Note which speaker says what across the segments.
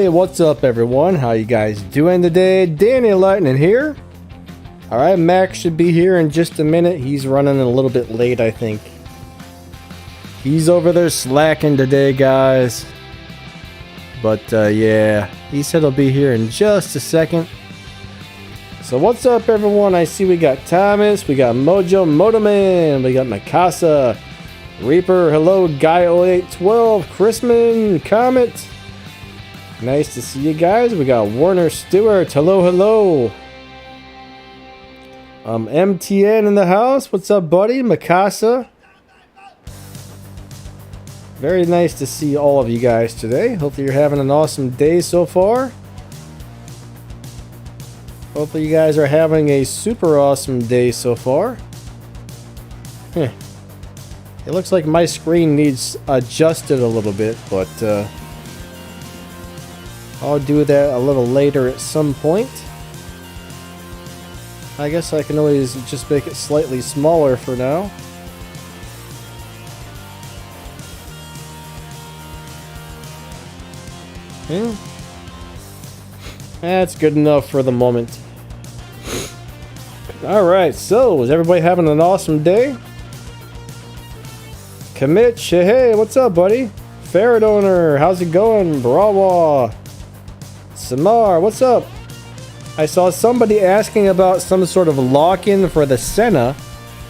Speaker 1: Hey, what's up everyone? How you guys doing today? Danny Lightning here. Alright, Max should be here in just a minute. He's running a little bit late, I think. He's over there slacking today, guys. But yeah, he said he'll be here in just a second. So what's up everyone? I see we got Thomas, we got Mojo Motoman, we got Mikasa, Reaper, hello, Guy0812, Chrisman, Comet. Nice to see you guys. We got Warner Stewart, hello, hello. MTN in the house, what's up buddy? Mikasa. Very nice to see all of you guys today. Hopefully you're having an awesome day so far. Hopefully you guys are having a super awesome day so far. It looks like my screen needs adjusted a little bit, but I'll do that a little later at some point. I guess I can always just make it slightly smaller for now. That's good enough for the moment. Alright, so is everybody having an awesome day? Commit, hey, what's up buddy? Ferret owner, how's it going? Brawa. Samar, what's up? I saw somebody asking about some sort of lock-in for the Senna.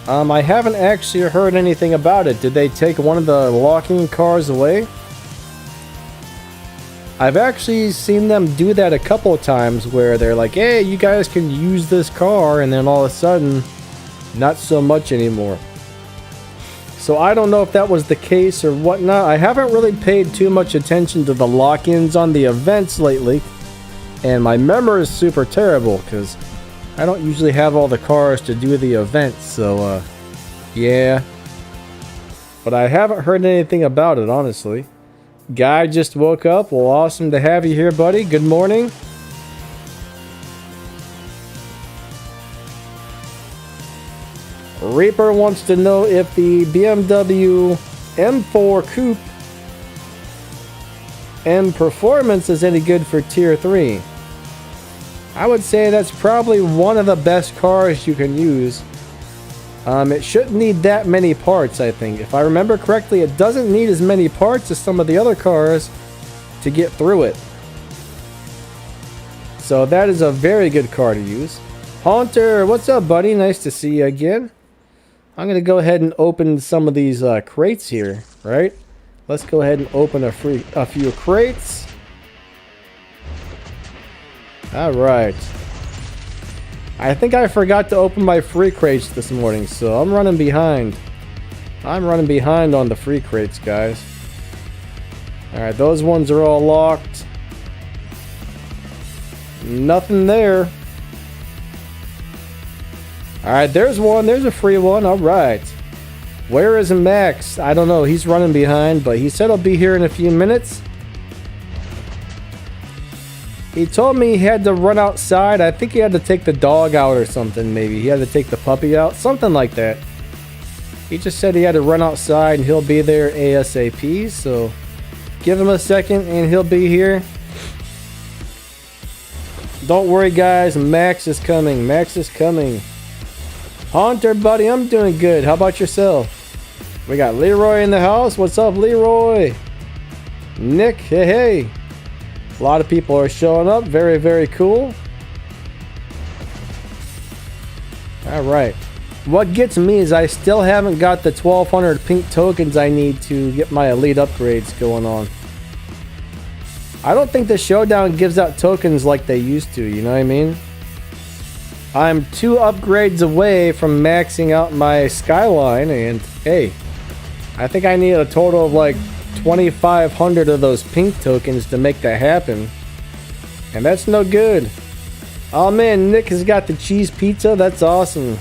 Speaker 1: I haven't actually heard anything about it. Did they take one of the locking cars away? I've actually seen them do that a couple of times where they're like, hey, you guys can use this car, and then all of a sudden, not so much anymore. So I don't know if that was the case or whatnot. I haven't really paid too much attention to the lock-ins on the events lately. And my memory is super terrible because I don't usually have all the cars to do the events. So, yeah. But I haven't heard anything about it, honestly. Guy just woke up. Well, awesome to have you here, buddy. Good morning. Reaper wants to know if the BMW M4 Coupe M Performance is any good for Tier 3. I would say that's probably one of the best cars you can use. It shouldn't need that many parts, I think. If I remember correctly, it doesn't need as many parts as some of the other cars to get through it. So that is a very good car to use. Haunter, what's up, buddy? Nice to see you again. I'm going to go ahead and open some of these crates here, right? Let's go ahead and open a few crates. Alright. I think I forgot to open my free crates this morning, so I'm running behind. I'm running behind on the free crates, guys. Alright, those ones are all locked. Nothing there. Alright, there's one. There's a free one. Alright. Where is Max? I don't know. He's running behind, but he said he'll be here in a few minutes. He told me he had to run outside. I think he had to take the dog out or something, maybe. He had to take the puppy out. Something like that. He just said he had to run outside and he'll be there ASAP. So give him a second and he'll be here. Don't worry, guys. Max is coming. Max is coming. Haunter, buddy, I'm doing good. How about yourself? We got Leroy in the house. What's up, Leroy? Nick, hey, hey. A lot of people are showing up. Very, very cool. Alright. What gets me is I still haven't got the 1200 pink tokens I need to get my elite upgrades going on. I don't think the Showdown gives out tokens like they used to, you know what I mean? I'm 2 upgrades away from maxing out my Skyline, and hey, I think I need a total of like 2,500 of those pink tokens to make that happen. And that's no good. Oh man, Nick has got the cheese pizza. That's awesome.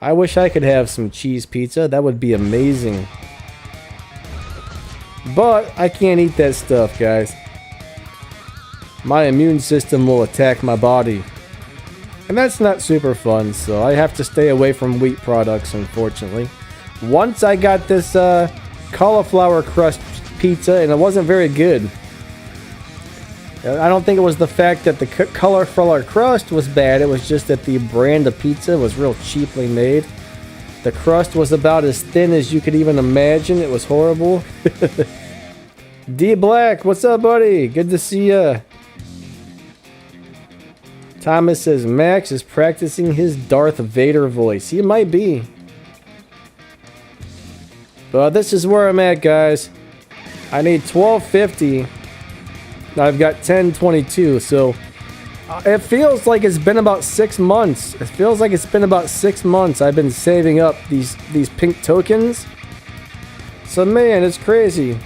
Speaker 1: I wish I could have some cheese pizza. That would be amazing. But I can't eat that stuff, guys. My immune system will attack my body. And that's not super fun, so I have to stay away from wheat products, unfortunately. Once I got this cauliflower crust pizza, and it wasn't very good. I don't think it was the fact that the color for our crust was bad. It was just that the brand of pizza was real cheaply made. The crust was about as thin as you could even imagine. It was horrible. D Black, what's up, buddy? Good to see ya. Thomas says Max is practicing his Darth Vader voice. He might be. But this is where I'm at, guys. I need 1250. I've got 1022, so it feels like it's been about 6 months. It feels like it's been about 6 months I've been saving up these pink tokens. So man, it's crazy.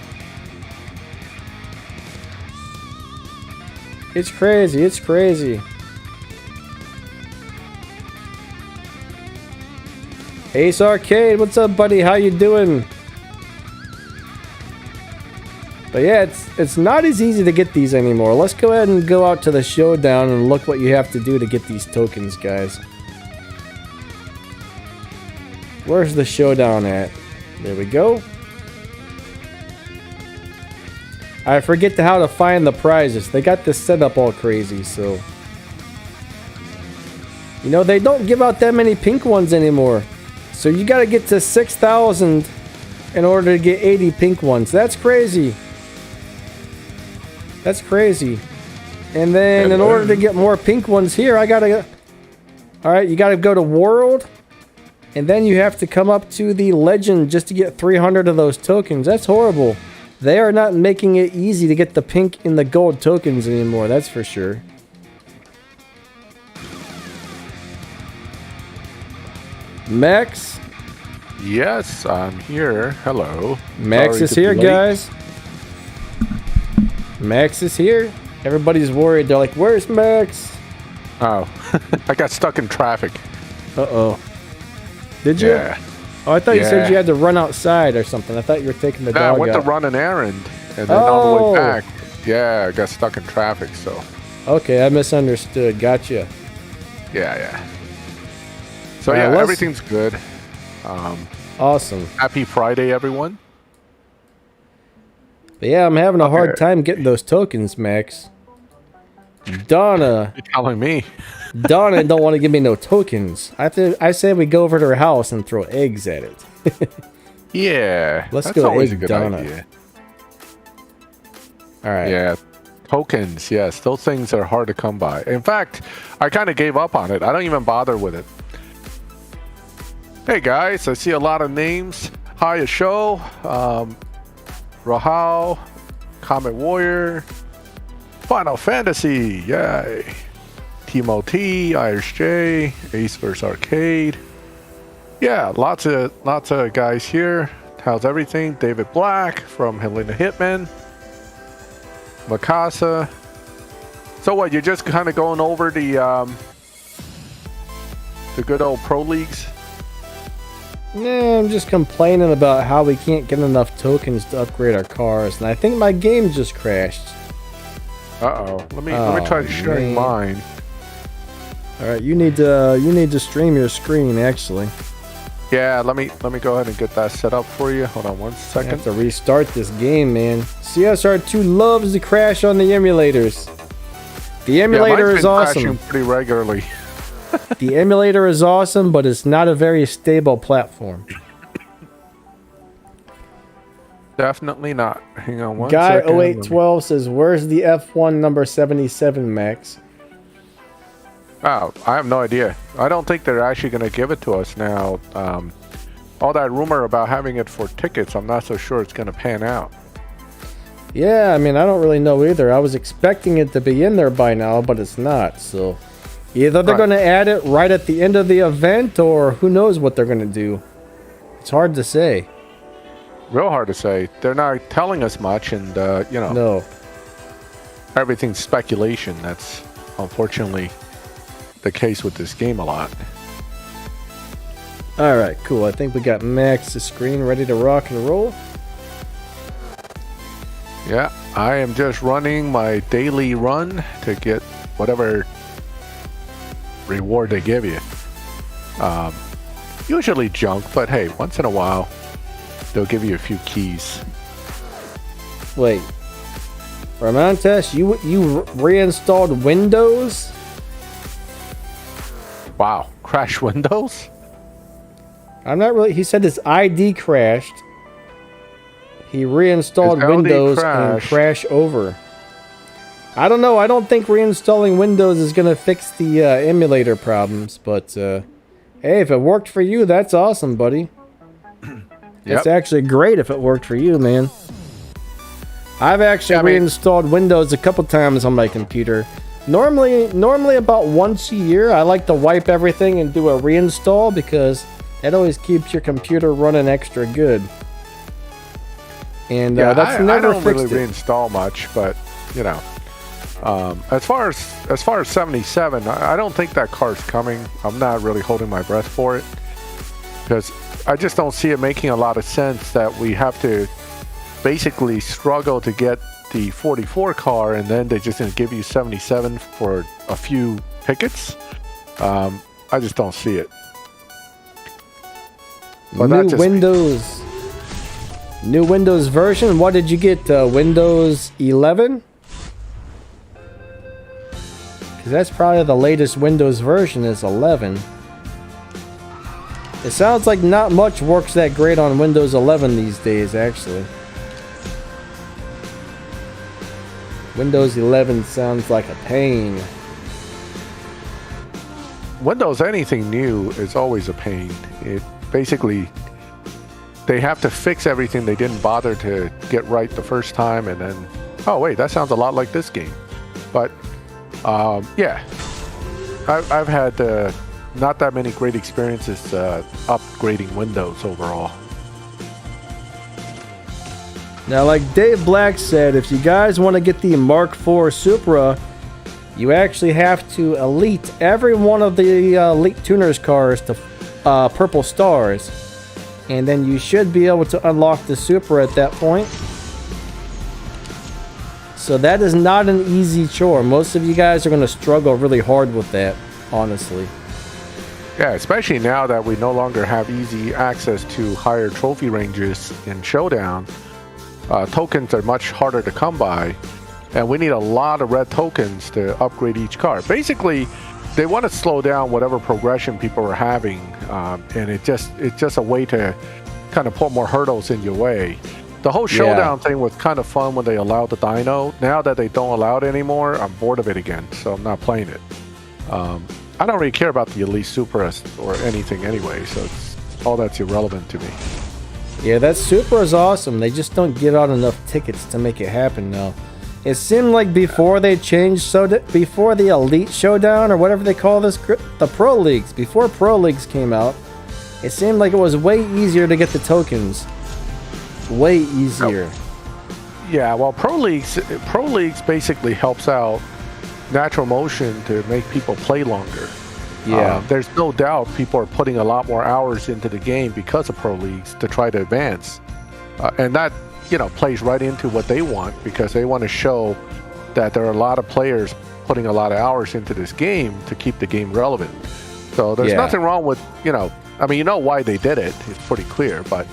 Speaker 1: It's crazy, it's crazy. Ace Arcade, what's up, buddy? How you doing? But yeah, it's not as easy to get these anymore. Let's go ahead and go out to the Showdown and look what you have to do to get these tokens, guys. Where's the Showdown at? There we go. I forget how to find the prizes. They got this set up all crazy, so... You know, they don't give out that many pink ones anymore. So you gotta get to 6,000 in order to get 80 pink ones. That's crazy. That's crazy. And then in order to get more pink ones here, I gotta... Alright, you gotta go to World. And then you have to come up to the Legend just to get 300 of those tokens. That's horrible. They are not making it easy to get the pink and the gold tokens anymore, that's for sure. Max?
Speaker 2: Yes, I'm here. Hello.
Speaker 1: Max is here, guys. Max is here. Everybody's worried. They're like, where's Max?
Speaker 2: Oh, I got stuck in traffic.
Speaker 1: Uh-oh. Did you?
Speaker 2: Yeah.
Speaker 1: Oh, I thought you said you had to run outside or something. I thought you were taking the dog
Speaker 2: I went
Speaker 1: out.
Speaker 2: to run an errand, and then on the way back, I got stuck in traffic, so.
Speaker 1: Okay, I misunderstood. Gotcha.
Speaker 2: Yeah. So everything's good.
Speaker 1: Awesome.
Speaker 2: Happy Friday, everyone.
Speaker 1: But yeah, I'm having a hard time getting those tokens, Max. Donna.
Speaker 2: You're telling me.
Speaker 1: Donna don't want to give me no tokens. I say we go over to her house and throw eggs at it.
Speaker 2: Yeah.
Speaker 1: Let's
Speaker 2: that's
Speaker 1: go
Speaker 2: always
Speaker 1: egg
Speaker 2: a good
Speaker 1: Donna.
Speaker 2: idea.
Speaker 1: All right.
Speaker 2: Yeah. Tokens, yes. Those things are hard to come by. In fact, I kind of gave up on it. I don't even bother with it. Hey, guys. I see a lot of names. Hi, Asho. Rahal. Comet Warrior. Final Fantasy. Yay. Timo T, Irish J, Ace vs Arcade. Yeah, lots of guys here. How's everything? David Black from Helena Hitman. Mikasa. So what? You're just kind of going over the good old pro leagues?
Speaker 1: Yeah, I'm just complaining about how we can't get enough tokens to upgrade our cars, and I think my game just crashed.
Speaker 2: Uh-oh. Let me try sharing mine.
Speaker 1: All right, you need to stream your screen actually.
Speaker 2: Yeah, let me go ahead and get that set up for you. Hold on one
Speaker 1: I
Speaker 2: second.
Speaker 1: have to restart this game, man. CSR2 loves to crash on the emulators. The emulator is awesome.
Speaker 2: Crashing pretty regularly.
Speaker 1: The emulator is awesome, but it's not a very stable platform.
Speaker 2: Definitely not. Hang on one
Speaker 1: Guy
Speaker 2: second.
Speaker 1: 0812 says, "Where's the F1 number 77, Max?"
Speaker 2: Oh, I have no idea. I don't think they're actually going to give it to us now. All that rumor about having it for tickets, I'm not so sure it's going to pan out.
Speaker 1: Yeah, I mean, I don't really know either. I was expecting it to be in there by now, but it's not. So either they're going to add it right at the end of the event, or who knows what they're going to do. It's hard to say.
Speaker 2: Real hard to say. They're not telling us much, and, you know.
Speaker 1: No.
Speaker 2: Everything's speculation. That's unfortunately the case with this game a lot.
Speaker 1: Alright, cool. I think we got Max's screen ready to rock and roll.
Speaker 2: Yeah, I am just running my daily run to get whatever reward they give you. Usually junk, but hey, once in a while, they'll give you a few keys.
Speaker 1: Wait. Ramontes, you reinstalled Windows?
Speaker 2: Wow, crash Windows?
Speaker 1: I'm not really. He said his ID crashed. He reinstalled
Speaker 2: His
Speaker 1: Windows
Speaker 2: crashed.
Speaker 1: and crash over. I don't know. I don't think reinstalling Windows is gonna fix the emulator problems. But hey, if it worked for you, that's awesome, buddy. It's actually great if it worked for you, man. I've actually reinstalled Windows a couple times on my computer. Normally about once a year, I like to wipe everything and do a reinstall because it always keeps your computer running extra good. And that's never fixed. I don't really
Speaker 2: reinstall much, but you know, as far as 77, I don't think that car's coming. I'm not really holding my breath for it because I just don't see it making a lot of sense that we have to basically struggle to get the 44 car and then they're just going to give you 77 for a few tickets. I just don't see it.
Speaker 1: But new Windows version. What did you get? Windows 11? Because that's probably the latest Windows version is 11. It sounds like not much works that great on Windows 11 these days, actually. Windows 11 sounds like a pain.
Speaker 2: Windows, anything new is always a pain. It basically, they have to fix everything they didn't bother to get right the first time, and then, oh wait, that sounds a lot like this game. But yeah, I've had not that many great experiences upgrading Windows overall.
Speaker 1: Now, like Dave Black said, if you guys want to get the Mark IV Supra, you actually have to elite every one of the Elite Tuners cars to purple stars. And then you should be able to unlock the Supra at that point. So that is not an easy chore. Most of you guys are going to struggle really hard with that, honestly.
Speaker 2: Yeah, especially now that we no longer have easy access to higher trophy ranges in Showdown. Tokens are much harder to come by, and we need a lot of red tokens to upgrade each car. Basically, they want to slow down whatever progression people are having, and it's just a way to kind of put more hurdles in your way. The whole Showdown thing was kind of fun when they allowed the dyno. Now that they don't allow it anymore, I'm bored of it again, so I'm not playing it. I don't really care about the Elite Supra or anything anyway, so all that's irrelevant to me.
Speaker 1: Yeah, that Supra is awesome. They just don't give out enough tickets to make it happen now. It seemed like before they changed, before the Elite Showdown or whatever they call this, the Pro Leagues, before Pro Leagues came out, it seemed like it was way easier to get the tokens. Way easier.
Speaker 2: Yeah, well, Pro Leagues basically helps out Natural Motion to make people play longer.
Speaker 1: Yeah,
Speaker 2: there's no doubt people are putting a lot more hours into the game because of Pro Leagues to try to advance, and that plays right into what they want because they want to show that there are a lot of players putting a lot of hours into this game to keep the game relevant. So there's nothing wrong with I mean, you know why they did it. It's pretty clear, but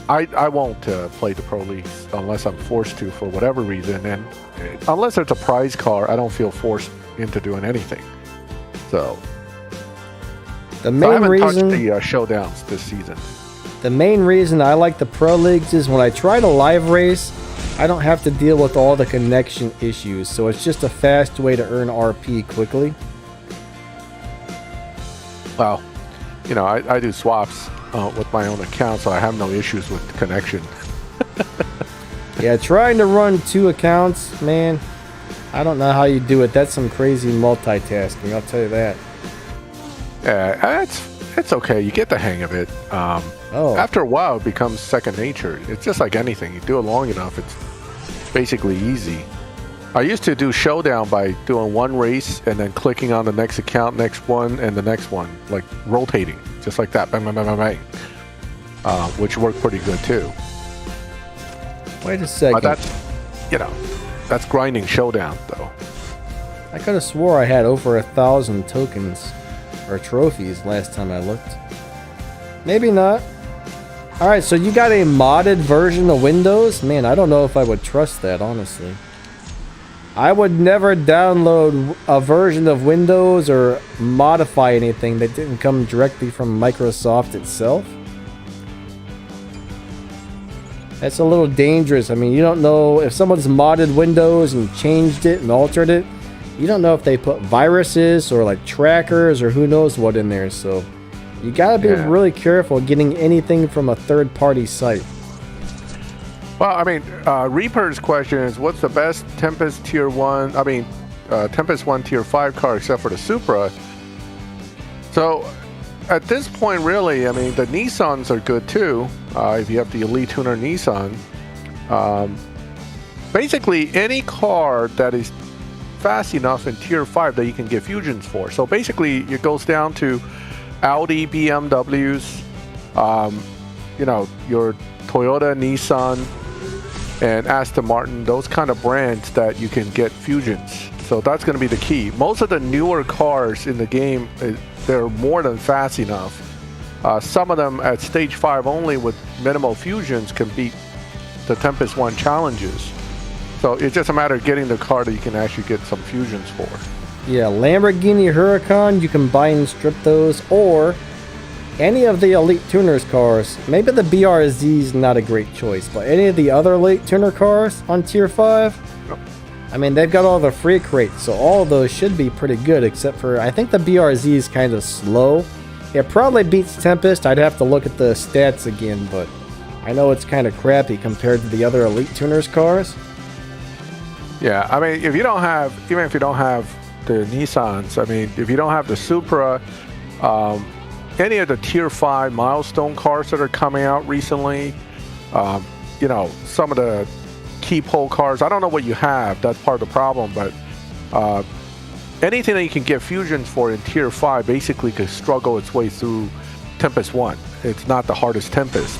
Speaker 2: I won't play the Pro Leagues unless I'm forced to for whatever reason, and unless it's a prize car, I don't feel forced into doing anything. So
Speaker 1: the main reason
Speaker 2: touched the showdowns this season.
Speaker 1: The main reason I like the Pro Leagues is when I try to live race, I don't have to deal with all the connection issues, so it's just a fast way to earn RP quickly.
Speaker 2: Well, I do swaps with my own account, so I have no issues with connection.
Speaker 1: Yeah, trying to run 2 accounts, man, I don't know how you do it. That's some crazy multitasking, I'll tell you that.
Speaker 2: Yeah, it's okay. You get the hang of it. After a while, it becomes second nature. It's just like anything. You do it long enough, it's basically easy. I used to do Showdown by doing one race and then clicking on the next account, next one, and the next one, like rotating, just like that, bang, bang, bang, bang, bang. Which worked pretty good too.
Speaker 1: Wait a second.
Speaker 2: But that's grinding Showdown, though.
Speaker 1: I could have swore I had over 1,000 tokens or trophies last time I looked. Maybe not. All right, so you got a modded version of Windows? Man, I don't know if I would trust that, honestly. I would never download a version of Windows or modify anything that didn't come directly from Microsoft itself. That's a little dangerous. I mean, you don't know if someone's modded Windows and changed it and altered it. You don't know if they put viruses or like trackers or who knows what in there. So you gotta be really careful getting anything from a third-party site.
Speaker 2: Well, I mean, Reaper's question is, what's the best Tempest Tier 1, Tempest 1 Tier 5 car except for the Supra? So, at this point, really, I mean, the Nissans are good too, if you have the Elite Tuner Nissan. Basically, any car that is fast enough in Tier 5 that you can get fusions for. So, basically, it goes down to Audi, BMWs, you know, your Toyota, Nissan, and Aston Martin, those kind of brands that you can get fusions. So that's going to be the key. Most of the newer cars in the game, they're more than fast enough. Some of them at stage 5 only with minimal fusions can beat the Tempest 1 challenges. So it's just a matter of getting the car that you can actually get some fusions for.
Speaker 1: Yeah, Lamborghini Huracan, you can buy and strip those, or any of the Elite Tuners cars. Maybe the BRZ is not a great choice, but any of the other Elite Tuner cars on Tier 5, I mean, they've got all the free crates, so all of those should be pretty good, except for, I think the BRZ is kind of slow. It probably beats Tempest. I'd have to look at the stats again, but I know it's kind of crappy compared to the other Elite Tuners cars.
Speaker 2: Yeah, I mean, if you don't have, even if you don't have the Nissans, I mean, if you don't have the Supra, any of the Tier 5 milestone cars that are coming out recently, you know, some of the key pole cars, I don't know what you have, that's part of the problem, but anything that you can get fusions for in Tier 5 basically could struggle its way through Tempest 1. It's not the hardest Tempest.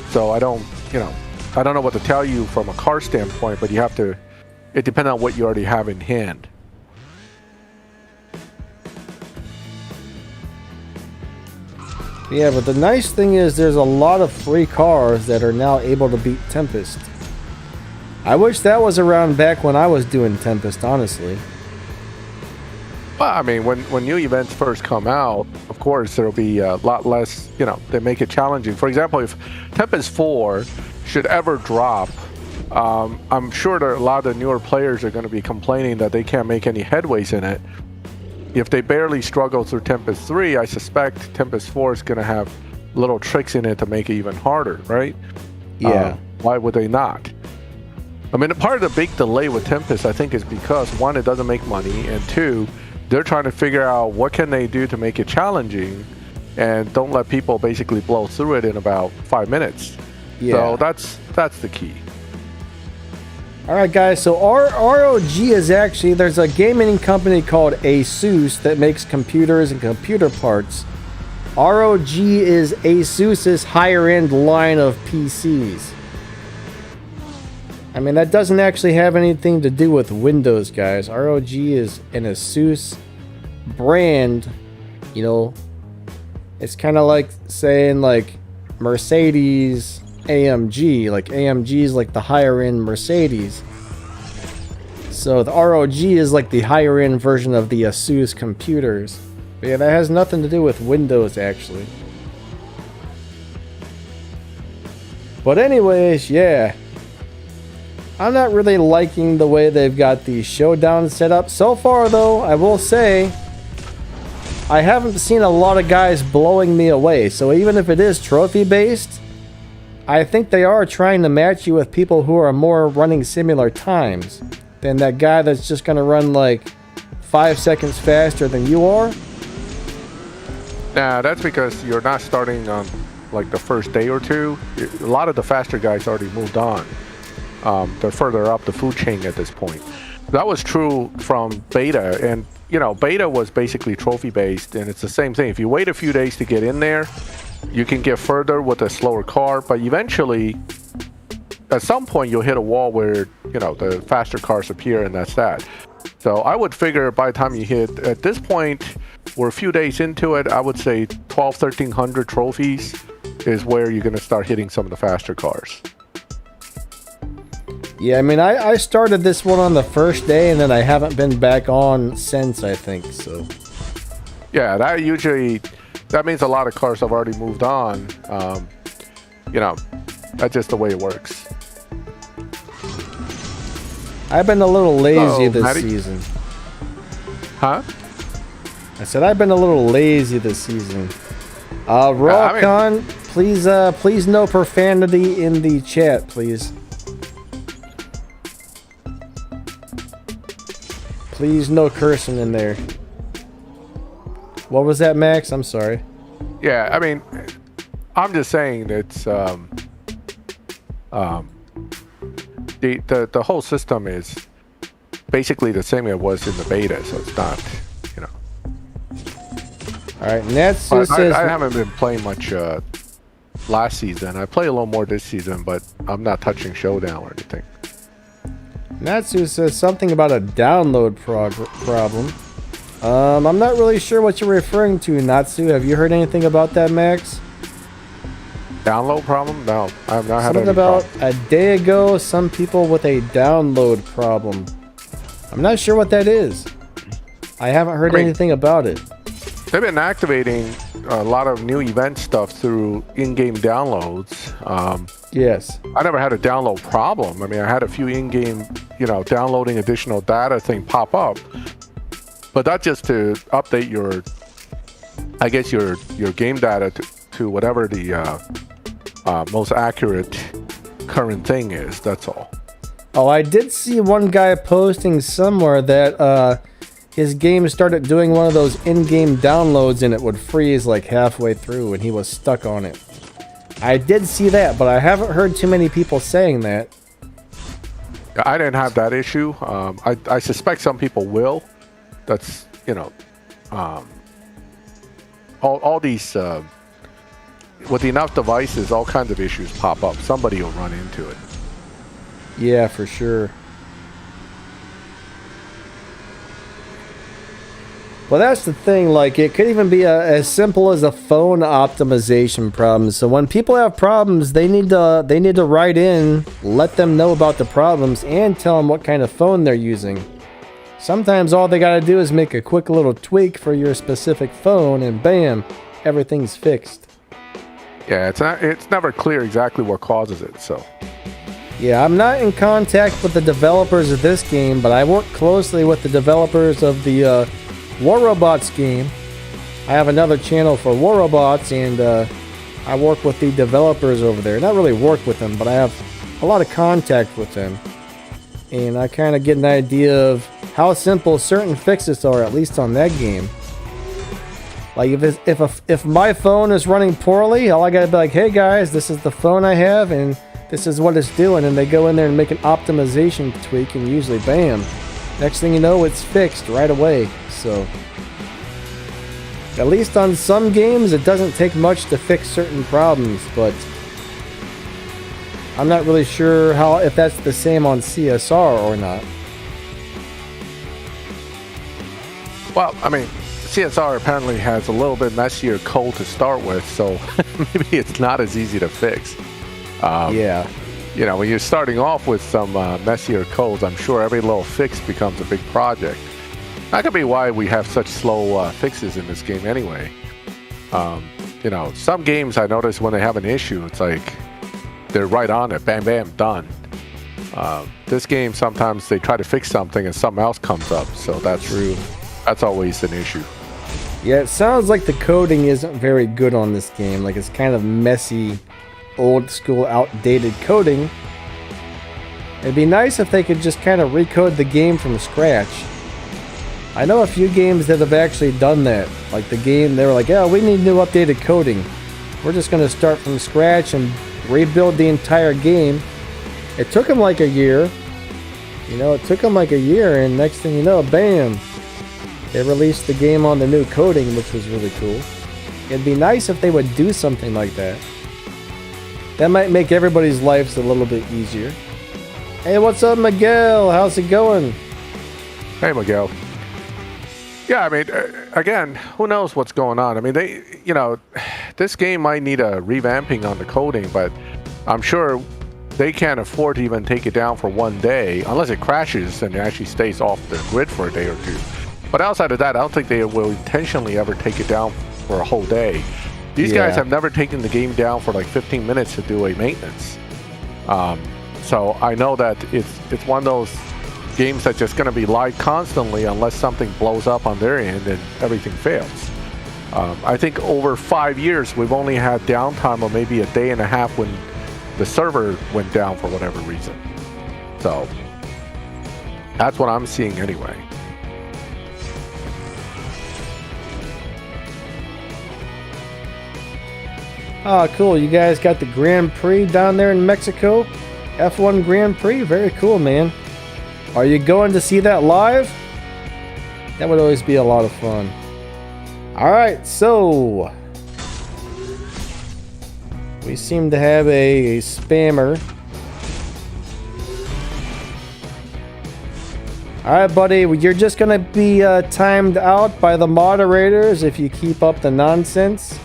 Speaker 2: So I don't know what to tell you from a car standpoint, but you have to, it depends on what you already have in hand.
Speaker 1: Yeah, but the nice thing is there's a lot of free cars that are now able to beat Tempest. I wish that was around back when I was doing Tempest, honestly.
Speaker 2: Well, I mean, when new events first come out, of course, there'll be a lot less, you know, they make it challenging. For example, if Tempest 4 should ever drop, I'm sure that a lot of the newer players are going to be complaining that they can't make any headways in it. If they barely struggle through Tempest 3, I suspect Tempest 4 is going to have little tricks in it to make it even harder, right?
Speaker 1: Yeah.
Speaker 2: Why would they not? I mean, part of the big delay with Tempest, I think, is because, one, it doesn't make money, and two, they're trying to figure out what can they do to make it challenging and don't let people basically blow through it in about 5 minutes.
Speaker 1: Yeah.
Speaker 2: So that's the key.
Speaker 1: Alright guys, so ROG is actually, there's a gaming company called Asus that makes computers and computer parts. ROG is Asus's higher end line of PCs. I mean, that doesn't actually have anything to do with Windows, guys. ROG is an Asus brand, you know. It's kind of like saying like Mercedes AMG, like AMG is like the higher end Mercedes. So the ROG is like the higher end version of the Asus computers. But yeah, that has nothing to do with Windows actually. But anyways, yeah. I'm not really liking the way they've got the Showdown set up. So far though, I will say, I haven't seen a lot of guys blowing me away. So even if it is trophy based, I think they are trying to match you with people who are more running similar times than that guy that's just going to run like 5 seconds faster than you are.
Speaker 2: Nah, that's because you're not starting on like the first day or two. A lot of the faster guys already moved on. They're further up the food chain at this point. That was true from beta, and you know, beta was basically trophy based, and it's the same thing. If you wait a few days to get in there, you can get further with a slower car, but eventually, at some point, you'll hit a wall where, you know, the faster cars appear, and that's that. So I would figure by the time you hit, at this point, we're a few days into it, I would say 1,200, 1,300 trophies is where you're going to start hitting some of the faster cars.
Speaker 1: Yeah, I mean, I started this one on the first day, and then I haven't been back on since, I think, so.
Speaker 2: Yeah, that means a lot of cars have already moved on. You know, that's just the way it works.
Speaker 1: I've been a little lazy this season.
Speaker 2: Huh?
Speaker 1: I said I've been a little lazy this season. Rawcon, please no profanity in the chat, please. Please no cursing in there. What was that, Max? I'm sorry.
Speaker 2: Yeah, I mean, I'm just saying it's the whole system is basically the same as it was in the beta, so it's not, you know.
Speaker 1: All right, Natsu says
Speaker 2: I haven't been playing much last season. I play a little more this season, but I'm not touching Showdown or anything.
Speaker 1: Natsu says something about a download problem. I'm not really sure what you're referring to, Natsu. Have you heard anything about that, Max?
Speaker 2: Download problem? No, I have not had
Speaker 1: something
Speaker 2: any
Speaker 1: about
Speaker 2: problem.
Speaker 1: A day ago, some people with a download problem. I'm not sure what that is. I haven't heard anything about it.
Speaker 2: They've been activating a lot of new event stuff through in-game downloads.
Speaker 1: Yes.
Speaker 2: I never had a download problem. I mean, I had a few in-game, downloading additional data thing pop up. But that's just to update your game data to whatever the most accurate current thing is. That's all.
Speaker 1: Oh, I did see one guy posting somewhere that his game started doing one of those in-game downloads and it would freeze like halfway through and he was stuck on it. I did see that, but I haven't heard too many people saying that.
Speaker 2: I didn't have that issue. I suspect some people will. That's, all these, with enough devices, all kinds of issues pop up. Somebody will run into it.
Speaker 1: Yeah, for sure. Well, that's the thing, like, it could even be as simple as a phone optimization problem. So when people have problems, they need to write in, let them know about the problems, and tell them what kind of phone they're using. Sometimes all they gotta do is make a quick little tweak for your specific phone, and bam, everything's fixed.
Speaker 2: Yeah, it's never clear exactly what causes it, so.
Speaker 1: Yeah, I'm not in contact with the developers of this game, but I work closely with the developers of the War Robots game. I have another channel for War Robots, and I work with the developers over there. Not really work with them, but I have a lot of contact with them. And I kind of get an idea of how simple certain fixes are, at least on that game. Like, if my phone is running poorly, all I gotta be like, hey guys, this is the phone I have, and this is what it's doing. And they go in there and make an optimization tweak, and usually, bam, next thing you know, it's fixed right away. So, at least on some games, it doesn't take much to fix certain problems, but I'm not really sure if that's the same on CSR or not.
Speaker 2: Well, I mean, CSR apparently has a little bit messier code to start with, so maybe it's not as easy to fix.
Speaker 1: Yeah.
Speaker 2: When you're starting off with some messier codes, I'm sure every little fix becomes a big project. That could be why we have such slow fixes in this game anyway. Some games I notice when they have an issue, it's like they're right on it, bam, bam, done. This game, sometimes they try to fix something and something else comes up, so that's always an issue.
Speaker 1: Yeah, it sounds like the coding isn't very good on this game. Like, it's kind of messy, old school, outdated coding. It'd be nice if they could just kind of recode the game from scratch. I know a few games that have actually done that. Like the game, they were like, yeah, we need new updated coding. We're just going to start from scratch and rebuild the entire game. It took them like a year. And next thing you know, bam, they released the game on the new coding, which was really cool. It'd be nice if they would do something like that. That might make everybody's lives a little bit easier. Hey, what's up, Miguel? How's it going?
Speaker 2: Hey, Miguel. Yeah, I mean, again, who knows what's going on? I mean, this game might need a revamping on the coding, but I'm sure they can't afford to even take it down for one day unless it crashes and it actually stays off the grid for a day or two. But outside of that, I don't think they will intentionally ever take it down for a whole day. These guys have never taken the game down for like 15 minutes to do a maintenance. So I know that it's one of those games that's just going to be live constantly unless something blows up on their end and everything fails. I think over 5 years, we've only had downtime of maybe a day and a half when the server went down for whatever reason. So that's what I'm seeing anyway.
Speaker 1: Oh, cool. You guys got the Grand Prix down there in Mexico? F1 Grand Prix? Very cool, man. Are you going to see that live? That would always be a lot of fun. Alright, so we seem to have a spammer. Alright, buddy, you're just gonna be timed out by the moderators if you keep up the nonsense.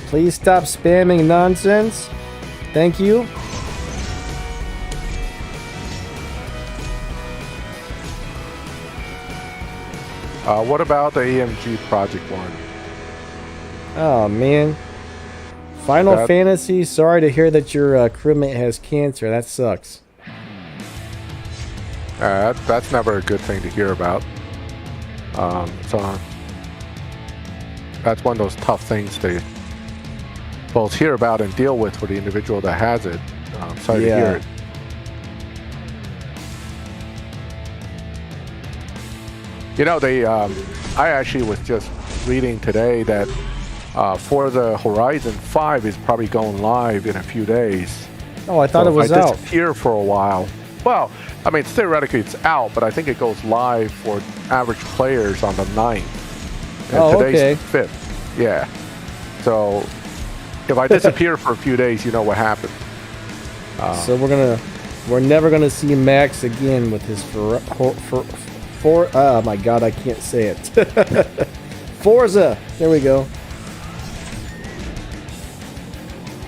Speaker 1: Please stop spamming nonsense. Thank you.
Speaker 2: What about the AMG Project One?
Speaker 1: Oh, man. Final Fantasy, sorry to hear that your crewmate has cancer. That sucks.
Speaker 2: That's never a good thing to hear about. So that's one of those tough things to both hear about and deal with for the individual that has it. Sorry to hear it. You know, I actually was just reading today that Forza Horizon 5 is probably going live in a few days.
Speaker 1: Oh, I thought it was out.
Speaker 2: Disappear for a while. Well, I mean, theoretically it's out, but I think it goes live for average players on the 9th. And today's 5th. Yeah. So if I disappear for a few days, you know what happened.
Speaker 1: So we're never gonna see Max again with his oh my god, I can't say it. Forza. There we go.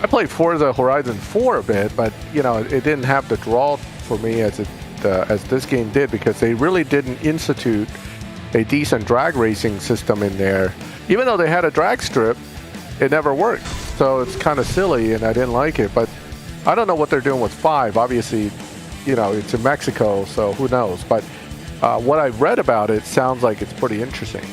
Speaker 2: I played Forza Horizon 4 a bit, but you know, it didn't have the draw for me as this game did, because they really didn't institute a decent drag racing system in there. Even though they had a drag strip, it never worked. So it's kind of silly, and I didn't like it. But I don't know what they're doing with 5. Obviously, you know, it's in Mexico, so who knows. But what I've read about it sounds like it's pretty interesting.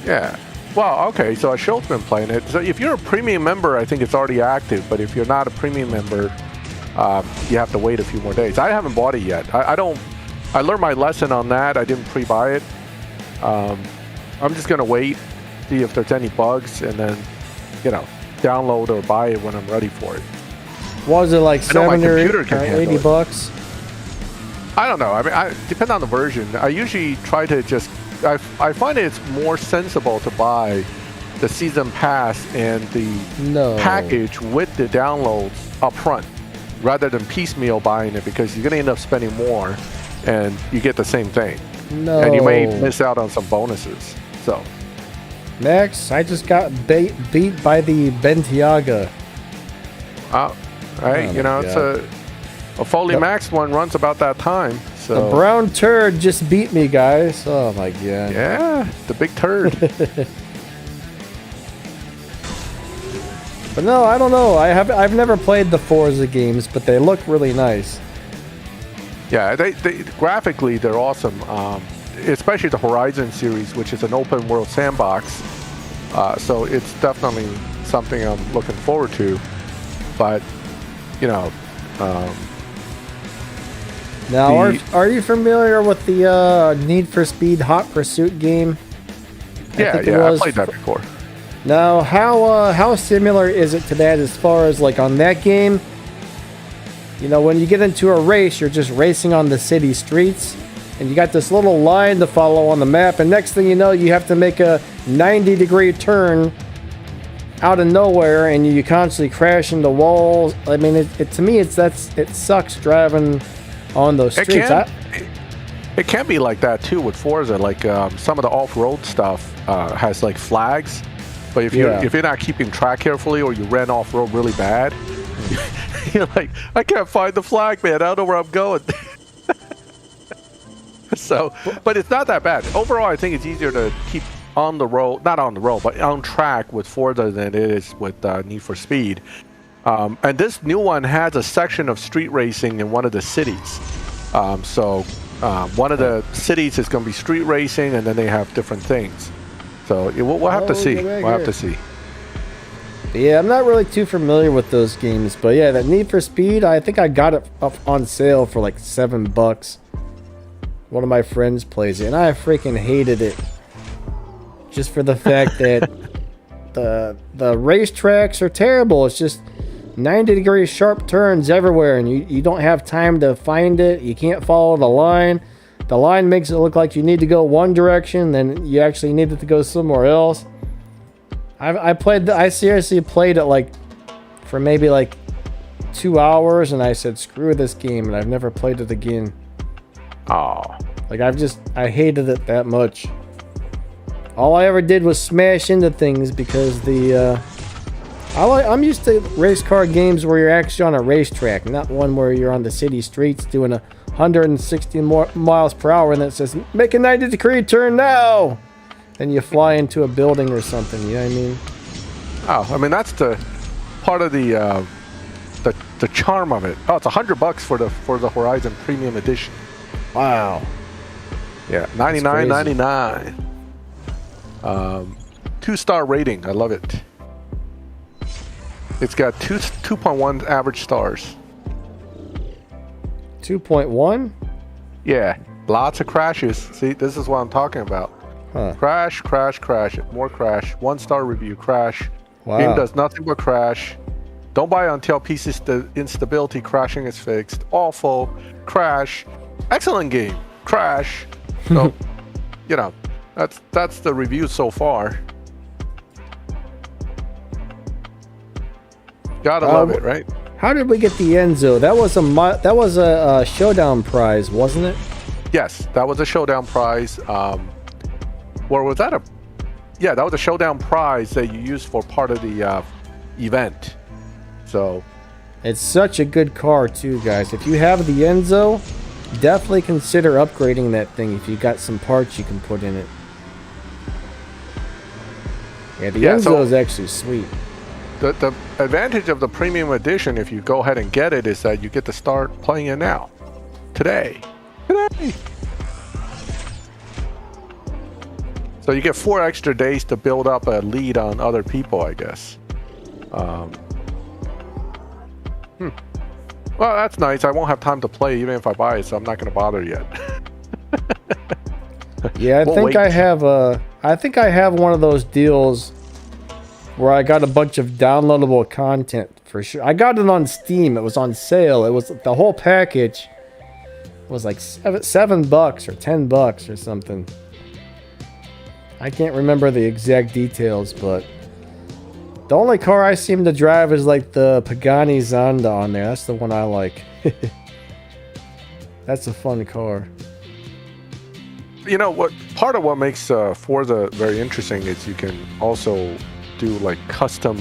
Speaker 2: Yeah. Well, okay, so Asho's been playing it. So if you're a premium member, I think it's already active. But if you're not a premium member, you have to wait a few more days. I haven't bought it yet. I learned my lesson on that. I didn't pre-buy it. I'm just going to wait, see if there's any bugs, and then, you know, download or buy it when I'm ready for it.
Speaker 1: Was it like 70 or 80 bucks?
Speaker 2: I don't know. I mean, depending on the version. I usually try to just... I find it's more sensible to buy the season pass and the package with the downloads up front, rather than piecemeal buying it, because you're going to end up spending more and you get the same thing.
Speaker 1: No.
Speaker 2: And you may miss out on some bonuses. So,
Speaker 1: Max, I just got beat by the Bentiaga.
Speaker 2: Hey, you know, it's a fully maxed one runs about that time. So.
Speaker 1: The brown turd just beat me, guys. Oh my god.
Speaker 2: Yeah, the big turd.
Speaker 1: But no, I don't know. I've never played the Forza games, but they look really nice.
Speaker 2: Yeah, they graphically they're awesome. Especially the Horizon series, which is an open world sandbox. So it's definitely something I'm looking forward to. But you know.
Speaker 1: Now, are you familiar with the Need for Speed Hot Pursuit game?
Speaker 2: I played that before.
Speaker 1: Now, how similar is it to that as far as like on that game? You know, when you get into a race, you're just racing on the city streets, and you got this little line to follow on the map, and next thing you know, you have to make a 90-degree turn out of nowhere, and you constantly crash into walls. I mean, to me, it sucks driving on those streets.
Speaker 2: It can be like that too with Forza. Like some of the off-road stuff has like flags, but if you're not keeping track carefully, or you ran off-road really bad, you're like, I can't find the flag, man. I don't know where I'm going. So, but it's not that bad. Overall, I think it's easier to keep on the road, not on the road, but on track with Forza than it is with Need for Speed. And this new one has a section of street racing in one of the cities. One of the cities is going to be street racing, and then they have different things. So we'll have to see. We'll have to see.
Speaker 1: Yeah, I'm not really too familiar with those games, but yeah, that Need for Speed, I think I got it up on sale for like $7. One of my friends plays it, and I freaking hated it. Just for the fact that the racetracks are terrible. It's just 90-degree sharp turns everywhere, and you don't have time to find it. You can't follow the line. The line makes it look like you need to go one direction, then you actually needed to go somewhere else. I seriously played it like for maybe like 2 hours, and I said screw this game, and I've never played it again.
Speaker 2: Oh,
Speaker 1: like I hated it that much. All I ever did was smash into things because I'm used to race car games where you're actually on a racetrack, not one where you're on the city streets doing 160 miles per hour, and it says make a 90-degree turn now, and you fly into a building or something. You know what I mean?
Speaker 2: Oh, I mean that's the part of the charm of it. Oh, it's $100 for the Horizon Premium Edition.
Speaker 1: Wow.
Speaker 2: Yeah, $99.99. 2-star rating. I love it. It's got 2.1 average stars.
Speaker 1: 2.1?
Speaker 2: Yeah, lots of crashes. See, this is what I'm talking about.
Speaker 1: Huh.
Speaker 2: Crash, crash, crash, more crash. 1-star review, crash.
Speaker 1: Wow.
Speaker 2: Game does nothing but crash. Don't buy until PC instability crashing is fixed. Awful. Crash. Excellent game. Crash. So, you know, that's the review so far. Gotta love it, right?
Speaker 1: How did we get the Enzo? That was a Showdown prize, wasn't it?
Speaker 2: Yes, that was a Showdown prize. Or was that yeah, that was a Showdown prize that you used for part of the event. So
Speaker 1: it's such a good car too, guys. If you have the Enzo, definitely consider upgrading that thing if you got some parts you can put in it. Yeah, the Enzo is actually sweet.
Speaker 2: The advantage of the premium edition, if you go ahead and get it, is that you get to start playing it now. Today. So you get 4 extra days to build up a lead on other people, I guess. Well, that's nice. I won't have time to play even if I buy it, so I'm not going to bother yet.
Speaker 1: Yeah, I think I have one of those deals where I got a bunch of downloadable content for sure. I got it on Steam. It was on sale. It was the whole package was like $7 or $10 or something. I can't remember the exact details, but the only car I seem to drive is like the Pagani Zonda on there. That's the one I like. That's a fun car.
Speaker 2: You know what? Part of what makes Forza very interesting is you can also do like custom,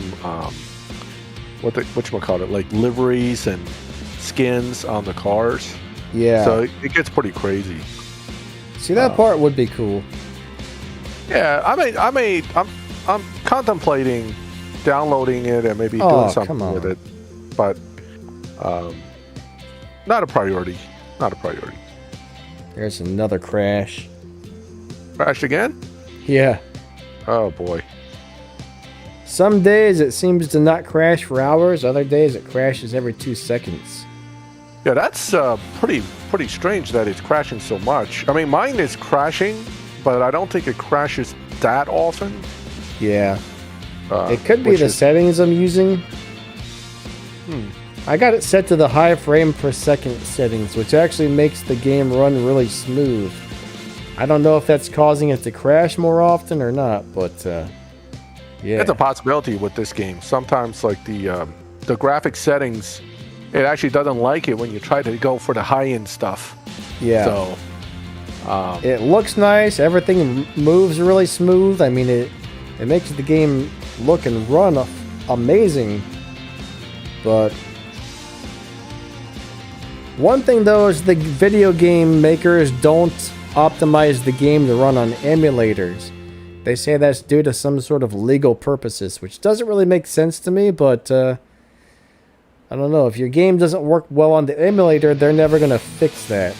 Speaker 2: whatchamacallit, like liveries and skins on the cars.
Speaker 1: Yeah.
Speaker 2: So it gets pretty crazy.
Speaker 1: See, that part would be cool.
Speaker 2: Yeah, I'm contemplating downloading it and maybe doing something with it, but not a priority. Not a priority.
Speaker 1: There's another crash.
Speaker 2: Crashed again?
Speaker 1: Yeah.
Speaker 2: Oh boy.
Speaker 1: Some days it seems to not crash for hours. Other days it crashes every 2 seconds.
Speaker 2: Yeah, that's pretty strange that it's crashing so much. I mean, mine is crashing, but I don't think it crashes that often.
Speaker 1: Yeah. It could be the settings I'm using. I got it set to the high frame per second settings, which actually makes the game run really smooth. I don't know if that's causing it to crash more often or not, but yeah.
Speaker 2: It's a possibility with this game. Sometimes like the graphic settings, it actually doesn't like it when you try to go for the high-end stuff.
Speaker 1: Yeah.
Speaker 2: So
Speaker 1: It looks nice. Everything moves really smooth. I mean, it makes the game look and run amazing. But one thing though is the video game makers don't optimize the game to run on emulators. They say that's due to some sort of legal purposes, which doesn't really make sense to me, but I don't know. If your game doesn't work well on the emulator, they're never going to fix that.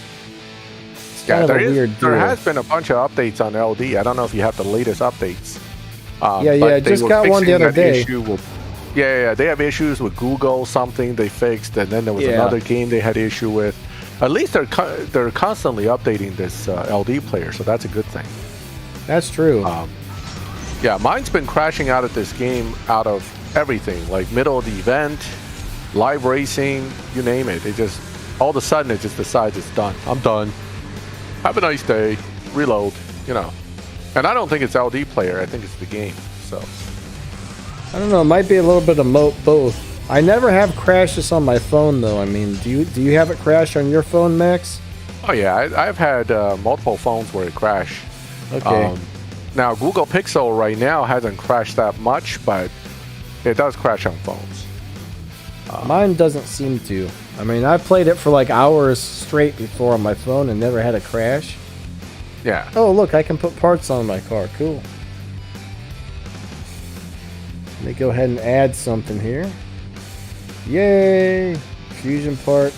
Speaker 1: It's kind of a weird deal.
Speaker 2: There has been a bunch of updates on LD. I don't know if you have the latest updates.
Speaker 1: I just got one the other day.
Speaker 2: They have issues with Google, something they fixed, and then there was another game they had issue with. At least they're constantly updating this LD player, so that's a good thing. That's true. Mine's been crashing out of this game out of everything, like middle of the event, live racing, you name it. It just, all of a sudden, it just decides it's done. I'm done. Have a nice day. Reload, you know. And I don't think it's LD player. I think it's the game, so.
Speaker 1: I don't know. It might be a little bit of both. I never have crashes on my phone, though. I mean, do you have it crash on your phone, Max?
Speaker 2: Oh, yeah. I've had multiple phones where it crashed.
Speaker 1: Okay.
Speaker 2: Now, Google Pixel right now hasn't crashed that much, but it does crash on phones.
Speaker 1: Mine doesn't seem to. I mean, I played it for like hours straight before on my phone and never had a crash.
Speaker 2: Yeah.
Speaker 1: Oh, look, I can put parts on my car. Cool. Let me go ahead and add something here. Yay! Fusion part.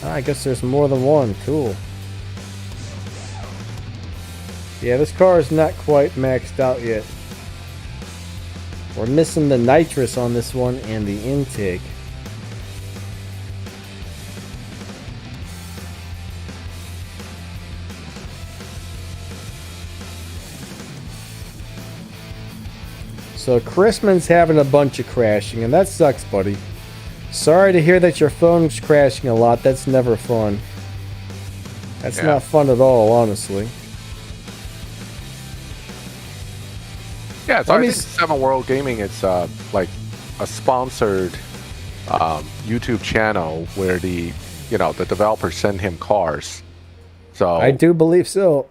Speaker 1: I guess there's more than one. Cool. Yeah, this car is not quite maxed out yet. We're missing the nitrous on this one and the intake. So Chrisman's having a bunch of crashing, and that sucks, buddy. Sorry to hear that your phone's crashing a lot. That's never fun. That's not fun at all, honestly.
Speaker 2: Yeah, it's already 7 World Gaming. It's like a sponsored YouTube channel where the developers send him cars. So
Speaker 1: I do believe so.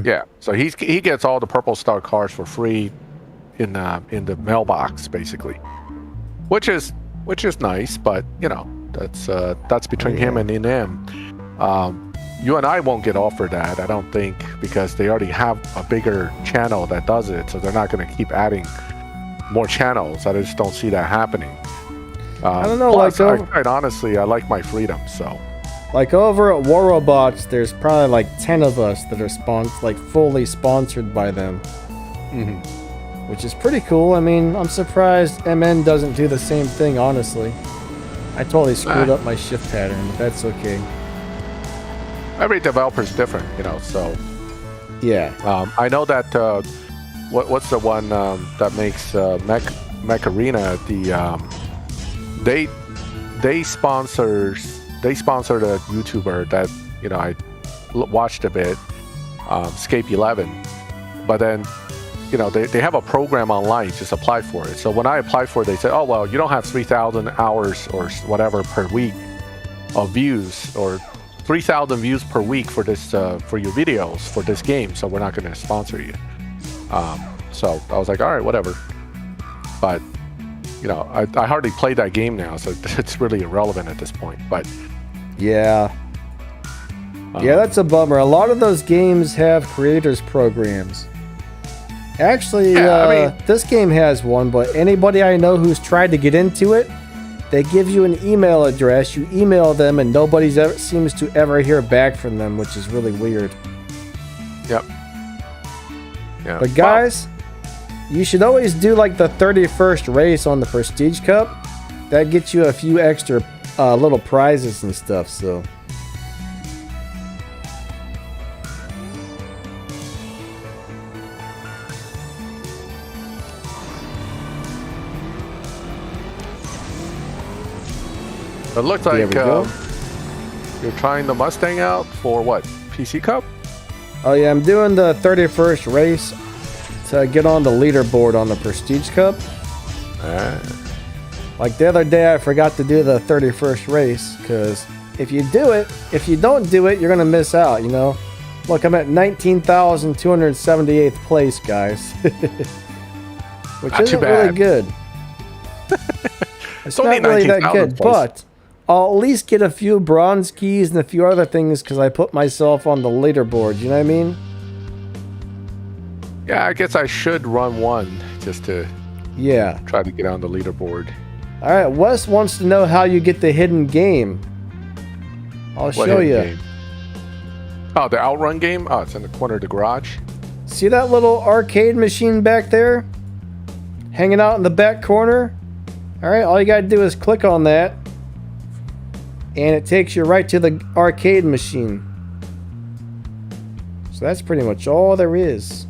Speaker 2: Yeah, so he gets all the Purple Star cars for free in the mailbox, basically, which is nice. But that's between him and them. You and I won't get offered that, I don't think, because they already have a bigger channel that does it, so they're not going to keep adding more channels. I just don't see that happening.
Speaker 1: I don't know.
Speaker 2: Plus, quite honestly, I like my freedom. So,
Speaker 1: like over at War Robots, there's probably like 10 of us that are fully sponsored by them, which is pretty cool. I mean, I'm surprised MN doesn't do the same thing. Honestly, I totally screwed up my shift pattern, but that's okay.
Speaker 2: Every developer's different, so.
Speaker 1: Yeah.
Speaker 2: I know that, what's the one that makes Mech Arena, they sponsored a YouTuber that, I watched a bit, Scape 11. But then, they have a program online, just apply for it. So when I applied for it, they said, oh, well, you don't have 3,000 hours or whatever per week of views, or 3,000 views per week for this for your videos for this game, so we're not going to sponsor you. So I was like, all right, whatever. But I hardly play that game now, so it's really irrelevant at this point. But
Speaker 1: yeah, that's a bummer. A lot of those games have creators programs. Actually, this game has one, but anybody I know who's tried to get into it, they give you an email address, you email them, and nobody seems to ever hear back from them, which is really weird.
Speaker 2: Yep. Yeah.
Speaker 1: But guys, you should always do like the 31st race on the Prestige Cup. That gets you a few extra little prizes and stuff, so.
Speaker 2: It looks like you're trying the Mustang out for what? PC Cup?
Speaker 1: Oh yeah, I'm doing the 31st race to get on the leaderboard on the Prestige Cup. Like the other day, I forgot to do the 31st race because if you don't do it, you're gonna miss out. Look, I'm at 19,278th place, guys. Which
Speaker 2: Not
Speaker 1: isn't
Speaker 2: too bad.
Speaker 1: really good. It's
Speaker 2: only
Speaker 1: not really that
Speaker 2: 19,000
Speaker 1: good,
Speaker 2: place.
Speaker 1: but I'll at least get a few bronze keys and a few other things because I put myself on the leaderboard, you know what I mean?
Speaker 2: Yeah, I guess I should run one just to
Speaker 1: Yeah.
Speaker 2: try to get on the leaderboard.
Speaker 1: Alright, Wes wants to know how you get the hidden game. I'll
Speaker 2: What
Speaker 1: show
Speaker 2: hidden
Speaker 1: you.
Speaker 2: game? Oh, the Outrun game? Oh, it's in the corner of the garage.
Speaker 1: See that little arcade machine back there? Hanging out in the back corner? Alright, all you gotta do is click on that. And it takes you right to the arcade machine. So that's pretty much all there is.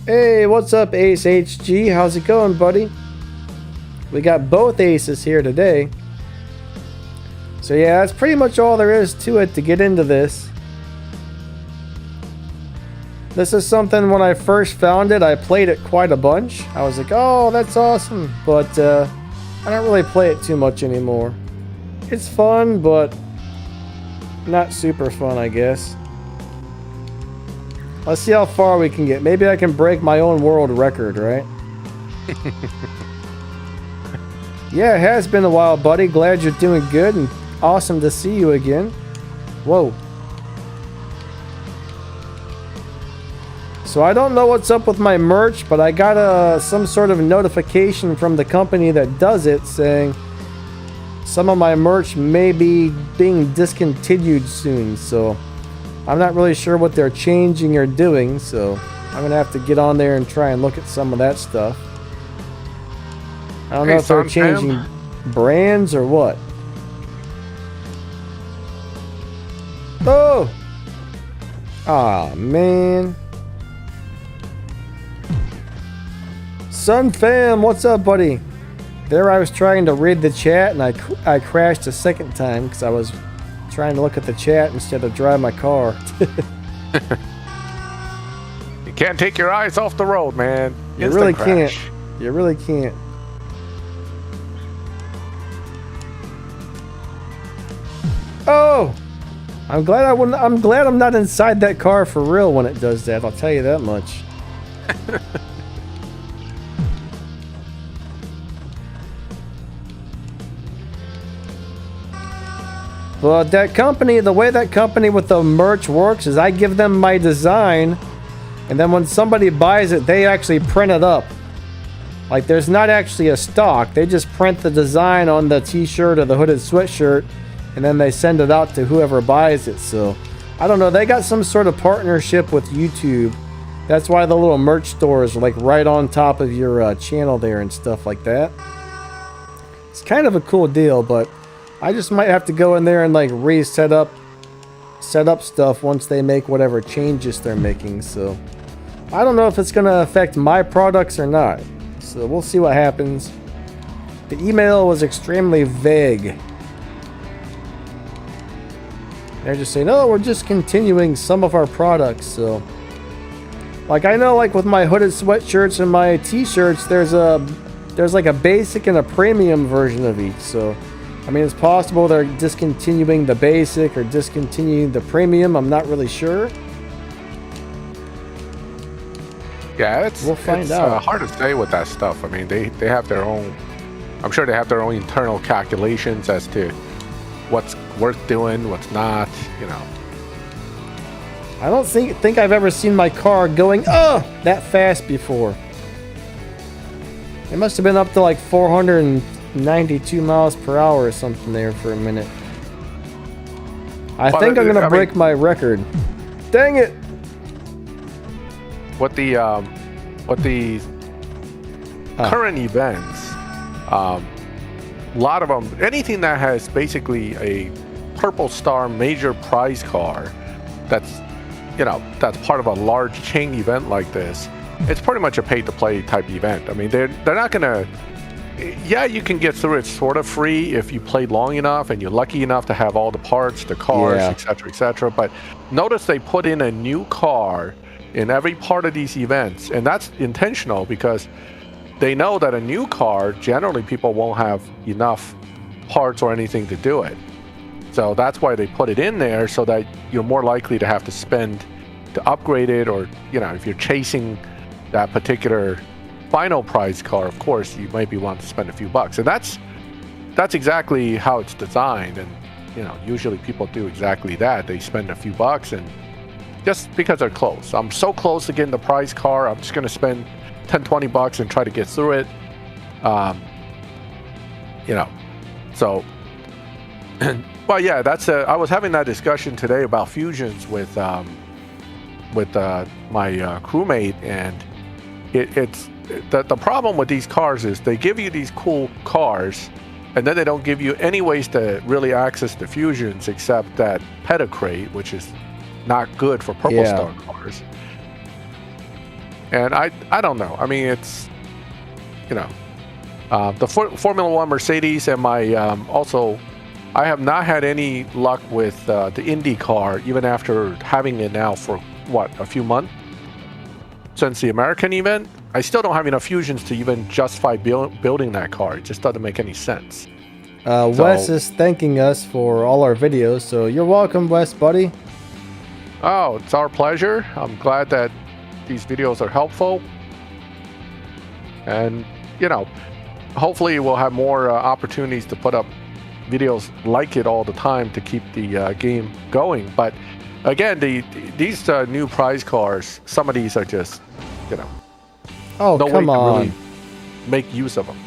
Speaker 1: Hey, what's up, Ace HG? How's it going, buddy? We got both aces here today. So yeah, that's pretty much all there is to it to get into this. This is something when I first found it, I played it quite a bunch. I was like, oh, that's awesome. But I don't really play it too much anymore. It's fun, but not super fun, I guess. Let's see how far we can get. Maybe I can break my own world record, right? Yeah, it has been a while, buddy. Glad you're doing good and awesome to see you again. Whoa. So I don't know what's up with my merch, but I got some sort of notification from the company that does it saying some of my merch may be being discontinued soon, so I'm not really sure what they're changing or doing, so I'm gonna have to get on there and try and look at some of that stuff. I don't know if they're changing brands or what. Oh! Aw, man. Sun Fam, what's up, buddy? There I was trying to read the chat and I crashed a second time because I was trying to look at the chat instead of drive my car.
Speaker 2: You can't take your eyes off the road, man.
Speaker 1: You really
Speaker 2: Instant crash.
Speaker 1: can't. You really can't. Oh! I'm glad I'm not inside that car for real when it does that. I'll tell you that much. But that company, the way that company with the merch works is I give them my design, and then when somebody buys it, they actually print it up. Like, there's not actually a stock. They just print the design on the t-shirt or the hooded sweatshirt, and then they send it out to whoever buys it. So, I don't know. They got some sort of partnership with YouTube. That's why the little merch store is, like, right on top of your channel there and stuff like that. It's kind of a cool deal, but I just might have to go in there and like set up stuff once they make whatever changes they're making. So I don't know if it's gonna affect my products or not. So we'll see what happens. The email was extremely vague. They're just saying, oh, we're just continuing some of our products. So like I know like with my hooded sweatshirts and my t-shirts, there's like a basic and a premium version of each. So I mean, it's possible they're discontinuing the basic or discontinuing the premium. I'm not really sure.
Speaker 2: Yeah,
Speaker 1: We'll find out.
Speaker 2: Hard to say with that stuff. I mean, they have their own. I'm sure they have their own internal calculations as to what's worth doing, what's not. You know.
Speaker 1: I don't think I've ever seen my car going that fast before. It must have been up to like 492 miles per hour or something there for a minute. I think I'm gonna break my record. Dang it!
Speaker 2: What the current events, a lot of them, anything that has basically a purple star major prize car, that's part of a large chain event like this. It's pretty much a pay-to-play type event. I mean, they're not gonna. Yeah, you can get through it sort of free if you played long enough and you're lucky enough to have all the parts, the cars, etc., etc. But notice they put in a new car in every part of these events, and that's intentional because they know that a new car, generally people won't have enough parts or anything to do it. So that's why they put it in there, so that you're more likely to have to spend to upgrade it, or if you're chasing that particular final prize car, of course you maybe want to spend a few bucks, and that's exactly how it's designed. And usually people do exactly that. They spend a few bucks, and just because they're close. I'm so close to getting the prize car, I'm just going to spend 10-20 bucks and try to get through it. So well, yeah, I was having that discussion today about fusions with my crewmate, and it's the problem with these cars is they give you these cool cars, and then they don't give you any ways to really access the fusions except that pedicrate, which is not good for purple star cars. And I don't know. I mean, it's the Formula One Mercedes, and my also, I have not had any luck with the Indy car, even after having it now for a few months since the American event. I still don't have enough fusions to even justify building that car. It just doesn't make any sense.
Speaker 1: Wes is thanking us for all our videos, so you're welcome, Wes, buddy.
Speaker 2: Oh, it's our pleasure. I'm glad that these videos are helpful, and hopefully we'll have more opportunities to put up videos like it all the time to keep the game going. But again, these new prize cars, some of these are just
Speaker 1: oh,
Speaker 2: no
Speaker 1: come
Speaker 2: way to
Speaker 1: on,
Speaker 2: really make use of them.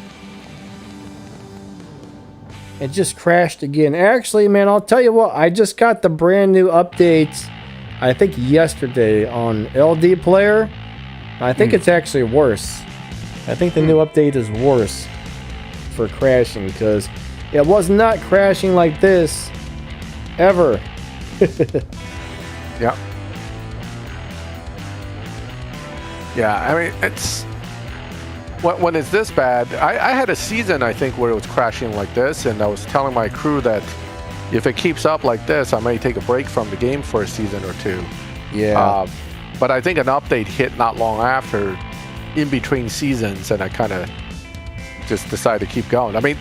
Speaker 1: It just crashed again. Actually, man, I'll tell you what, I just got the brand new update, I think yesterday, on LD Player. I think it's actually worse. I think the new update is worse for crashing, because it was not crashing like this ever.
Speaker 2: Yeah. Yeah, I mean, it's when it's this bad. I had a season, I think, where it was crashing like this, and I was telling my crew that if it keeps up like this, I may take a break from the game for a season or two.
Speaker 1: Yeah.
Speaker 2: But I think an update hit not long after, in between seasons, and I kind of just decided to keep going. I mean,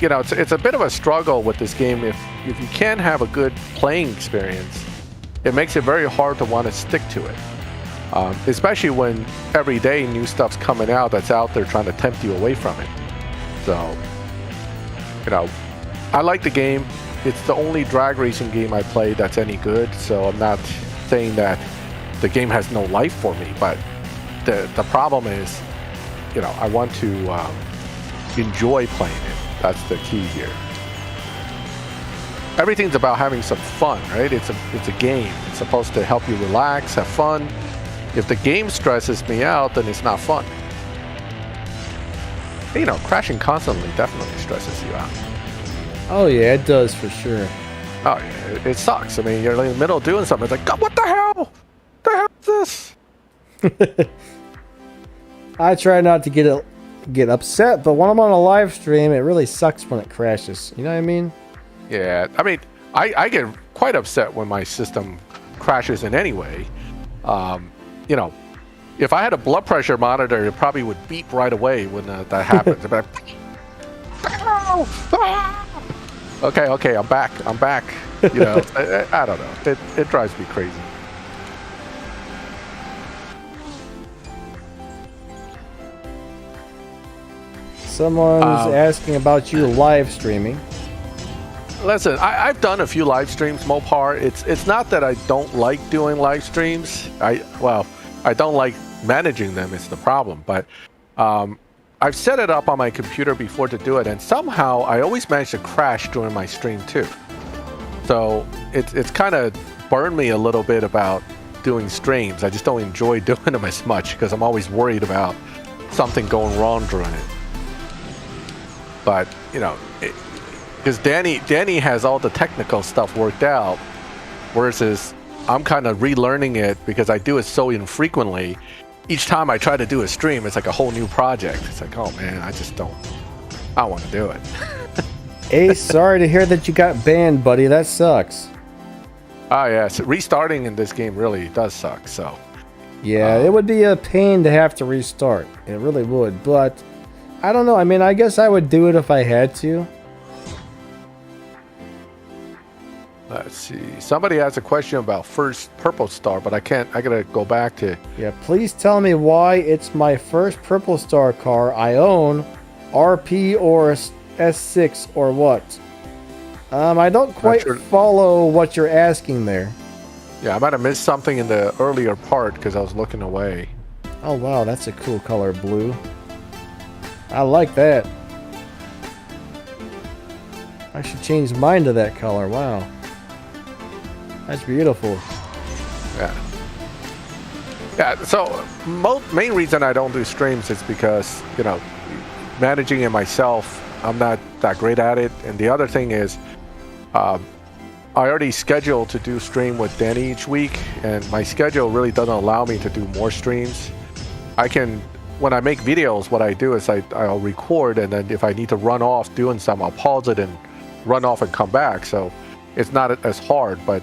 Speaker 2: it's a bit of a struggle with this game. If you can't have a good playing experience, it makes it very hard to want to stick to it. Especially when every day new stuff's coming out that's out there trying to tempt you away from it. So, I like the game. It's the only drag racing game I play that's any good, so I'm not saying that the game has no life for me, but the problem is, I want to enjoy playing it. That's the key here. Everything's about having some fun, right? It's a game. It's supposed to help you relax, have fun. If the game stresses me out, then it's not fun. Crashing constantly definitely stresses you out.
Speaker 1: Oh yeah, it does for sure.
Speaker 2: Oh yeah, it sucks. I mean, you're in the middle of doing something. It's like, God, what the hell? The hell is this?
Speaker 1: I try not to get upset, but when I'm on a live stream, it really sucks when it crashes. You know what I mean?
Speaker 2: Yeah, I mean, I get quite upset when my system crashes in any way. If I had a blood pressure monitor, it probably would beep right away when that happens. Like, okay, I'm back. I don't know. It drives me crazy.
Speaker 1: Someone's asking about your live streaming.
Speaker 2: Listen, I've done a few live streams, Mopar. It's not that I don't like doing live streams. I don't like managing them. It's the problem. But I've set it up on my computer before to do it, and somehow I always manage to crash during my stream too. So it's kind of burned me a little bit about doing streams. I just don't enjoy doing them as much because I'm always worried about something going wrong during it. But because Danny has all the technical stuff worked out, whereas I'm kind of relearning it because I do it so infrequently. Each time I try to do a stream, it's like a whole new project. It's like, oh man, I don't want to do it.
Speaker 1: Ace, sorry to hear that you got banned, buddy. That sucks.
Speaker 2: Oh yeah, so restarting in this game really does suck. So
Speaker 1: yeah, it would be a pain to have to restart. It really would, but I don't know. I mean, I guess I would do it if I had to.
Speaker 2: Let's see. Somebody asked a question about first purple star, but I can't. I gotta go back to.
Speaker 1: Yeah, please tell me why it's my first purple star car I own, RP or S6 or what? I don't quite follow what you're asking there.
Speaker 2: Yeah, I might have missed something in the earlier part because I was looking away.
Speaker 1: Oh wow, that's a cool color, blue. I like that. I should change mine to that color. Wow. That's beautiful.
Speaker 2: Yeah. Yeah, so main reason I don't do streams is because, you know, managing it myself, I'm not that great at it. And the other thing is, I already scheduled to do stream with Danny each week, and my schedule really doesn't allow me to do more streams. I can, when I make videos, what I do is I'll record, and then if I need to run off doing something, I'll pause it and run off and come back. So it's not as hard, but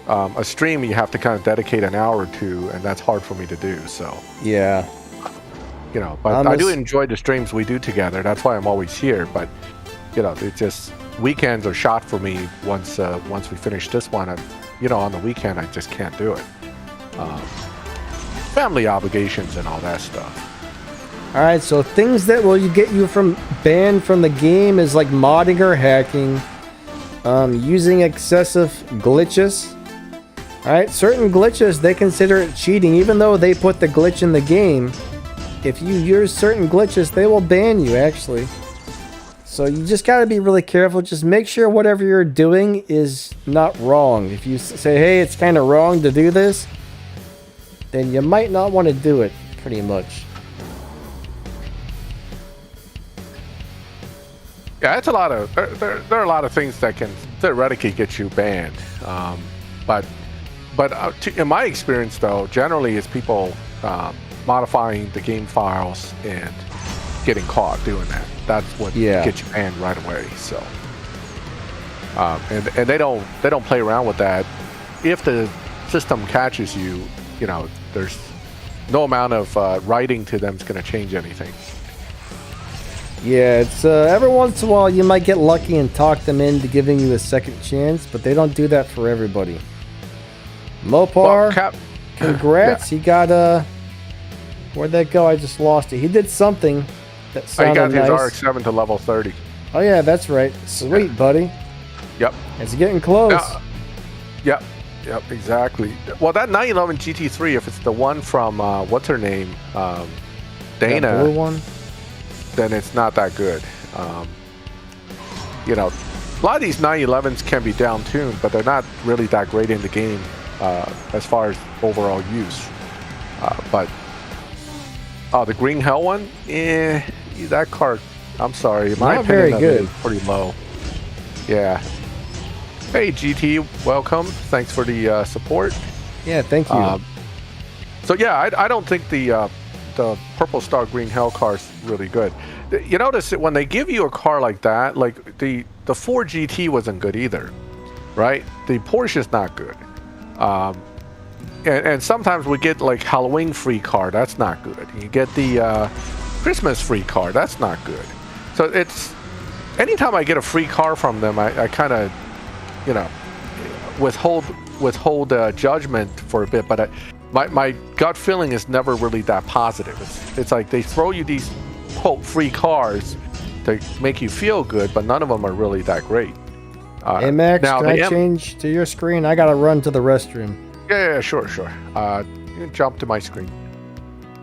Speaker 2: a stream you have to kind of dedicate an hour or two, and that's hard for me to do. So
Speaker 1: yeah,
Speaker 2: you know, but I do enjoy the streams we do together. That's why I'm always here. But you know, it's just weekends are shot for me. Once we finish this one, you know, on the weekend I just can't do it. Family obligations and all that stuff.
Speaker 1: All right, so things that will get you banned from the game is like modding or hacking, using excessive glitches. All right, certain glitches, they consider it cheating, even though they put the glitch in the game. If you use certain glitches, they will ban you, actually. So you just got to be really careful. Just make sure whatever you're doing is not wrong. If you say, hey, it's kind of wrong to do this, then you might not want to do it, pretty much.
Speaker 2: Yeah, it's a lot of there are a lot of things that can theoretically get you banned, but in my experience, though, generally it's people modifying the game files and getting caught doing that. That's what gets you banned right away. So, and they don't play around with that. If the system catches you, you know, there's no amount of writing to them is going to change anything.
Speaker 1: Yeah, it's every once in a while you might get lucky and talk them into giving you a second chance, but they don't do that for everybody. Mopar,
Speaker 2: well,
Speaker 1: congrats, he got where'd that go? I just lost it. He did something that sounded nice.
Speaker 2: He got his RX-7 to level 30.
Speaker 1: Oh yeah, that's right. Sweet, buddy.
Speaker 2: Yep.
Speaker 1: It's getting close.
Speaker 2: Yep, exactly. Well, that 911 GT3, if it's the one from what's her name, Dana,
Speaker 1: that blue one,
Speaker 2: then it's not that good. You know, a lot of these 911s can be down-tuned, but they're not really that great in the game as far as overall use. But the Green Hell one, that car, I'm sorry, my
Speaker 1: not very good.
Speaker 2: Is pretty low. Yeah. Hey GT, welcome. Thanks for the support.
Speaker 1: Yeah, thank you.
Speaker 2: So yeah, I don't think the Purple Star Green Hell car is really good. You notice that when they give you a car like that, like the Ford GT wasn't good either, right? The Porsche's not good. And sometimes we get like Halloween free car, that's not good. You get the Christmas free car, that's not good. So it's, anytime I get a free car from them, I kind of, you know, withhold judgment for a bit, but my gut feeling is never really that positive. It's like they throw you these quote free cars to make you feel good, but none of them are really that great.
Speaker 1: Hey Max, can I change to your screen? I gotta run to the restroom.
Speaker 2: Yeah, sure. You can jump to my screen.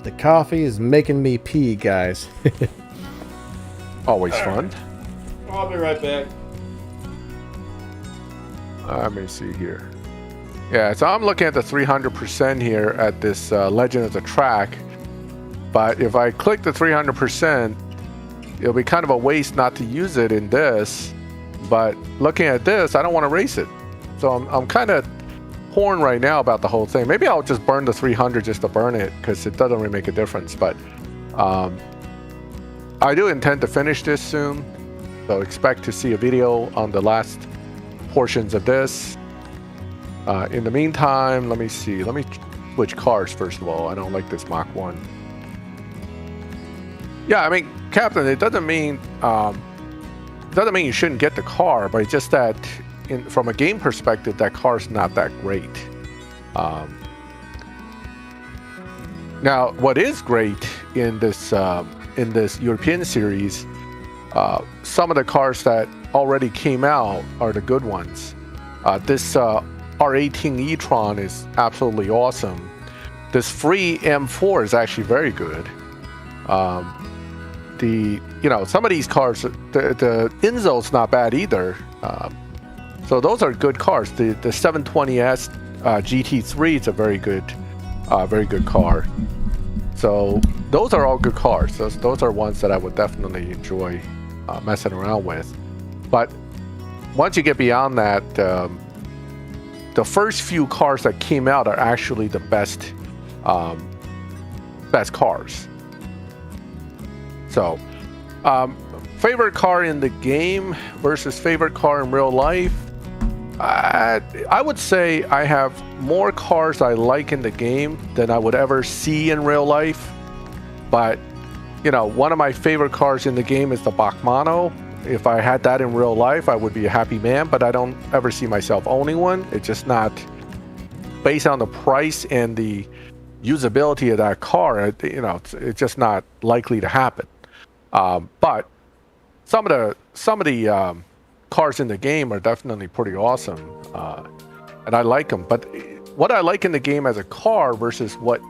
Speaker 1: The coffee is making me pee, guys.
Speaker 2: Always fun.
Speaker 1: I'll be right back.
Speaker 2: Let me see here. Yeah, so I'm looking at the 300% here at this Legend of the Track. But if I click the 300%, it'll be kind of a waste not to use it in this. But looking at this, I don't want to race it. So I'm kind of torn right now about the whole thing. Maybe I'll just burn the 300 just to burn it, because it doesn't really make a difference. But I do intend to finish this soon. So expect to see a video on the last portions of this. In the meantime, let me see. Let me switch cars first of all. I don't like this Mach 1. Yeah, I mean, Captain, it doesn't mean you shouldn't get the car, but it's just that from a game perspective, that car's not that great. Now, what is great in this European series, some of the cars that already came out are the good ones. This R18 e-tron is absolutely awesome. This free M4 is actually very good. Some of these cars, the Inzo's not bad either. So those are good cars. The 720S GT3 is a very good car. So those are all good cars. Those are ones that I would definitely enjoy messing around with. But once you get beyond that, the first few cars that came out are actually the best cars. So, favorite car in the game versus favorite car in real life. I would say I have more cars I like in the game than I would ever see in real life. But, one of my favorite cars in the game is the Bachmanno. If I had that in real life, I would be a happy man, but I don't ever see myself owning one. It's just not, based on the price and the usability of that car, it's just not likely to happen. But some of the cars in the game are definitely pretty awesome, and I like them. But what I like in the game as a car versus what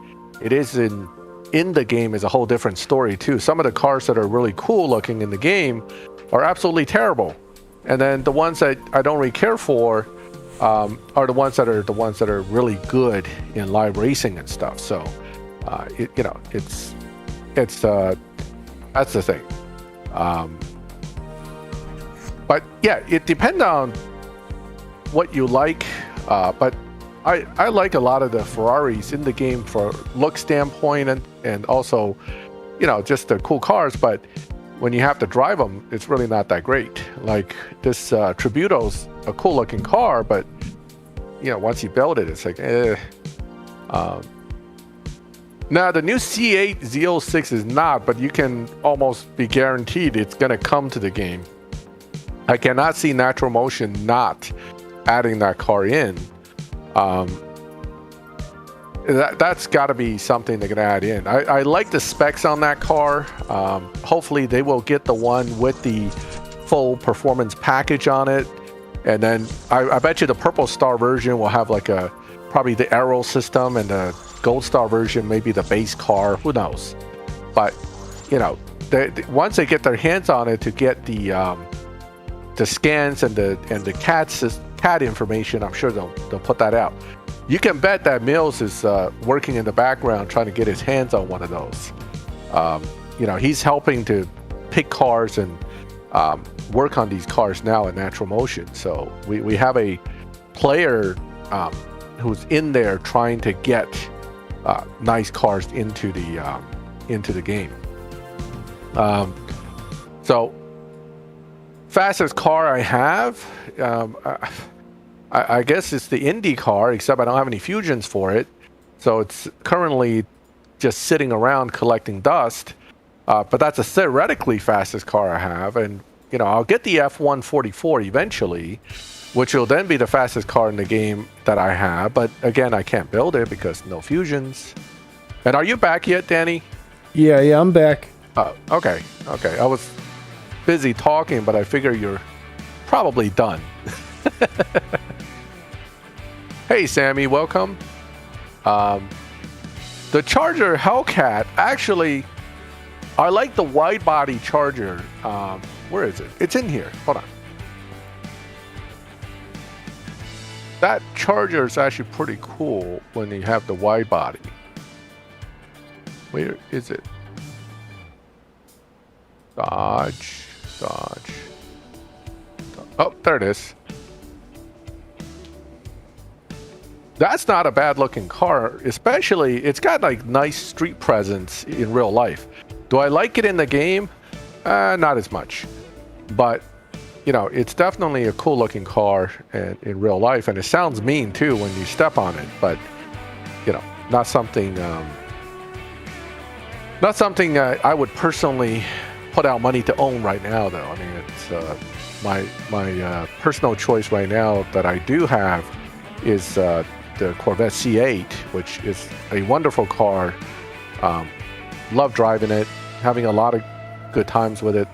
Speaker 2: it is in the game is a whole different story too. Some of the cars that are really cool looking in the game are absolutely terrible, and then the ones that I don't really care for are the ones that are really good in live racing and stuff. So, it's that's the thing. But yeah, it depends on what you like. But I like a lot of the Ferraris in the game for look standpoint and also, just the cool cars. But when you have to drive them, it's really not that great. Like this Tributo's a cool looking car, but once you build it, it's like Now the new C8 Z06 is not, but you can almost be guaranteed it's going to come to the game. I cannot see Natural Motion not adding that car in. That's got to be something they're going to add in. I like the specs on that car. Hopefully they will get the one with the full performance package on it. And then I bet you the Purple Star version will have like probably the aero system, and the Gold Star version maybe the base car. Who knows? But once they get their hands on it to get the scans and the CAD information, I'm sure they'll put that out. You can bet that Mills is working in the background trying to get his hands on one of those. He's helping to pick cars and work on these cars now in Natural Motion. So we have a player who's in there trying to get nice cars into the game. So fastest car I have, I guess it's the Indy car, except I don't have any fusions for it. So it's currently just sitting around collecting dust. But that's a theoretically fastest car I have. And, I'll get the F144 eventually, which will then be the fastest car in the game that I have. But again, I can't build it because no fusions. And are you back yet, Danny?
Speaker 1: Yeah, I'm back.
Speaker 2: Okay. I was busy talking, but I figure you're probably done. Hey, Sammy, welcome. The Charger Hellcat, actually, I like the wide body Charger. Where is it? It's in here. Hold on. That Charger is actually pretty cool when you have the wide body. Where is it? Dodge. Oh, there it is. That's not a bad looking car, especially it's got like nice street presence in real life. Do I like it in the game? Not as much, but it's definitely a cool looking car in real life, and it sounds mean too when you step on it, but not something I would personally put out money to own right now, though. I mean, my personal choice right now that I do have is the Corvette C8, which is a wonderful car. Love driving it, having a lot of good times with it.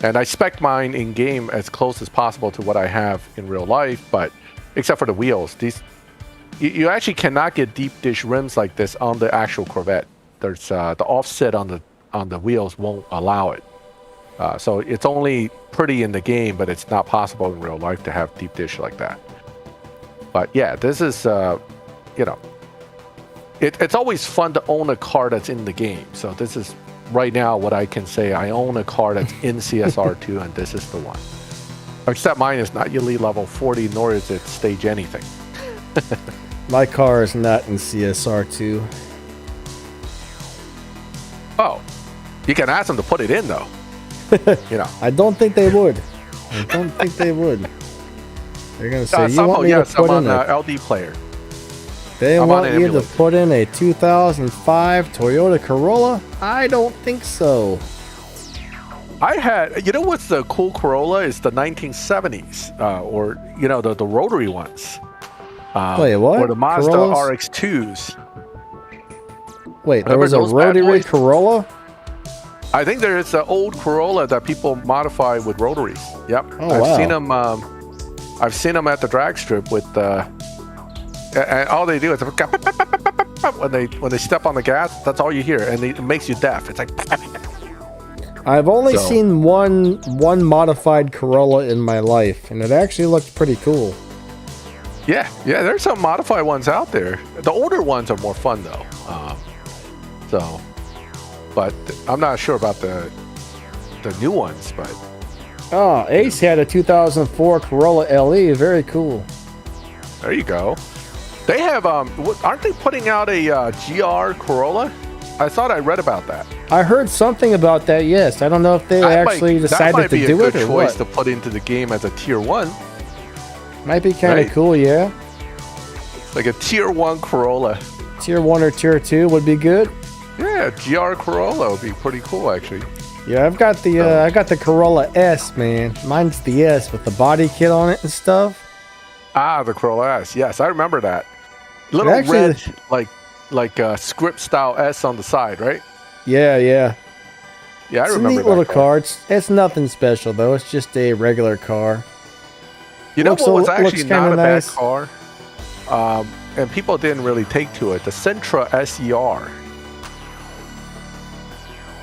Speaker 2: And I spec mine in game as close as possible to what I have in real life, but except for the wheels, you actually cannot get deep dish rims like this on the actual Corvette. There's the offset on the wheels won't allow it. So it's only pretty in the game, but it's not possible in real life to have deep dish like that. But yeah, this is it's always fun to own a car that's in the game. So this is right now what I can say. I own a car that's in CSR2, and this is the one. Except mine is not Elite level 40, nor is it stage anything.
Speaker 1: My car is not in CSR2.
Speaker 2: Oh, you can ask them to put it in though.
Speaker 1: I don't think they would. I don't think they would. They're gonna say you want me to put in a
Speaker 2: LD player.
Speaker 1: They want you to put in a 2005 Toyota Corolla? I don't think so.
Speaker 2: I had, what's the cool Corolla? Is the 1970s, or the rotary ones.
Speaker 1: Wait, what?
Speaker 2: Or the Mazda
Speaker 1: Corollas?
Speaker 2: RX-2s.
Speaker 1: Wait, there was a rotary Corolla?
Speaker 2: I think there is an old Corolla that people modify with rotaries. Yep.
Speaker 1: Oh, wow.
Speaker 2: I've seen them at the drag strip with and all they do is when they step on the gas, that's all you hear, and it makes you deaf. It's like
Speaker 1: I've only seen one modified Corolla in my life, and it actually looked pretty cool.
Speaker 2: Yeah, there's some modified ones out there. The older ones are more fun though. But I'm not sure about the new ones. But
Speaker 1: Ace had a 2004 Corolla LE. Very cool.
Speaker 2: There you go. They have aren't they putting out a GR Corolla? I thought I read about that.
Speaker 1: I heard something about that. Yes, I don't know if they actually decided to do it or what.
Speaker 2: That might be a good choice to put into the game as a tier 1.
Speaker 1: Might be kind of cool, yeah.
Speaker 2: Like a tier 1 Corolla.
Speaker 1: Tier 1 or tier 2 would be good.
Speaker 2: Yeah, GR Corolla would be pretty cool actually.
Speaker 1: Yeah, I've got the Corolla S, man. Mine's the S with the body kit on it and stuff.
Speaker 2: The Corolla S. Yes, I remember that. Little red, like a script style S on the side, right?
Speaker 1: Yeah.
Speaker 2: Yeah, I remember that.
Speaker 1: It's a neat little car. It's nothing special though. It's just a regular car.
Speaker 2: What was actually not a bad car, and people didn't really take to it? The Sentra SER.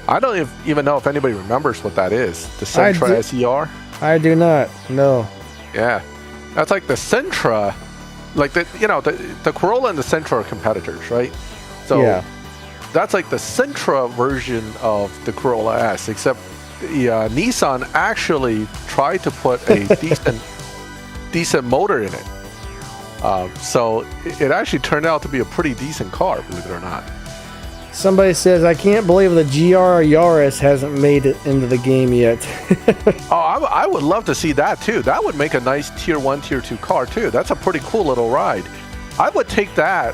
Speaker 2: I don't even know if anybody remembers what that is. The Sentra SER. I
Speaker 1: do not. No.
Speaker 2: Yeah, that's like the Sentra. Like the Corolla and the Sentra are competitors, right? So
Speaker 1: yeah.
Speaker 2: That's like the Sentra version of the Corolla S, except Nissan actually tried to put a decent motor in it. So it actually turned out to be a pretty decent car, believe it or not.
Speaker 1: Somebody says, I can't believe the GR Yaris hasn't made it into the game yet.
Speaker 2: I would love to see that too. That would make a nice tier 1, tier 2 car too. That's a pretty cool little ride. I would take that.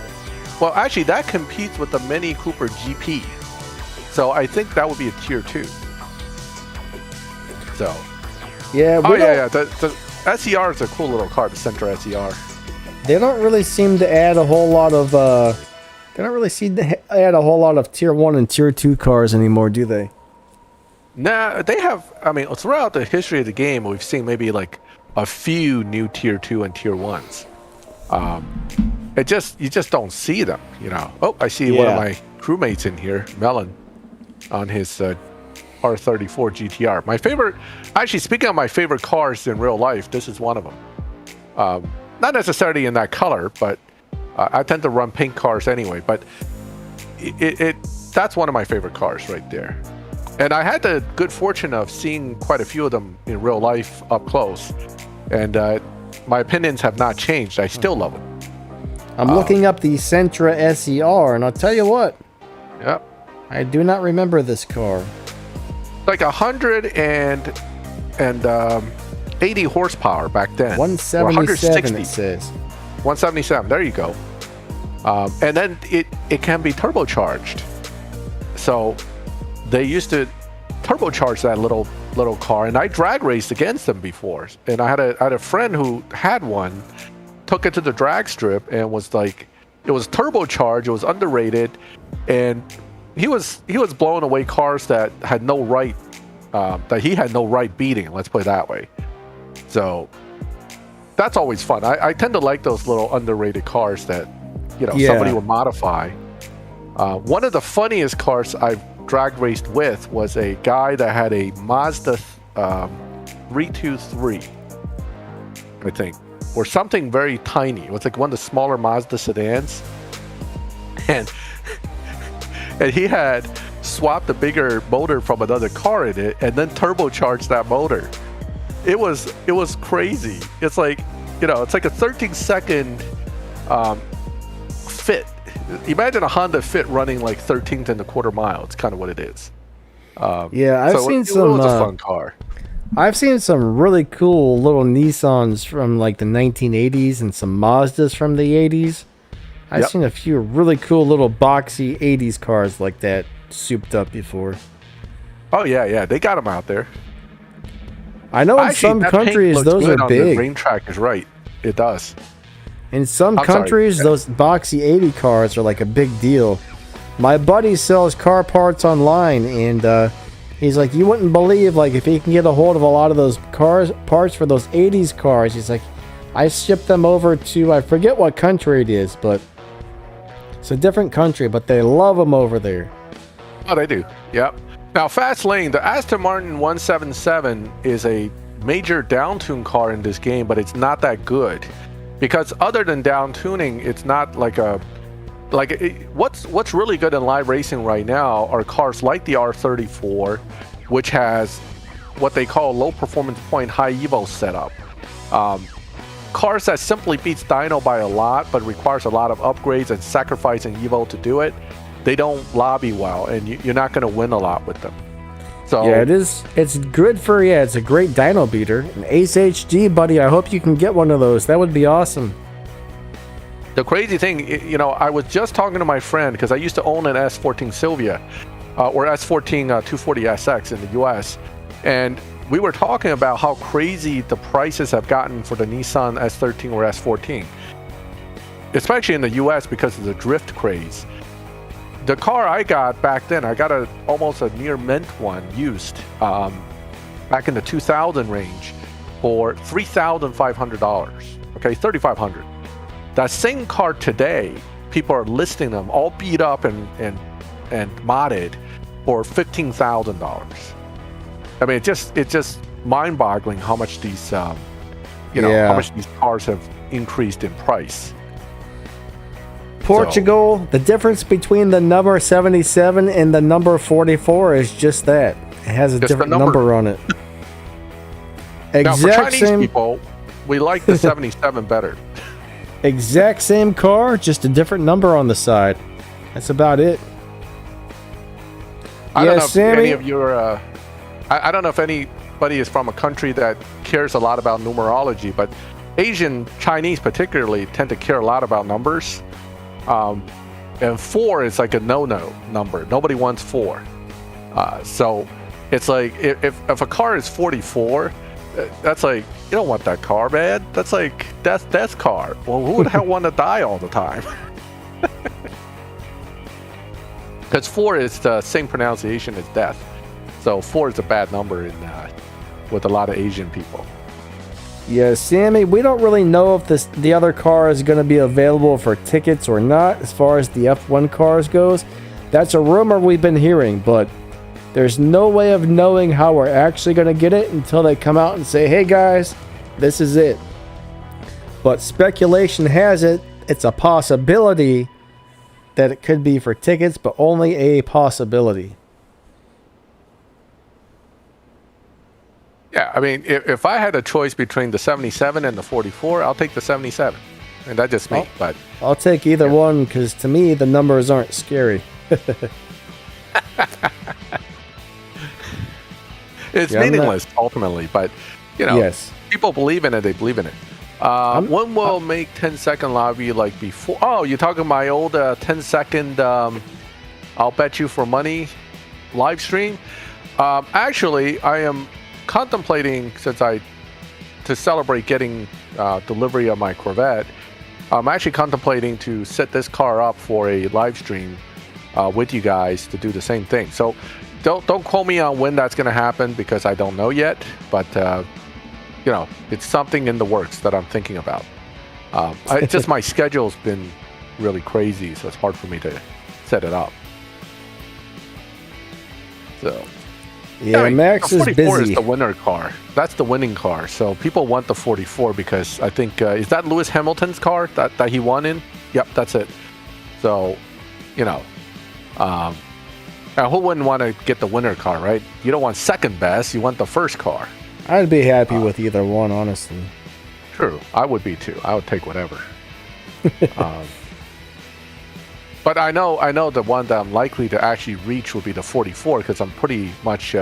Speaker 2: Well, actually, that competes with the Mini Cooper GP. So I think that would be a tier 2. So.
Speaker 1: Yeah.
Speaker 2: The SER is a cool little car, the Sentra SER.
Speaker 1: They don't really seem to add a whole lot of tier 1 and tier 2 cars anymore, do they?
Speaker 2: Nah, they have. I mean, throughout the history of the game, we've seen maybe like a few new tier 2 and tier 1s. You just don't see them, Oh, I see one of my crewmates in here, Melon, on his R34 GTR. My favorite. Actually, speaking of my favorite cars in real life, this is one of them. Not necessarily in that color, but I tend to run pink cars anyway. But that's one of my favorite cars right there. And I had the good fortune of seeing quite a few of them in real life up close. And my opinions have not changed. I still love them.
Speaker 1: I'm looking up the Sentra SER, and I'll tell you what.
Speaker 2: Yep.
Speaker 1: I do not remember this car.
Speaker 2: Like 180 horsepower back then.
Speaker 1: 177 it says.
Speaker 2: 177, there you go. And then it can be turbocharged. So they used to turbocharge that little car, and I drag raced against them before. And I had a friend who had one, took it to the drag strip, and was like, it was turbocharged, it was underrated, and he was blowing away cars that had no right, that he had no right beating. Let's put it that way. So that's always fun. I tend to like those little underrated cars that, you know, somebody will modify. One of the funniest cars I've drag raced with was a guy that had a Mazda 323, I think, or something very tiny. It was like one of the smaller Mazda sedans, and he had swapped the bigger motor from another car in it, and then turbocharged that motor. It was crazy. It's like, you know, it's like a 13-second Fit. Imagine a Honda Fit running like 13th and a quarter mile. It's kind of what it is.
Speaker 1: Yeah, I've seen some.
Speaker 2: It was a fun car.
Speaker 1: I've seen some really cool little Nissans from like the 1980s and some Mazdas from the 80s. I've seen a few really cool little boxy 80s cars like that souped up before.
Speaker 2: Oh yeah, they got them out there.
Speaker 1: I know in some countries those are big.
Speaker 2: The rain track is right. It does.
Speaker 1: In some countries, those boxy 80 cars are like a big deal. My buddy sells car parts online, and he's like, you wouldn't believe, like, if he can get a hold of a lot of those parts for those 80s cars. He's like, I shipped them over to, I forget what country it is, but it's a different country, but they love them over there.
Speaker 2: Oh, they do. Yep. Now, fast lane, the Aston Martin 177 is a major down-tune car in this game, but it's not that good. Because other than down tuning, it's not like what's really good in live racing right now are cars like the R34, which has what they call low performance point high evo setup. Cars that simply beats dyno by a lot, but requires a lot of upgrades and sacrificing evo to do it. They don't lobby well, and you're not going to win a lot with them. So
Speaker 1: yeah, it is. It's good for it's a great dyno beater. An Ace HD, buddy. I hope you can get one of those. That would be awesome.
Speaker 2: The crazy thing, you know, I was just talking to my friend because I used to own an S14 Silvia, or S14 240SX in the U.S., and we were talking about how crazy the prices have gotten for the Nissan S13 or S14, especially in the U.S. because of the drift craze. The car I got back then, I got almost a near mint one used back in the 2000 range for $3,500. Okay, $3,500. That same car today, people are listing them all beat up and modded for $15,000. I mean, it's just mind-boggling how much these how much these cars have increased in price.
Speaker 1: Portugal, the difference between the number 77 and the number 44 is just that. It has a different number on it.
Speaker 2: Now, for Chinese people, we like the 77 better.
Speaker 1: Exact same car, just a different number on the side. That's about it.
Speaker 2: I don't know if any of you are... I don't know if anybody is from a country that cares a lot about numerology, but Asian, Chinese particularly, tend to care a lot about numbers. And 4 is like a no-no number. Nobody wants 4. So it's like if a car is 44, that's like, you don't want that car, man. That's like death's car. Well, who would the hell want to die all the time? Because 4 is the same pronunciation as death. So 4 is a bad number with a lot of Asian people.
Speaker 1: Yeah, Sammy, we don't really know if the other car is going to be available for tickets or not as far as the F1 cars goes. That's a rumor we've been hearing, but there's no way of knowing how we're actually going to get it until they come out and say, hey guys, this is it. But speculation has it, it's a possibility that it could be for tickets, but only a possibility.
Speaker 2: Yeah, I mean, if I had a choice between the 77 and the 44, I'll take the 77. And that's just me. But
Speaker 1: I'll take either one because to me, the numbers aren't scary.
Speaker 2: It's meaningless, ultimately. But, you know, people believe in it, they believe in it. One will make 10-second lobby like before. Oh, you're talking my old 10-second I'll bet you for money live stream? Actually, I am contemplating, to celebrate getting delivery of my Corvette, I'm actually contemplating to set this car up for a live stream with you guys to do the same thing. So don't quote me on when that's going to happen because I don't know yet. But you know, it's something in the works that I'm thinking about. It's just my schedule's been really crazy, so it's hard for me to set it up. So.
Speaker 1: Yeah, Max is busy.
Speaker 2: The 44 is the winner car. That's the winning car. So people want the 44 because I think, is that Lewis Hamilton's car that he won in? Yep, that's it. So, you know, who wouldn't want to get the winner car, right? You don't want second best, you want the first car.
Speaker 1: I'd be happy with either one, honestly.
Speaker 2: True, I would be too. I would take whatever. But I know the one that I'm likely to actually reach will be the 44 because I'm pretty much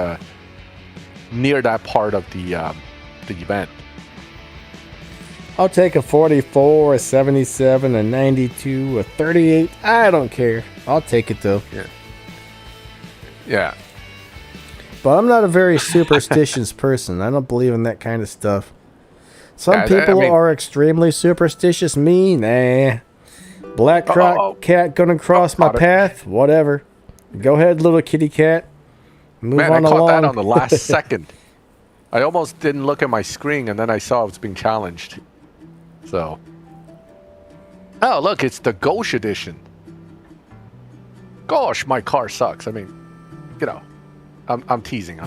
Speaker 2: near that part of the event.
Speaker 1: I'll take a 44, a 77, a 92, a 38. I don't care. I'll take it though.
Speaker 2: Yeah.
Speaker 1: But I'm not a very superstitious person. I don't believe in that kind of stuff. Some people are extremely superstitious. Me, nah. Black cat gonna cross my path. Whatever. Go ahead, little kitty cat. Move on along.
Speaker 2: I caught that on the last second. I almost didn't look at my screen, and then I saw it was being challenged. So. Oh, look, it's the Gauche edition. Gosh, my car sucks. I mean, you know, I'm teasing.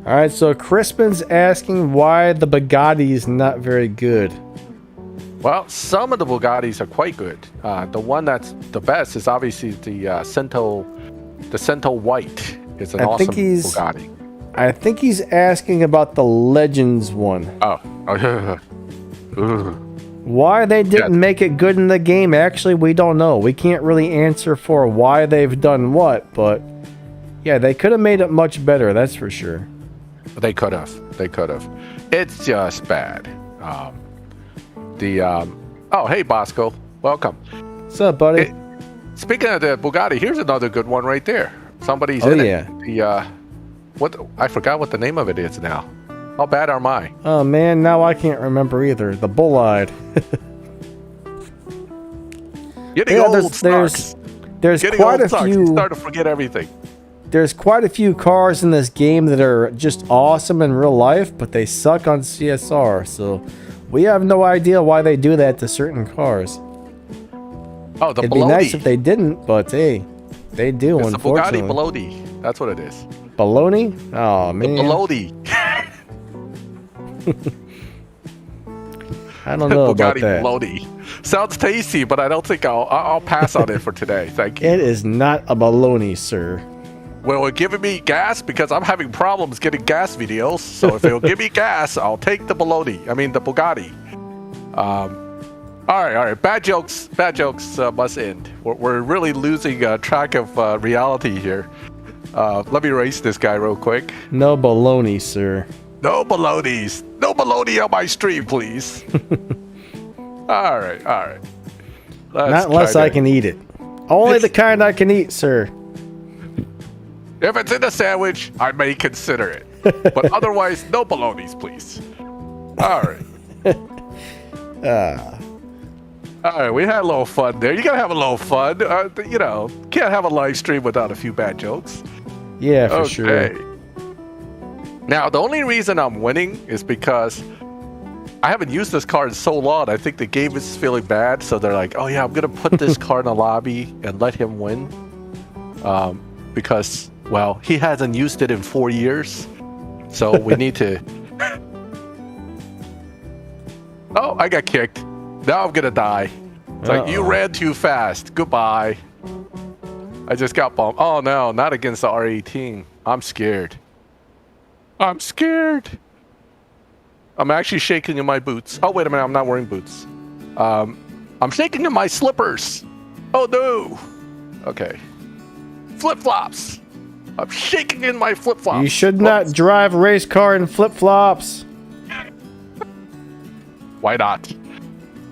Speaker 1: All right, so Crispin's asking why the Bugatti is not very good.
Speaker 2: Well, some of the Bugattis are quite good. The one that's the best is obviously the Cento White. It's an awesome Bugatti.
Speaker 1: I think he's asking about the Legends one.
Speaker 2: Oh.
Speaker 1: Why they didn't make it good in the game, actually, we don't know. We can't really answer for why they've done what, but yeah, they could have made it much better, that's for sure.
Speaker 2: They could have. It's just bad. Oh, hey, Bosco. Welcome.
Speaker 1: What's up, buddy?
Speaker 2: Speaking of the Bugatti, here's another good one right there. Somebody's in it. I forgot what the name of it is now. How bad am I?
Speaker 1: Oh, man, now I can't remember either. The Bull-Eyed.
Speaker 2: Getting old sucks.
Speaker 1: There's
Speaker 2: Getting
Speaker 1: quite
Speaker 2: old
Speaker 1: a few.
Speaker 2: You start to forget everything.
Speaker 1: There's quite a few cars in this game that are just awesome in real life, but they suck on CSR. So we have no idea why they do that to certain cars.
Speaker 2: Oh, the
Speaker 1: It'd be nice if they didn't, but hey, they do.
Speaker 2: It's
Speaker 1: unfortunately.
Speaker 2: The Bugatti Baloney. That's what it is.
Speaker 1: Baloney? Oh man.
Speaker 2: The Baloney.
Speaker 1: I don't know about that.
Speaker 2: Baloney. Sounds tasty, but I don't think I'll pass on it for today. Thank you.
Speaker 1: It is not a baloney, sir.
Speaker 2: Well, it's giving me gas because I'm having problems getting gas videos. So if it'll give me gas, I'll take the Bugatti. All right. Bad jokes must end. We're really losing track of reality here. Let me erase this guy real quick.
Speaker 1: No baloney, sir.
Speaker 2: No balonies. No baloney on my stream, please. All right.
Speaker 1: Not unless I can eat it. Only the kind I can eat, sir.
Speaker 2: If it's in a sandwich, I may consider it. But otherwise, no balonies, please. All right. All right, we had a little fun there. You gotta have a little fun. You know, can't have a live stream without a few bad jokes.
Speaker 1: Yeah, for sure.
Speaker 2: Now, the only reason I'm winning is because I haven't used this car in so long. I think the game is feeling bad, so they're like, "Oh yeah, I'm gonna put this car in the lobby and let him win," because well, he hasn't used it in 4 years, so we need to. Oh, I got kicked. Now I'm gonna die. It's like, you ran too fast. Goodbye. I just got bumped. Oh no, not against the R18. I'm scared. I'm actually shaking in my boots. Oh, wait a minute, I'm not wearing boots. I'm shaking in my slippers. Oh no. Okay. Flip-flops. I'm shaking in my flip-flops.
Speaker 1: You should not drive a race car in flip-flops.
Speaker 2: Why not?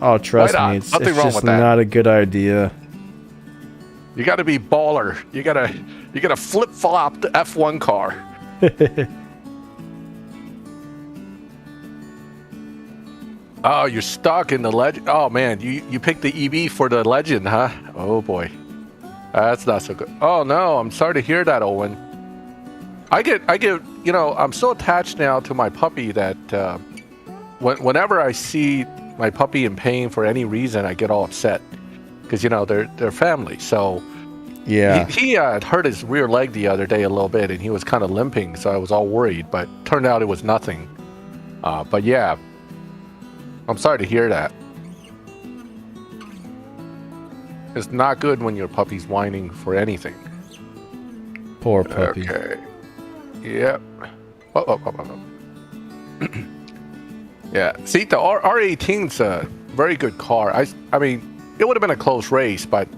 Speaker 1: Oh, trust me, it's just not a good idea.
Speaker 2: You got to be baller. You gotta flip flop the F1 car. Oh, you're stuck in the legend. Oh man, you picked the EB for the legend, huh? Oh boy, that's not so good. Oh no, I'm sorry to hear that, Owen. I get, you know, I'm so attached now to my puppy that whenever I see my puppy in pain for any reason, I get all upset because you know they're family. So
Speaker 1: yeah,
Speaker 2: he hurt his rear leg the other day a little bit, and he was kind of limping, so I was all worried. But turned out it was nothing. But yeah. I'm sorry to hear that. It's not good when your puppy's whining for anything.
Speaker 1: Poor puppy.
Speaker 2: Okay. Yep. Yeah. See, the R18's a very good car. I mean, it would have been a close race, but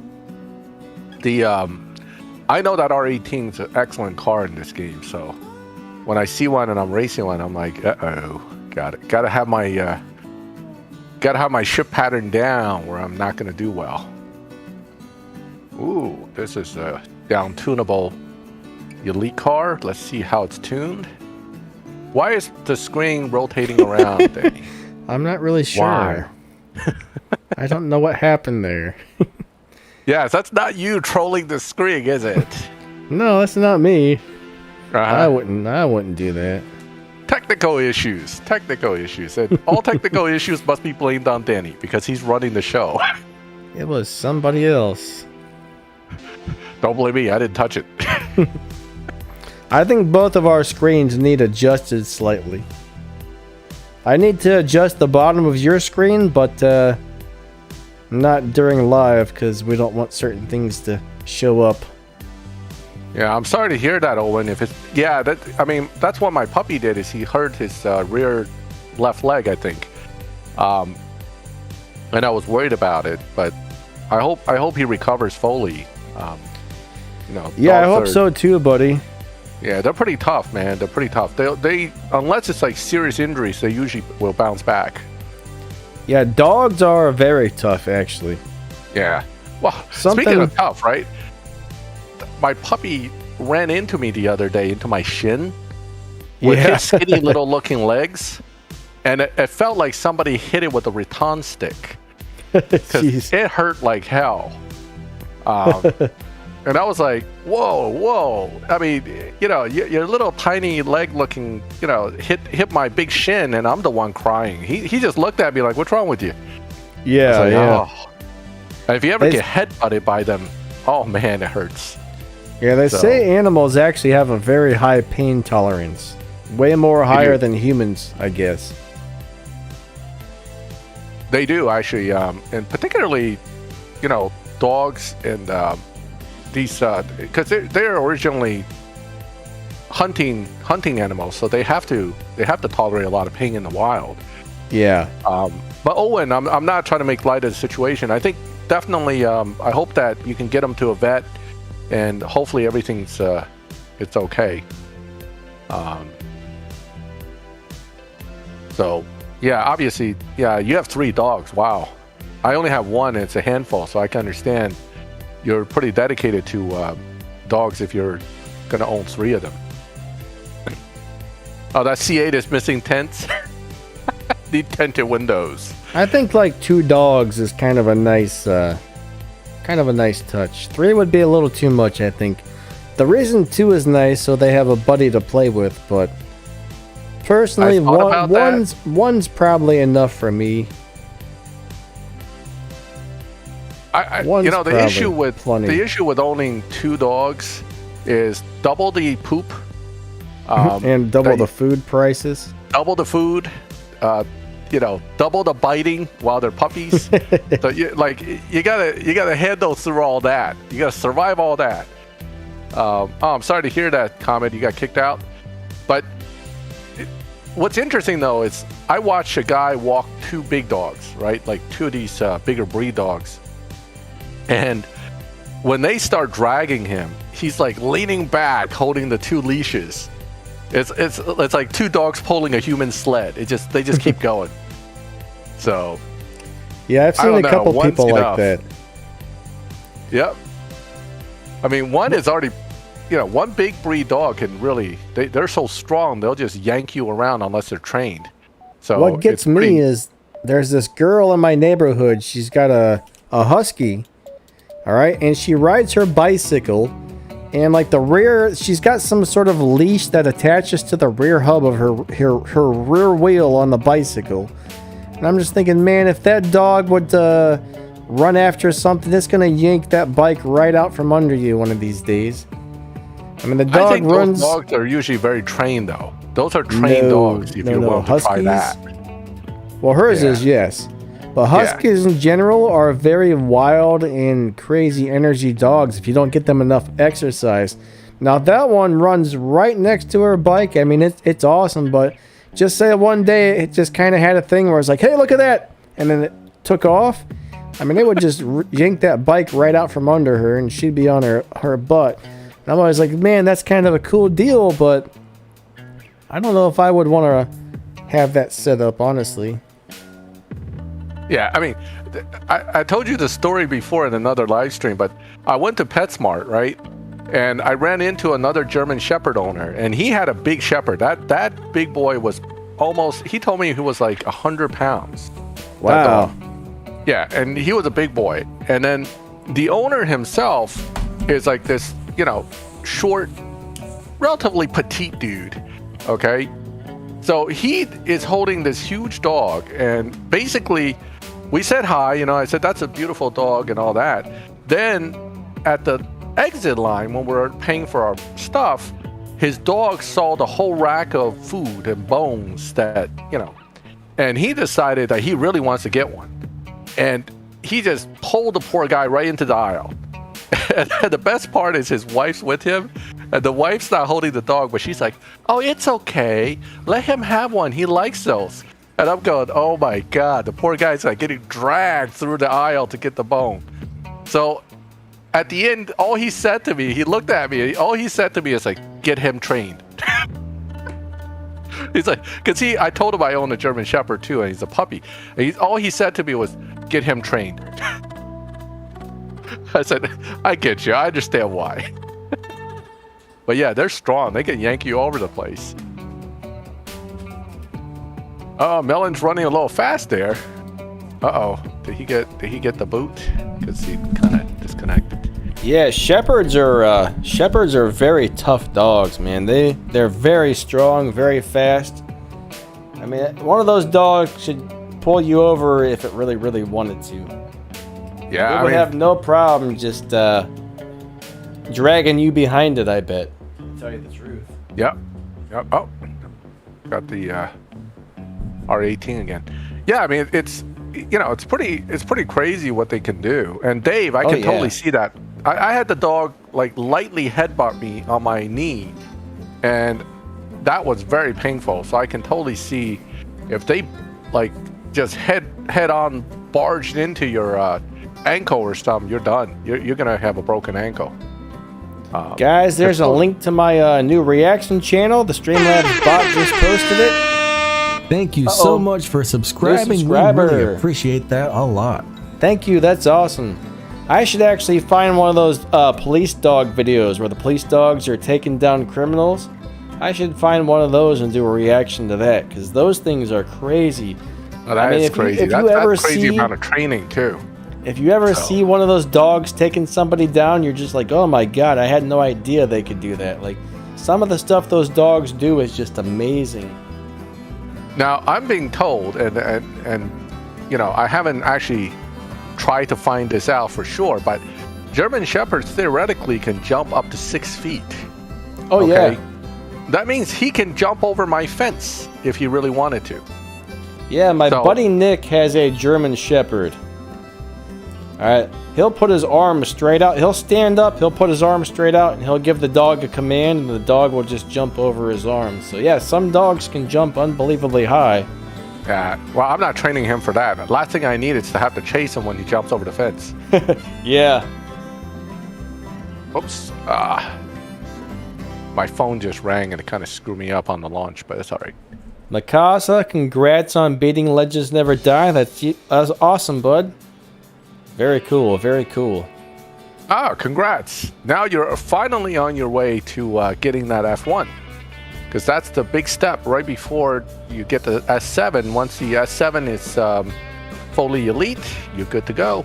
Speaker 2: the I know that R18's an excellent car in this game. So when I see one and I'm racing one, I'm like, uh-oh, gotta have my shift pattern down where I'm not going to do well. Ooh, this is a down-tunable elite car. Let's see how it's tuned. Why is the screen rotating around?
Speaker 1: I'm not really sure. I don't know what happened there.
Speaker 2: Yes, that's not you trolling the screen, is it?
Speaker 1: No, that's not me.
Speaker 2: Uh-huh.
Speaker 1: I wouldn't do that.
Speaker 2: Technical issues. And all technical issues must be blamed on Danny because he's running the show.
Speaker 1: It was somebody else.
Speaker 2: Don't blame me. I didn't touch it.
Speaker 1: I think both of our screens need adjusted slightly. I need to adjust the bottom of your screen, but not during live because we don't want certain things to show up.
Speaker 2: Yeah, I'm sorry to hear that, Owen. If it's that's what my puppy did. Is he hurt his rear left leg, I think, and I was worried about it. But I hope he recovers fully.
Speaker 1: Yeah, I hope so too, buddy.
Speaker 2: Yeah, they're pretty tough, man. They're pretty tough. They unless it's like serious injuries, they usually will bounce back.
Speaker 1: Yeah, dogs are very tough, actually.
Speaker 2: Yeah. Well, speaking of tough, right? My puppy ran into me the other day, into my shin, with his skinny little looking legs, and it felt like somebody hit it with a rattan stick. It hurt like hell. And I was like, whoa. I mean, you know, your little tiny leg looking, you know, hit my big shin, and I'm the one crying. He just looked at me like, what's wrong with you?
Speaker 1: Yeah,
Speaker 2: like,
Speaker 1: yeah.
Speaker 2: Oh. And if you ever get headbutted by them, oh man, it hurts.
Speaker 1: Yeah, they say animals actually have a very high pain tolerance. Way more higher than humans, I guess.
Speaker 2: They do, actually. And particularly, you know, dogs and these... because they're originally hunting animals, so they have to tolerate a lot of pain in the wild.
Speaker 1: Yeah.
Speaker 2: But Owen, I'm not trying to make light of the situation. I think definitely, I hope that you can get them to a vet, and hopefully everything's it's okay. So yeah, obviously, yeah, you have 3 dogs. Wow. I only have 1, and it's a handful, so I can understand you're pretty dedicated to dogs if you're gonna own 3 of them. Oh, that C8 is missing tents. Need tinted windows.
Speaker 1: I think like 2 dogs is kind of a nice touch. 3 would be a little too much, I think. The reason 2 is nice so they have a buddy to play with, but personally, one's probably enough for me.
Speaker 2: You know, the issue with owning 2 dogs is double the poop,
Speaker 1: and double the food prices.
Speaker 2: Double the food. You know, double the biting while they're puppies. So you gotta handle through all that. You gotta survive all that. I'm sorry to hear that, Comet. You got kicked out. But what's interesting though is I watched a guy walk 2 big dogs, right? Like 2 of these bigger breed dogs, and when they start dragging him, he's like leaning back, holding the 2 leashes. It's like 2 dogs pulling a human sled. They just keep going. So
Speaker 1: yeah, I've seen a couple people like that.
Speaker 2: Yep. I mean, one is already, one big breed dog can really, they're so strong, they'll just yank you around unless they're trained. So
Speaker 1: what gets me is there's this girl in my neighborhood. She's got a husky, all right, and she rides her bicycle, and like the rear, she's got some sort of leash that attaches to the rear hub of her rear wheel on the bicycle. And I'm just thinking, man, if that dog would run after something, it's gonna yank that bike right out from under you one of these days. I mean, the dog
Speaker 2: I think
Speaker 1: runs.
Speaker 2: Those dogs are usually very trained, though. Those are trained dogs. If you're willing to try that.
Speaker 1: Well, hers is, yes. But huskies in general are very wild and crazy energy dogs if you don't get them enough exercise. Now, that one runs right next to her bike. I mean, it's awesome, but just say one day it just kind of had a thing where it's like, hey, look at that. And then it took off. I mean, it would just yank that bike right out from under her, and she'd be on her butt. And I'm always like, man, that's kind of a cool deal, but I don't know if I would want to have that set up, honestly.
Speaker 2: Yeah, I mean, I told you the story before in another live stream, but I went to PetSmart, right? And I ran into another German Shepherd owner, and he had a big Shepherd. That big boy was almost, he told me he was like 100 pounds.
Speaker 1: Wow.
Speaker 2: Yeah, and he was a big boy. And then the owner himself is like this, short, relatively petite dude, okay? So he is holding this huge dog, and basically we said hi, I said, that's a beautiful dog and all that. Then at the exit line, when we're paying for our stuff, his dog saw the whole rack of food and bones that, and he decided that he really wants to get one. And he just pulled the poor guy right into the aisle. And the best part is his wife's with him, and the wife's not holding the dog, but she's like, oh, it's okay. Let him have one. He likes those. And I'm going, oh my God, the poor guy's like getting dragged through the aisle to get the bone. So at the end, all he said to me, he looked at me, all he said to me is like, get him trained. He's like, because I told him I own a German Shepherd too, and he's a puppy. And all he said to me was, get him trained. I said, I get you. I understand why. But yeah, they're strong. They can yank you all over the place. Oh, Melon's running a little fast there. Uh-oh. Did he get the boot? Because he kind of disconnected.
Speaker 1: Yeah, shepherds are very tough dogs, man. They're very strong, very fast. I mean, one of those dogs should pull you over if it really, really wanted to.
Speaker 2: Yeah,
Speaker 1: it would have no problem just dragging you behind it, I bet. To tell you the truth.
Speaker 2: Yep. Oh, got the R18 again. Yeah, I mean, it's pretty crazy what they can do. And Dave, I can totally see that. I had the dog like lightly headbutt me on my knee, and that was very painful. So I can totally see if they like just head on barged into your ankle or something, you're done. You're gonna have a broken ankle.
Speaker 1: Guys, there's a link to my new reaction channel. The Streamlabs bot just posted it.
Speaker 3: Thank you so much for subscribing. We really appreciate that a lot.
Speaker 1: Thank you. That's awesome. I should actually find one of those police dog videos where the police dogs are taking down criminals. I should find one of those and do a reaction to that, because those things are crazy.
Speaker 2: Oh, that is crazy. That's crazy amount of training too.
Speaker 1: If you ever see one of those dogs taking somebody down, you're just like, oh my God, I had no idea they could do that. Like, some of the stuff those dogs do is just amazing.
Speaker 2: Now, I'm being told, and I haven't actually tried to find this out for sure, but German Shepherds theoretically can jump up to 6 feet.
Speaker 1: Oh, okay? Yeah.
Speaker 2: That means he can jump over my fence if he really wanted to.
Speaker 1: Yeah, my buddy Nick has a German Shepherd. Alright, he'll put his arm straight out. He'll stand up, he'll put his arm straight out, and he'll give the dog a command, and the dog will just jump over his arm. So yeah, some dogs can jump unbelievably high.
Speaker 2: Yeah, well, I'm not training him for that. The last thing I need is to have to chase him when he jumps over the fence.
Speaker 1: Yeah.
Speaker 2: Oops. My phone just rang and it kind of screwed me up on the launch, but it's alright.
Speaker 1: Mikasa, congrats on beating Legends Never Die. That's awesome, bud. Very cool, very cool.
Speaker 2: Ah, congrats. Now you're finally on your way to getting that F1. Because that's the big step right before you get the S7. Once the S7 is fully elite, you're good to go.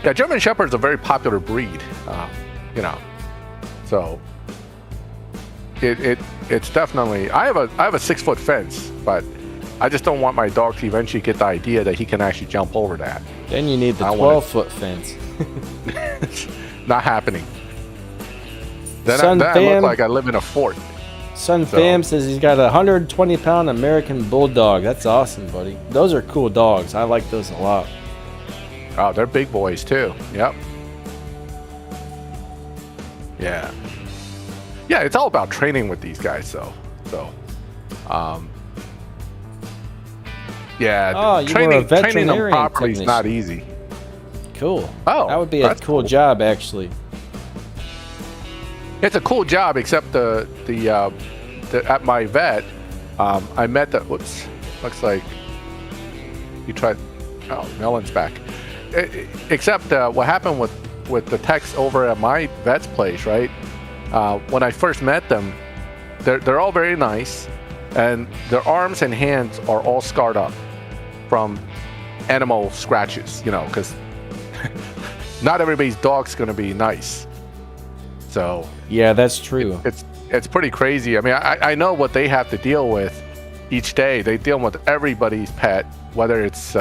Speaker 2: Yeah, German Shepherd's a very popular breed, you know. So it's definitely. I have a 6-foot fence, but I just don't want my dog to eventually get the idea that he can actually jump over that.
Speaker 1: Then you need the 12-foot fence.
Speaker 2: Not happening. Then I look like I live in a fort.
Speaker 1: Son Fam says he's got a 120-pound American Bulldog. That's awesome, buddy. Those are cool dogs. I like those a lot.
Speaker 2: Oh, they're big boys too. Yep. Yeah. Yeah, it's all about training with these guys, though. So, yeah, training them properly is not easy.
Speaker 1: Cool.
Speaker 2: Oh,
Speaker 1: that would be a cool job, actually.
Speaker 2: It's a cool job, except the at my vet, I met the. Whoops, looks like you tried. Oh, Melon's back. Except what happened with the techs over at my vet's place, right? When I first met them, they're all very nice, and their arms and hands are all scarred up from animal scratches, you know, because not everybody's dog's gonna be nice. So
Speaker 1: yeah, that's true.
Speaker 2: It's pretty crazy. I mean, I know what they have to deal with each day. They deal with everybody's pet, whether it's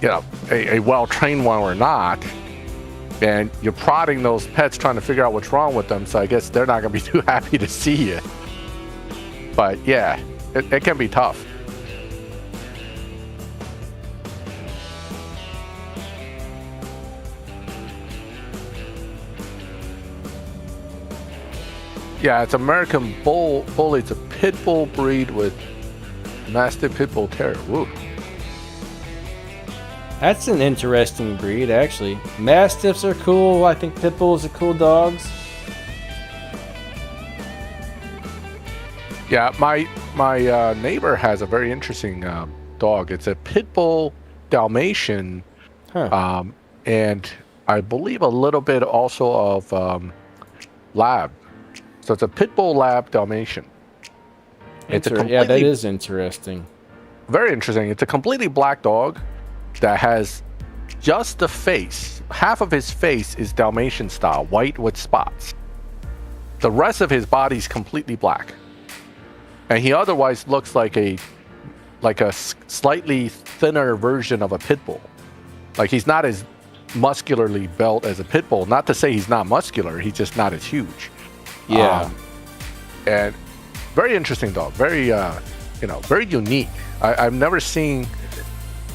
Speaker 2: you know, a well-trained one or not. And you're prodding those pets, trying to figure out what's wrong with them. So I guess they're not gonna be too happy to see you. But yeah, it can be tough. Yeah, it's American Bull. It's a pit bull breed with Mastiff Pit Bull Terrier. Woo.
Speaker 1: That's an interesting breed, actually. Mastiffs are cool. I think Pit Bulls are cool dogs.
Speaker 2: Yeah, my neighbor has a very interesting dog. It's a Pit Bull Dalmatian, and I believe a little bit also of Lab. So it's a Pit Bull Lab Dalmatian.
Speaker 1: Yeah, that is interesting.
Speaker 2: Very interesting. It's a completely black dog that has just the face. Half of his face is Dalmatian style, white with spots. The rest of his body's completely black. And he otherwise looks like a slightly thinner version of a pit bull. Like, he's not as muscularly built as a pit bull. Not to say he's not muscular, he's just not as huge.
Speaker 1: Yeah.
Speaker 2: And very interesting dog. Very very unique. I've never seen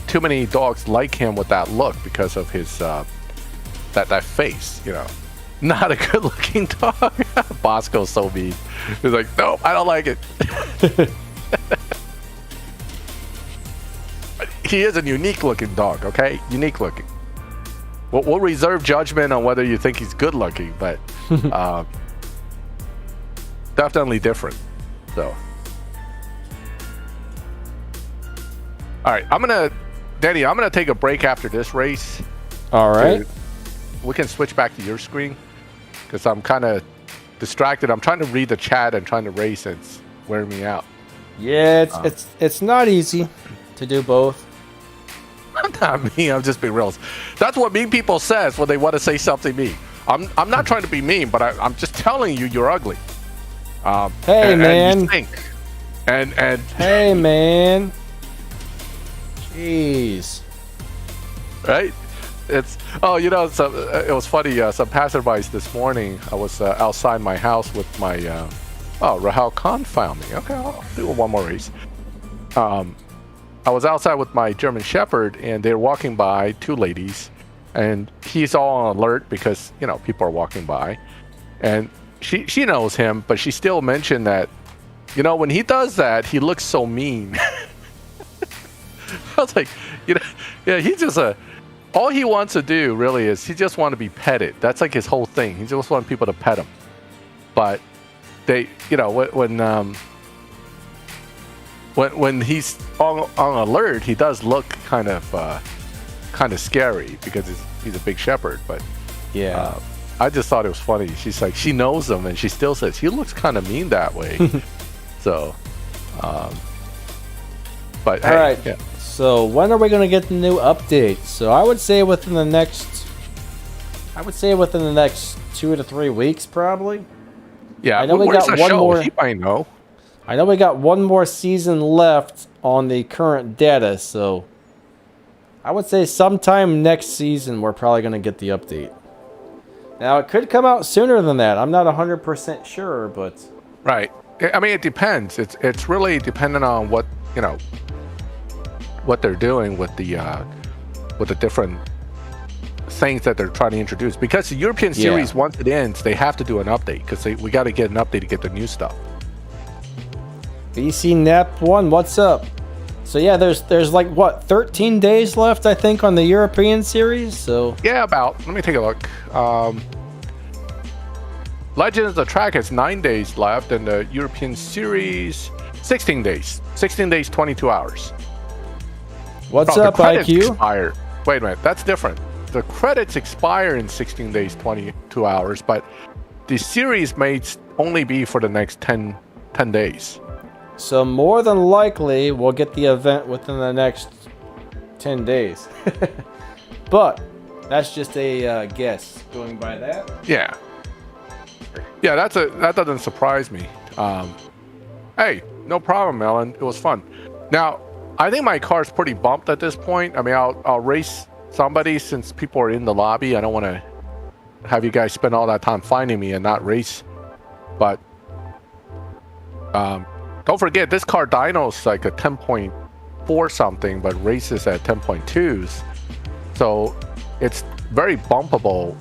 Speaker 2: too many dogs like him with that look because of his that face, you know. Not a good looking dog. Bosco's so mean. He's like, nope, I don't like it. He is a unique looking dog, okay? Unique looking. We'll reserve judgment on whether you think he's good looking, but definitely different. So, all right, Danny, I'm gonna take a break after this race.
Speaker 1: All right.
Speaker 2: We can switch back to your screen because I'm kind of distracted. I'm trying to read the chat and trying to race, and it's wearing me out.
Speaker 1: Yeah, it's not easy to do both.
Speaker 2: Not me. I'm just being real. That's what mean people says when they want to say something mean. I'm not trying to be mean, but I'm just telling you you're ugly.
Speaker 1: Hey, man.
Speaker 2: And you stink. And
Speaker 1: hey, man. Jeez.
Speaker 2: Right? It's it was funny. Some passerbys this morning. I was outside my house with my Rahal Khan found me. Okay, I'll do one more race. I was outside with my German Shepherd, and they're walking by, two ladies, and he's all on alert because people are walking by, and she knows him, but she still mentioned that when he does that, he looks so mean. I was like, he's just all he wants to do really is he just want to be petted. That's like his whole thing. He just wants people to pet him. But they, when he's on alert, he does look kind of kind of scary because he's a big shepherd. But
Speaker 1: Yeah.
Speaker 2: I just thought it was funny. She's like, she knows him, and she still says he looks kind of mean that way. So, but hey,
Speaker 1: All right.
Speaker 2: yeah.
Speaker 1: So when are we going to get the new update? So I would say within the next 2 to 3 weeks, probably.
Speaker 2: Yeah,
Speaker 1: I know we
Speaker 2: where's
Speaker 1: got
Speaker 2: the
Speaker 1: one
Speaker 2: show?
Speaker 1: more.
Speaker 2: He might know.
Speaker 1: I know we got one more season left on the current data, so I would say sometime next season we're probably going to get the update. Now, it could come out sooner than that. I'm not 100% sure, but...
Speaker 2: Right. I mean, it depends. It's really dependent on what, you know, what they're doing with the different things that they're trying to introduce. Because the European series, once it ends, they have to do an update because we got to get an update to get the new stuff.
Speaker 1: BC Nap 1, what's up? So yeah, there's like what, 13 days left, I think, on the European series. So
Speaker 2: yeah, about. Let me take a look. Legends of the Track has 9 days left, and the European series 16 days. 16 days, 22 hours.
Speaker 1: What's up, IQ?
Speaker 2: Expire. Wait a minute, that's different. The credits expire in 16 days, 22 hours, but the series may only be for the next 10 days.
Speaker 1: So more than likely, we'll get the event within the next 10 days. But that's just a guess going by that.
Speaker 2: Yeah. Yeah, that doesn't surprise me. Hey, no problem, Melon. It was fun. Now, I think my car's pretty bumped at this point. I mean, I'll race somebody since people are in the lobby. I don't want to have you guys spend all that time finding me and not race. But don't forget, this car dyno's like a 10.4 something, but races at 10.2s. So it's very bumpable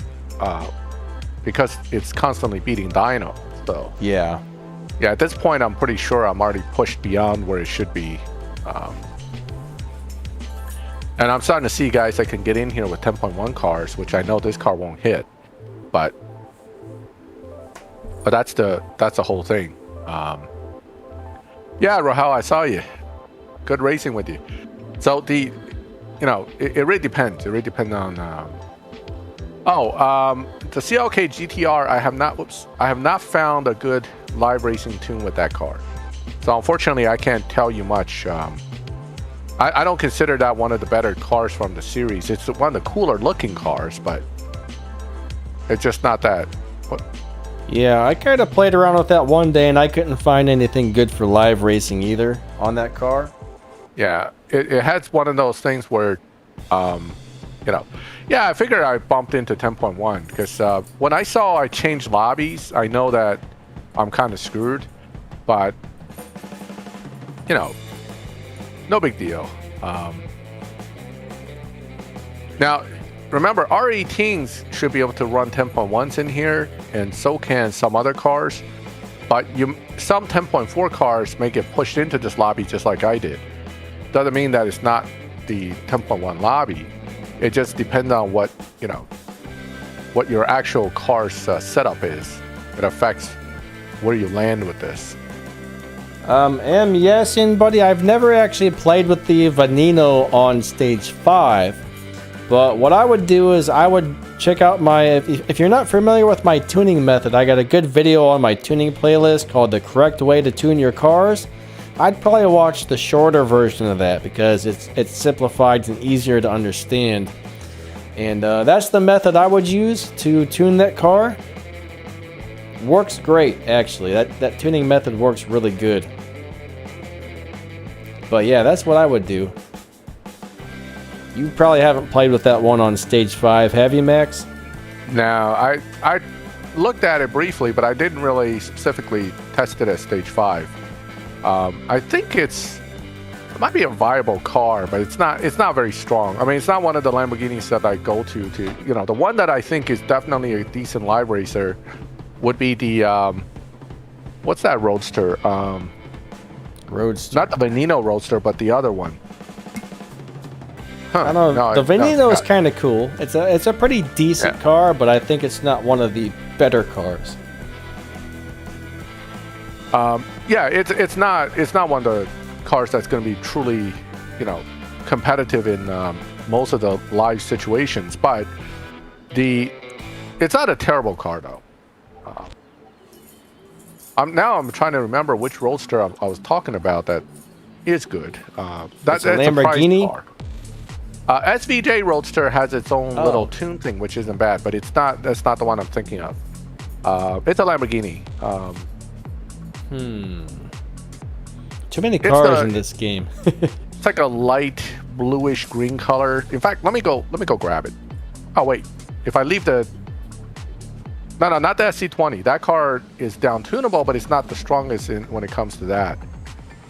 Speaker 2: because it's constantly beating dyno. So
Speaker 1: yeah,
Speaker 2: at this point, I'm pretty sure I'm already pushed beyond where it should be. And I'm starting to see guys that can get in here with 10.1 cars, which I know this car won't hit. But that's the whole thing. Yeah, Rahal, I saw you. Good racing with you. So it really depends. It really depends on. The CLK GTR, I have not found a good live racing tune with that car. So unfortunately, I can't tell you much. I don't consider that one of the better cars from the series. It's one of the cooler looking cars, but it's just not that.
Speaker 1: Yeah, I kind of played around with that one day, and I couldn't find anything good for live racing either on that car.
Speaker 2: Yeah, it has one of those things where, I figured I bumped into 10.1 because when I changed lobbies, I know that I'm kind of screwed, but, no big deal. Now, remember, R18s should be able to run 10.1s in here, and so can some other cars. But some 10.4 cars may get pushed into this lobby just like I did. Doesn't mean that it's not the 10.1 lobby. It just depends on what your actual car's setup is. It affects where you land with this.
Speaker 1: Yes, buddy, I've never actually played with the Veneno on stage 5. But what I would do is I would check out if you're not familiar with my tuning method, I got a good video on my tuning playlist called The Correct Way to Tune Your Cars. I'd probably watch the shorter version of that because it's simplified and easier to understand. And that's the method I would use to tune that car. Works great, actually. That tuning method works really good. But yeah, that's what I would do. You probably haven't played with that one on stage 5, have you, Max?
Speaker 2: No, I looked at it briefly, but I didn't really specifically test it at stage 5. I think it might be a viable car, but it's not very strong. I mean, it's not one of the Lamborghinis that I go to the one that I think is definitely a decent live racer would be the what's that Roadster?
Speaker 1: Roadster.
Speaker 2: Not the Veneno Roadster, but the other one. Huh.
Speaker 1: I don't know. The Veneno is kind of cool. It's a pretty decent car, but I think it's not one of the better cars.
Speaker 2: It's not one of the cars that's going to be truly, competitive in most of the live situations, but it's not a terrible car though. I'm trying to remember which Roadster I was talking about that is good. That's a Lamborghini. A prize car. SVJ Roadster has its own little tune thing, which isn't bad, but that's not the one I'm thinking of. It's a Lamborghini.
Speaker 1: Too many cars in this game.
Speaker 2: It's like a light bluish green color. In fact, let me go grab it. Oh wait, if I leave the no, not the SC20. That car is down tunable, but it's not the strongest when it comes to that.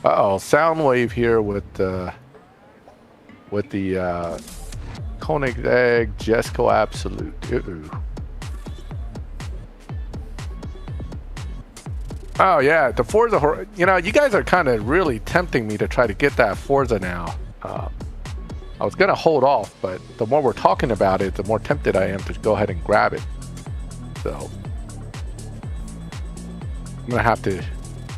Speaker 2: Soundwave here with the Koenigsegg Jesko Absolute. Oh yeah, the Forza Horizon. You guys are kind of really tempting me to try to get that Forza now. I was gonna hold off, but the more we're talking about it, the more tempted I am to go ahead and grab it. So I'm gonna have to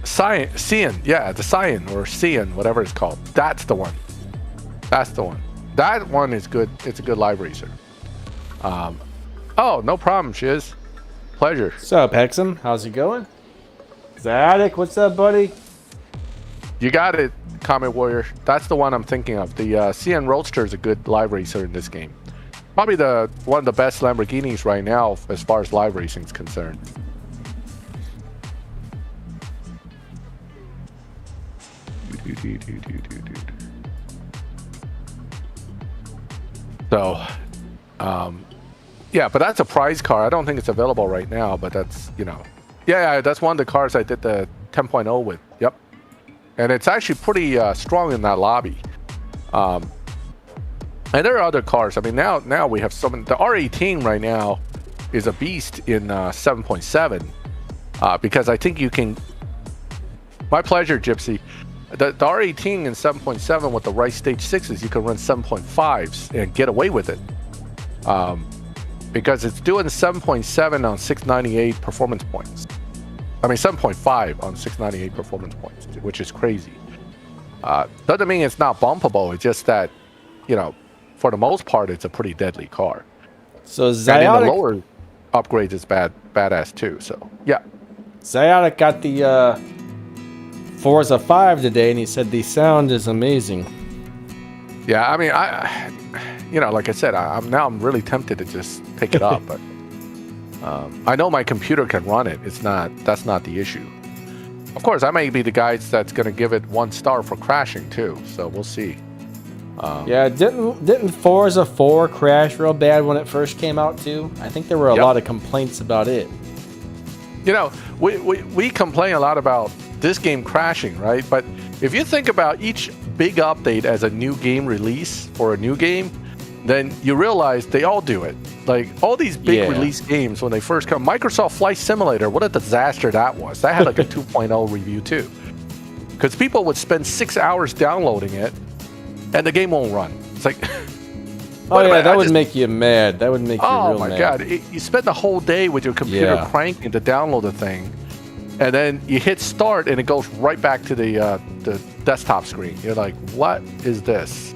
Speaker 2: Cyan, yeah, the Cyan or Cyan, whatever it's called. That's the one. That's the one. That one is good. It's a good live racer. Oh, no problem, Shiz. Pleasure.
Speaker 1: What's up, Hexam? How's it going? Zadik, what's up, buddy?
Speaker 2: You got it, Comet Warrior. That's the one I'm thinking of. The CN Roadster is a good live racer in this game. Probably one of the best Lamborghinis right now as far as live racing is concerned. So, yeah, but that's a prize car. I don't think it's available right now, but that's, yeah, that's one of the cars I did the 10.0 with. Yep. And it's actually pretty strong in that lobby. And there are other cars. I mean, now we have some. The R18 right now is a beast in 7.7 because I think you can. My pleasure, Gypsy. The R18 in 7.7 with the right stage 6s, you can run 7.5s and get away with it. Because it's doing 7.7 on 698 performance points. I mean 7.5 on 698 performance points, which is crazy. Doesn't mean it's not bumpable. It's just that, for the most part, it's a pretty deadly car.
Speaker 1: So
Speaker 2: Zyonic, and in the lower upgrades is badass too. So yeah.
Speaker 1: Zyonic got the Forza 5 today, and he said the sound is amazing.
Speaker 2: Yeah, I mean, like I said, I'm really tempted to just pick it up, but I know my computer can run it. That's not the issue. Of course, I may be the guy that's going to give it 1 star for crashing too. So we'll see.
Speaker 1: Yeah, didn't Forza 4 crash real bad when it first came out too? I think there were a lot of complaints about it.
Speaker 2: We complain a lot about this game crashing, right? But if you think about each big update as a new game release for a new game, then you realize they all do it. Like all these big release games when they first come, Microsoft Flight Simulator, what a disaster that was. That had like a 2.0 review too. Because people would spend 6 hours downloading it and the game won't run. It's like
Speaker 1: that would make you mad. That would make you real mad. Oh my
Speaker 2: god. You spend the whole day with your computer cranking to download the thing. And then you hit start and it goes right back to the desktop screen. You're like, what is this?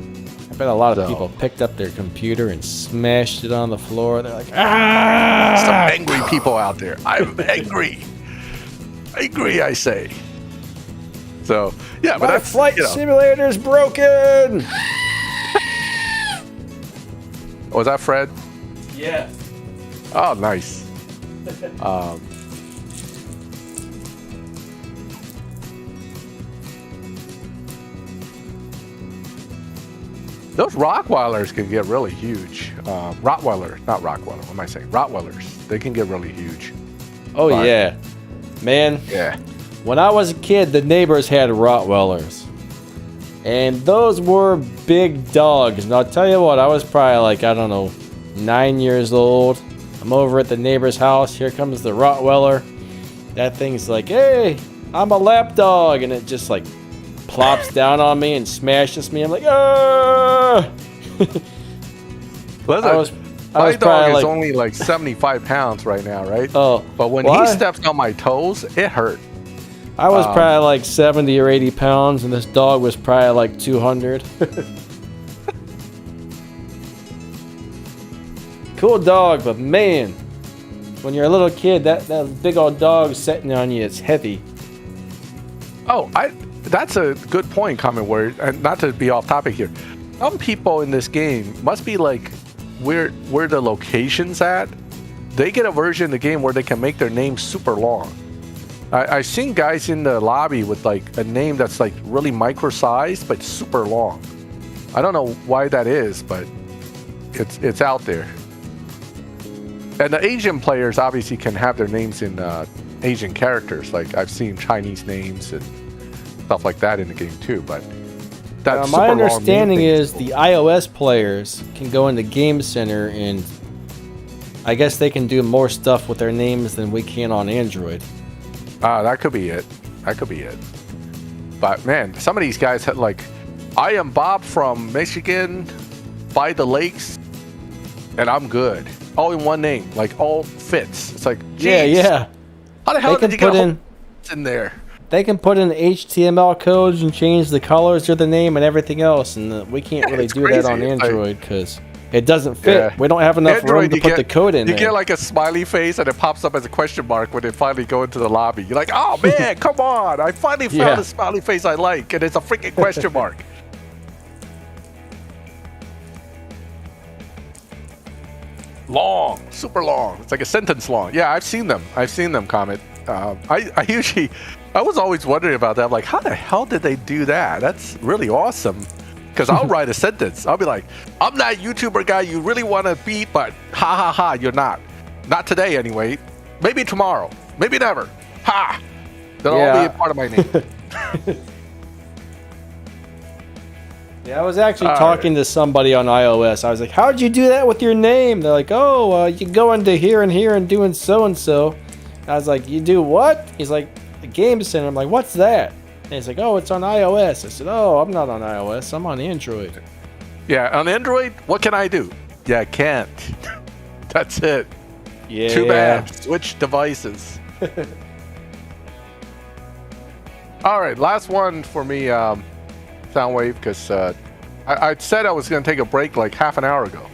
Speaker 1: I bet a lot of people picked up their computer and smashed it on the floor. They're like, ah!
Speaker 2: Some angry people out there. I'm angry. Angry, I say. So, yeah, but
Speaker 1: that flight simulator's broken.
Speaker 2: Was that Fred?
Speaker 1: Yeah.
Speaker 2: Oh, nice. Those Rottweilers can get really huge. Rottweiler, not Rockweiler. What am I saying? Rottweilers. They can get really huge.
Speaker 1: Oh, yeah. Man.
Speaker 2: Yeah.
Speaker 1: When I was a kid, the neighbors had Rottweilers. And those were big dogs. And I'll tell you what, I was probably like, 9 years old. I'm over at the neighbor's house. Here comes the Rottweiler. That thing's like, hey, I'm a lap dog. And it just like plops down on me and smashes me. I'm like, ah!
Speaker 2: My dog is only like 75 pounds right now, right?
Speaker 1: Oh.
Speaker 2: But when he steps on my toes, it hurt.
Speaker 1: I was probably like 70 or 80 pounds, and this dog was probably like 200. cool dog, but man, when you're a little kid, that big old dog sitting on you, it's heavy.
Speaker 2: Oh, that's a good point, Common Word, and not to be off topic here. Some people in this game must be like where the location's at. They get a version of the game where they can make their name super long. I've seen guys in the lobby with like a name that's like really micro-sized but super long. I don't know why that is, but it's out there. And the Asian players obviously can have their names in Asian characters. Like I've seen Chinese names and stuff like that in the game too. But that's
Speaker 1: my understanding is the iOS players can go into Game Center and I guess they can do more stuff with their names than we can on Android.
Speaker 2: That could be it. That could be it. But man, some of these guys had like, I am Bob from Michigan, by the lakes, and I'm good. All in one name, like all fits. It's like, geez,
Speaker 1: yeah.
Speaker 2: How the hell did you get in there?
Speaker 1: They can put in HTML codes and change the colors of the name and everything else, and we can't really do that on Android because it doesn't fit. Yeah. We don't have enough room to put the code in there.
Speaker 2: You get like a smiley face and it pops up as a question mark when they finally go into the lobby. You're like, oh man, come on. I finally found a smiley face I like, and it's a freaking question mark. Long, super long. It's like a sentence long. Yeah, I've seen them. Comet. I was always wondering about that. I'm like, how the hell did they do that? That's really awesome. Because I'll write a sentence. I'll be like, I'm that YouTuber guy you really want to beat, but ha ha ha, you're not. Not today anyway. Maybe tomorrow. Maybe never. Ha! That'll all be a part of my name.
Speaker 1: Yeah, I was actually talking to somebody on iOS. I was like, how'd you do that with your name? They're like, you go into here and doing so-and-so. I was like, you do what? He's like, the Game Center. I'm like, what's that? And he's like, it's on iOS. I said, I'm not on iOS. I'm on Android.
Speaker 2: Yeah, on Android, what can I do? Yeah, I can't. That's it.
Speaker 1: Yeah.
Speaker 2: Too bad. Switch devices. All right, last one for me, Soundwave, because I said I was going to take a break like half an hour ago.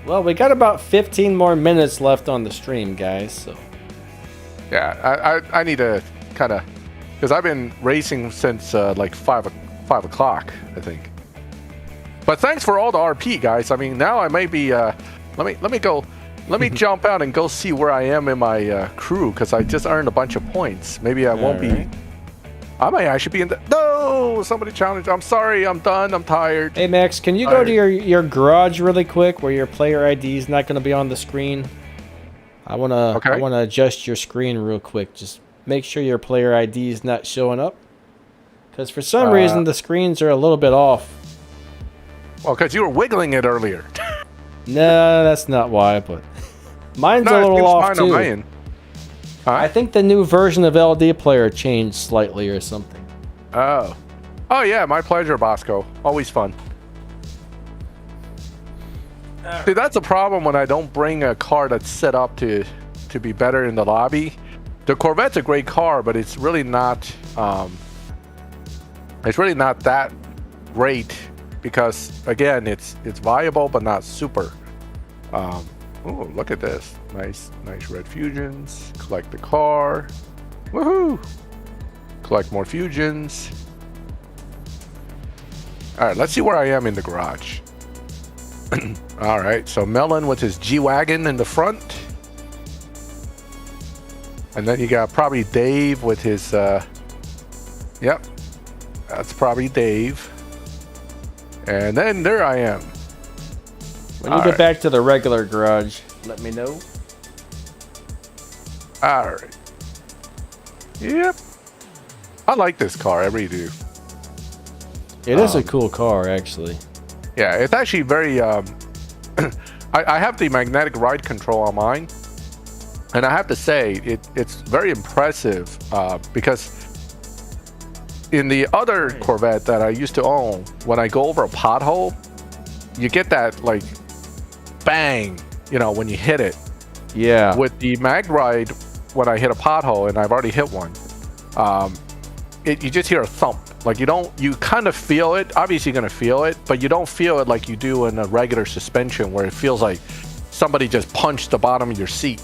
Speaker 1: Well, we got about 15 more minutes left on the stream, guys. So.
Speaker 2: Yeah, I need to kind of... Because I've been racing since like 5 o'clock, I think. But thanks for all the RP, guys. I mean, now I may be... Let me jump out and go see where I am in my crew, because I just earned a bunch of points. Maybe I won't be... I might actually be in the... No! Somebody challenged. I'm sorry. I'm done. I'm tired.
Speaker 1: Hey, Max, can you go to your garage really quick where your player ID is not going to be on the screen? I want to adjust your screen real quick. Just make sure your player ID is not showing up. Because for some reason, the screens are a little bit off.
Speaker 2: Well, because you were wiggling it earlier.
Speaker 1: No, that's not why, but mine's a little off too. I think the new version of LD Player changed slightly or something.
Speaker 2: Oh yeah, my pleasure, Bosco. Always fun. See, that's a problem when I don't bring a car that's set up to be better in the lobby. The Corvette's a great car, but it's really not. It's really not that great because, again, it's viable but not super. Oh, look at this! Nice red fusions. Collect the car. Woohoo! Collect more fusions. All right, let's see where I am in the garage. All right, so Melon with his G-Wagon in the front. And then you got probably Dave with his, yep, that's probably Dave. And then there I am.
Speaker 1: When you get back to the regular garage, let me know.
Speaker 2: All right. Yep. I like this car, I really do.
Speaker 1: It is a cool car, actually.
Speaker 2: Yeah, it's actually very, I have the magnetic ride control on mine. And I have to say, it's very impressive because in the other Corvette that I used to own, when I go over a pothole, you get that, like, bang, when you hit it.
Speaker 1: Yeah.
Speaker 2: With the mag ride, when I hit a pothole, and I've already hit one, you just hear a thump. Like, you kind of feel it. Obviously, you're going to feel it, but you don't feel it like you do in a regular suspension where it feels like somebody just punched the bottom of your seat.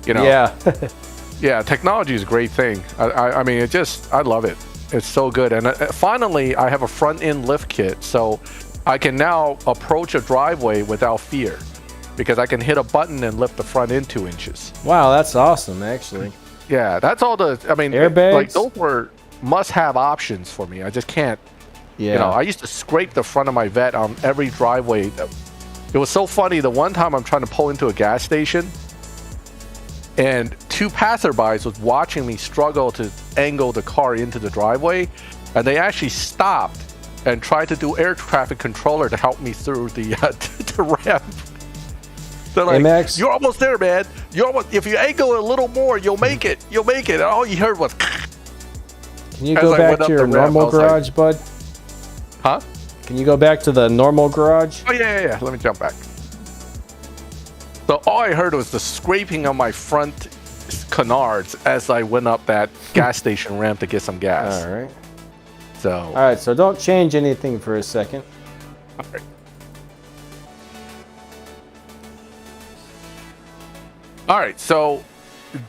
Speaker 2: You know?
Speaker 1: Yeah.
Speaker 2: Yeah, technology is a great thing. I mean, I love it. It's so good. And finally, I have a front end lift kit, so I can now approach a driveway without fear, because I can hit a button and lift the front end 2 inches.
Speaker 1: Wow, that's awesome, actually.
Speaker 2: Yeah, that's all the. I mean,
Speaker 1: airbags.
Speaker 2: Like those were must-have options for me. I just can't.
Speaker 1: Yeah.
Speaker 2: You know, I used to scrape the front of my Vet on every driveway. It was so funny. The one time I'm trying to pull into a gas station, and 2 passerbys was watching me struggle to angle the car into the driveway, and they actually stopped and tried to do air traffic controller to help me through the ramp. They're like,
Speaker 1: hey, Max,
Speaker 2: you're almost there, man. You're almost, if you angle it a little more, you'll make it. You'll make it. And all you heard was...
Speaker 1: Can you go back to your normal garage, bud?
Speaker 2: Huh?
Speaker 1: Can you go back to the normal garage?
Speaker 2: Oh, yeah. Let me jump back. So all I heard was the scraping on my front canards as I went up that gas station ramp to get some gas.
Speaker 1: All right.
Speaker 2: So.
Speaker 1: All right, so don't change anything for a second.
Speaker 2: All right. All right, so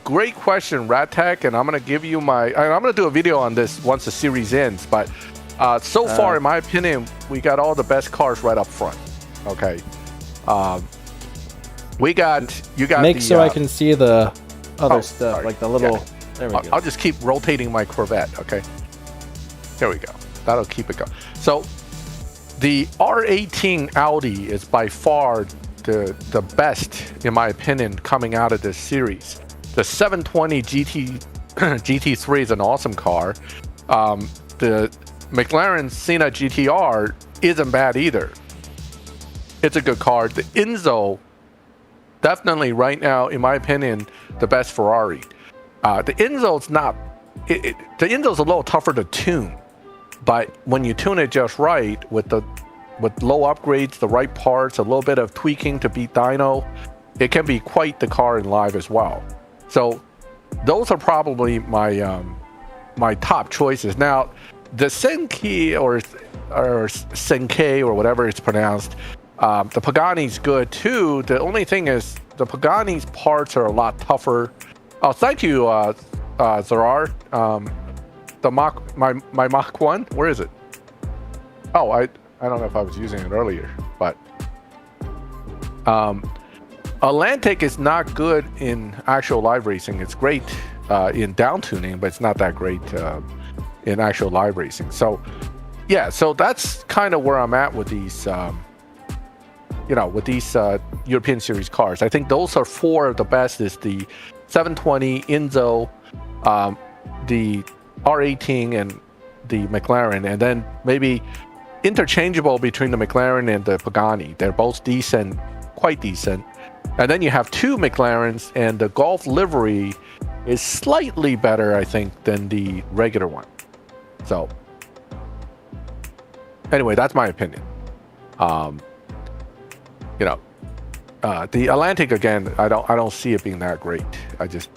Speaker 2: great question, RatTech, and I'm going to give you I'm going to do a video on this once the series ends, but so far, in my opinion, we got all the best cars right up front. Okay. You got
Speaker 1: Make so I can see the other stuff,
Speaker 2: sorry.
Speaker 1: like the little...
Speaker 2: Yeah.
Speaker 1: There we go.
Speaker 2: I'll just keep rotating my Corvette, okay? There we go. That'll keep it going. So the R18 Audi is by far the best, in my opinion, coming out of this series. The 720 GT3 is an awesome car. The McLaren Senna GTR isn't bad either. It's a good car. The Enzo, definitely right now, in my opinion, the best Ferrari. The Enzo's not. The Enzo's a little tougher to tune, but when you tune it just right with low upgrades, the right parts, a little bit of tweaking to beat dyno, it can be quite the car in live as well. So those are probably my top choices. Now, the Senki or Senke or whatever it's pronounced, the Pagani's good too. The only thing is the Pagani's parts are a lot tougher. Oh, thank you, Zarar. My Mach 1, where is it? Oh, I don't know if I was using it earlier, but Atlantic is not good in actual live racing. It's great in down tuning, but it's not that great in actual live racing. So yeah, so that's kind of where I'm at with these European Series cars. I think those are 4 of the best. Is the 720 Enzo, the R18, and the McLaren, and then maybe interchangeable between the McLaren and the Pagani. They're both decent, quite decent. And then you have 2 McLarens, and the Golf livery is slightly better, I think, than the regular one. So anyway, that's my opinion. The Atlantic, again, I don't see it being that great. I just,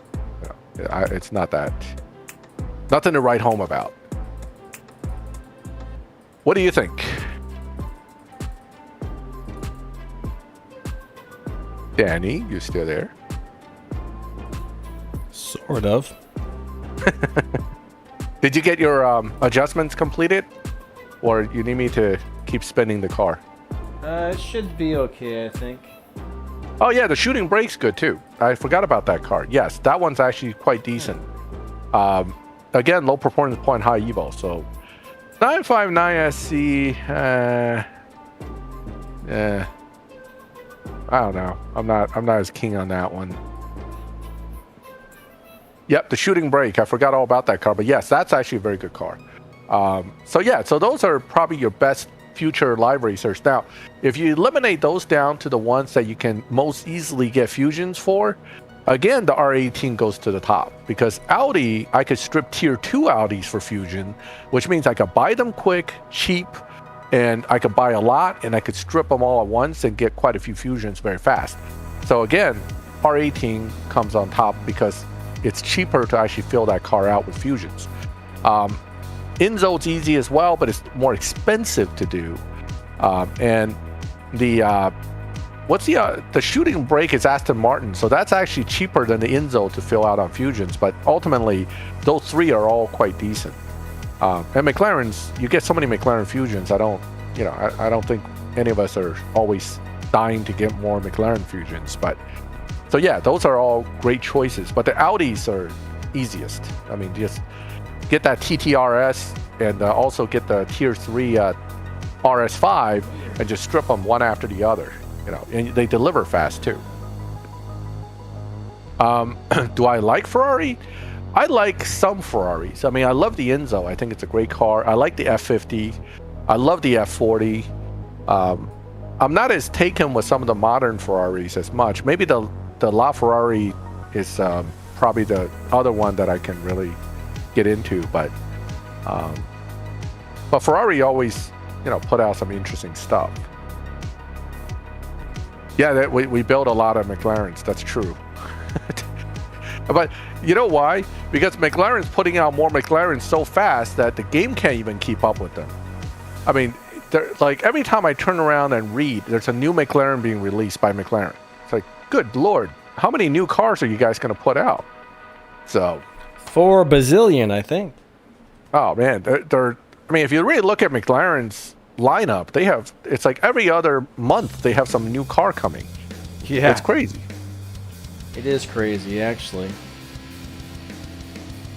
Speaker 2: it's not that, nothing to write home about. What do you think? Danny, you still there?
Speaker 3: Sort of.
Speaker 2: Did you get your adjustments completed? Or you need me to keep spinning the car?
Speaker 1: It should be okay, I think.
Speaker 2: Oh yeah, the shooting brake's good too. I forgot about that car. Yes, that one's actually quite decent. Again, low performance point, high evo. So 959 SC. I don't know. I'm not as keen on that one. Yep, the shooting brake. I forgot all about that car, but yes, that's actually a very good car. So those are probably your best future live racers. Now, if you eliminate those down to the ones that you can most easily get fusions for, again, the R18 goes to the top, because Audi, I could strip tier 2 Audis for fusion, which means I could buy them quick, cheap, and I could buy a lot, and I could strip them all at once and get quite a few fusions very fast. So again, R18 comes on top because it's cheaper to actually fill that car out with fusions. Enzo's easy as well, but it's more expensive to do. And the what's the shooting brake is Aston Martin, so that's actually cheaper than the Enzo to fill out on Fusions. But ultimately, those three are all quite decent. And McLarens, you get so many McLaren Fusions. I don't think any of us are always dying to get more McLaren Fusions. But so yeah, those are all great choices. But the Audis are easiest. I mean, just get that TTRS and also get the Tier 3 RS5 and just strip them one after the other. And they deliver fast too. Do I like Ferrari? I like some Ferraris. I mean, I love the Enzo. I think it's a great car. I like the F50. I love the F40. I'm not as taken with some of the modern Ferraris as much. Maybe the LaFerrari is probably the other one that I can really get into. But Ferrari always, put out some interesting stuff. Yeah, we build a lot of McLarens. That's true. But you know why? Because McLaren's putting out more McLarens so fast that the game can't even keep up with them. I mean, like every time I turn around and read, there's a new McLaren being released by McLaren. It's like, good Lord, how many new cars are you guys going to put out? So,
Speaker 1: 4 bazillion, I think.
Speaker 2: Oh man, they're. I mean, if you really look at McLaren's lineup, it's like every other month they have some new car coming.
Speaker 1: Yeah,
Speaker 2: it's crazy.
Speaker 1: It is crazy, actually.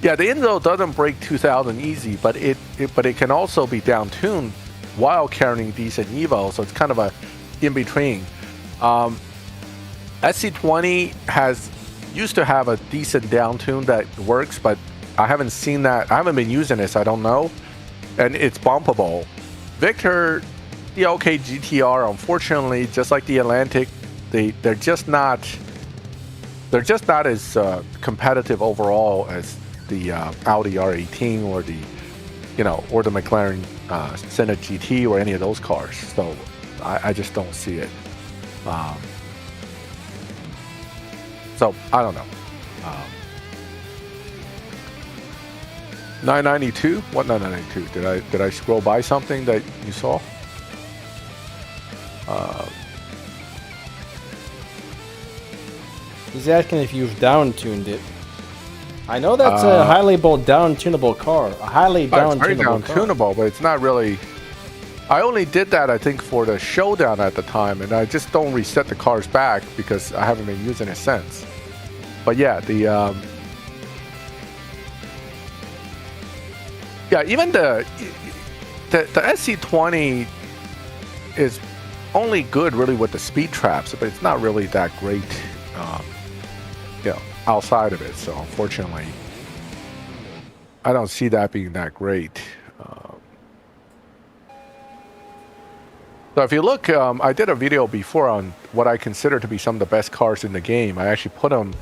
Speaker 2: Yeah, the Enzo doesn't break 2000 easy, but it can also be down-tuned while carrying decent Evo, so it's kind of a in-between. SC20 used to have a decent down-tune that works, but I haven't seen that. I haven't been using it, so I don't know. And it's bumpable. Victor, the OK GTR, unfortunately, just like the Atlantic, they're just not as competitive overall as the Audi R18 or the McLaren Senna GT or any of those cars. So I just don't see it. So I don't know. 992? What 992? Did I scroll by something that you saw?
Speaker 1: He's asking if you've down-tuned it. I know that's a highly down-tunable car. A highly down-tunable
Speaker 2: very down-tunable, but it's not really. I only did that, I think, for the Showdown at the time, and I just don't reset the cars back because I haven't been using it since. But yeah, even the SC20 is only good really with the speed traps, but it's not really that great, outside of it. So unfortunately, I don't see that being that great. So if you look, I did a video before on what I consider to be some of the best cars in the game. I actually put them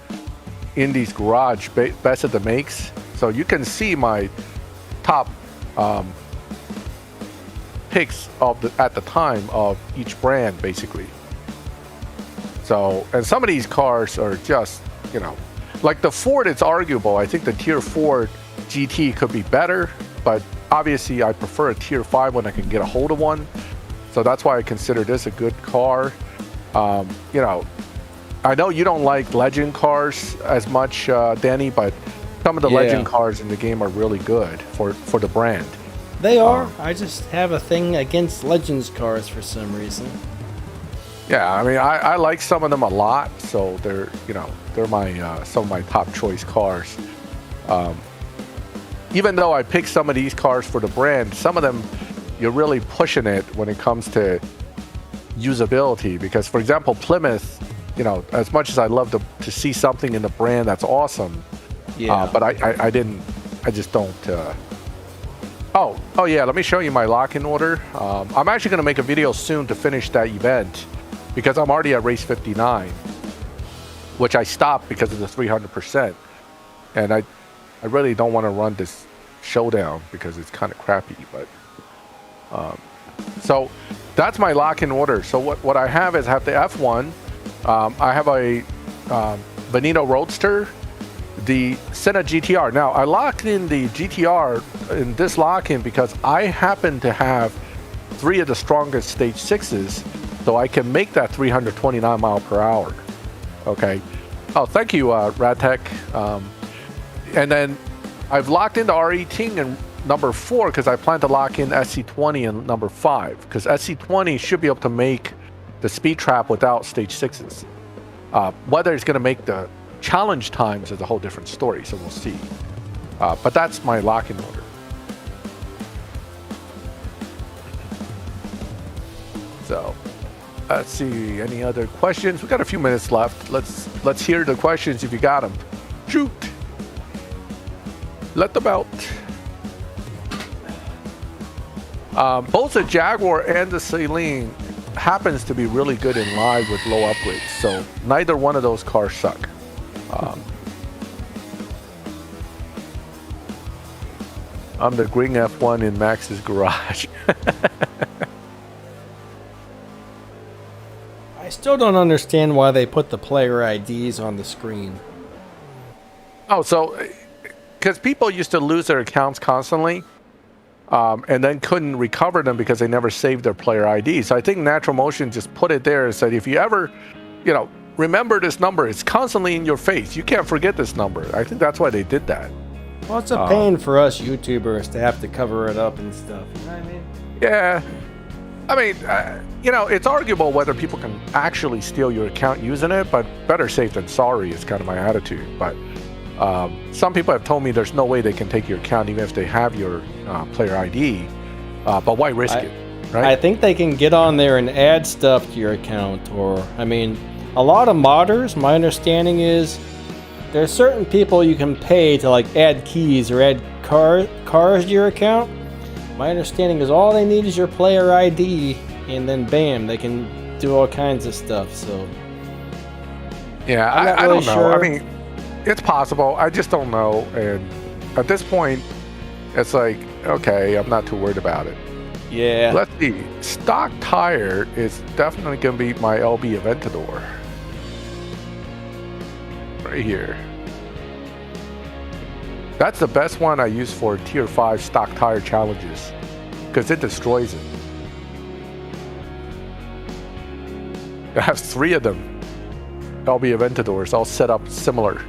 Speaker 2: in these garage best of the makes, so you can see my top picks at the time of each brand, basically. So, and some of these cars are just, like the Ford, it's arguable. I think the Tier 4 GT could be better, but obviously I prefer a Tier 5 when I can get a hold of one. So that's why I consider this a good car. I know you don't like legend cars as much, Danny, but some of the legend cars in the game are really good for the brand.
Speaker 1: They are. I just have a thing against legends cars for some reason.
Speaker 2: Yeah, I mean, I like some of them a lot, so they're my some of my top choice cars. Even though I picked some of these cars for the brand, some of them you're really pushing it when it comes to usability. Because, for example, Plymouth, as much as I love to see something in the brand that's awesome, but I just don't. Oh yeah, let me show you my lock-in order. I'm actually going to make a video soon to finish that event because I'm already at race 59, which I stopped because of the 300%. And I really don't want to run this Showdown because it's kind of crappy. But so that's my lock-in order. So what I have is I have the F1. I have a Bonito Roadster, the Senna GTR. Now, I locked in the GTR in this lock-in because I happen to have 3 of the strongest stage 6s so I can make that 329 mile per hour. Okay. Oh, thank you, Radtech. And then I've locked into R18 and number 4 because I plan to lock in SC20 and number 5 because SC20 should be able to make the speed trap without stage 6s. Whether it's going to make the challenge times is a whole different story, so we'll see. But that's my locking order. So let's see, any other questions? We got a few minutes left. Let's hear the questions if you got them. Shoot. Let them out. Both the Jaguar and the Celine happens to be really good in live with low upgrades, so neither one of those cars suck. I'm the green F1 in Max's garage.
Speaker 1: I still don't understand why they put the player IDs on the screen.
Speaker 2: Oh, so because people used to lose their accounts constantly, and then couldn't recover them because they never saved their player ID. So I think Natural Motion just put it there and said, if you ever, remember this number, it's constantly in your face. You can't forget this number. I think that's why they did that.
Speaker 1: Well, it's a pain for us YouTubers to have to cover it up and stuff. You know what I mean?
Speaker 2: Yeah. I mean, it's arguable whether people can actually steal your account using it, but better safe than sorry is kind of my attitude. But some people have told me there's no way they can take your account even if they have your player ID. But why risk it, right?
Speaker 1: I think they can get on there and add stuff to your account. Or, I mean, a lot of modders, my understanding is, there's certain people you can pay to like add keys or add cars to your account. My understanding is all they need is your player ID, and then bam, they can do all kinds of stuff. So
Speaker 2: yeah, I don't know. Sure. I mean, it's possible. I just don't know. And at this point, it's like, okay, I'm not too worried about it.
Speaker 1: Yeah.
Speaker 2: Let's see. Stock tire is definitely going to be my LB Aventador. Right here. That's the best one I use for tier 5 stock tire challenges because it destroys it. I have 3 of them. LB Aventadors all set up similar.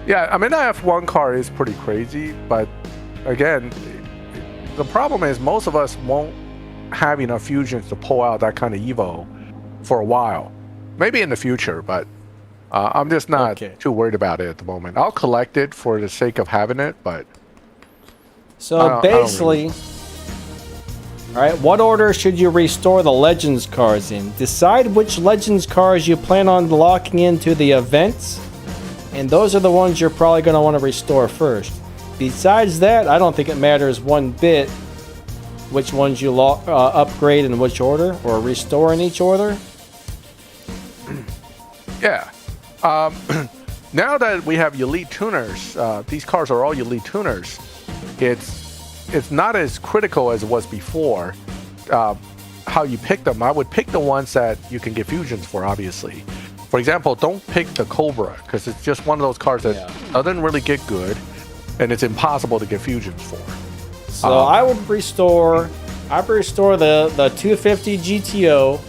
Speaker 2: Yeah, I mean, the F1 car is pretty crazy, but again, the problem is most of us won't have enough fusions to pull out that kind of Evo for a while. Maybe in the future, but I'm just not too worried about it at the moment. I'll collect it for the sake of having it, but...
Speaker 1: So basically... Alright, what order should you restore the Legends cars in? Decide which Legends cars you plan on locking into the events, and those are the ones you're probably going to want to restore first. Besides that, I don't think it matters one bit which ones you upgrade in which order, or restore in each order.
Speaker 2: Yeah. Now that we have elite tuners, these cars are all elite tuners, it's not as critical as it was before how you pick them. I would pick the ones that you can get fusions for, obviously. For example, don't pick the Cobra, because it's just one of those cars that doesn't really get good, and it's impossible to get fusions for.
Speaker 1: So I would restore the 250 GTO,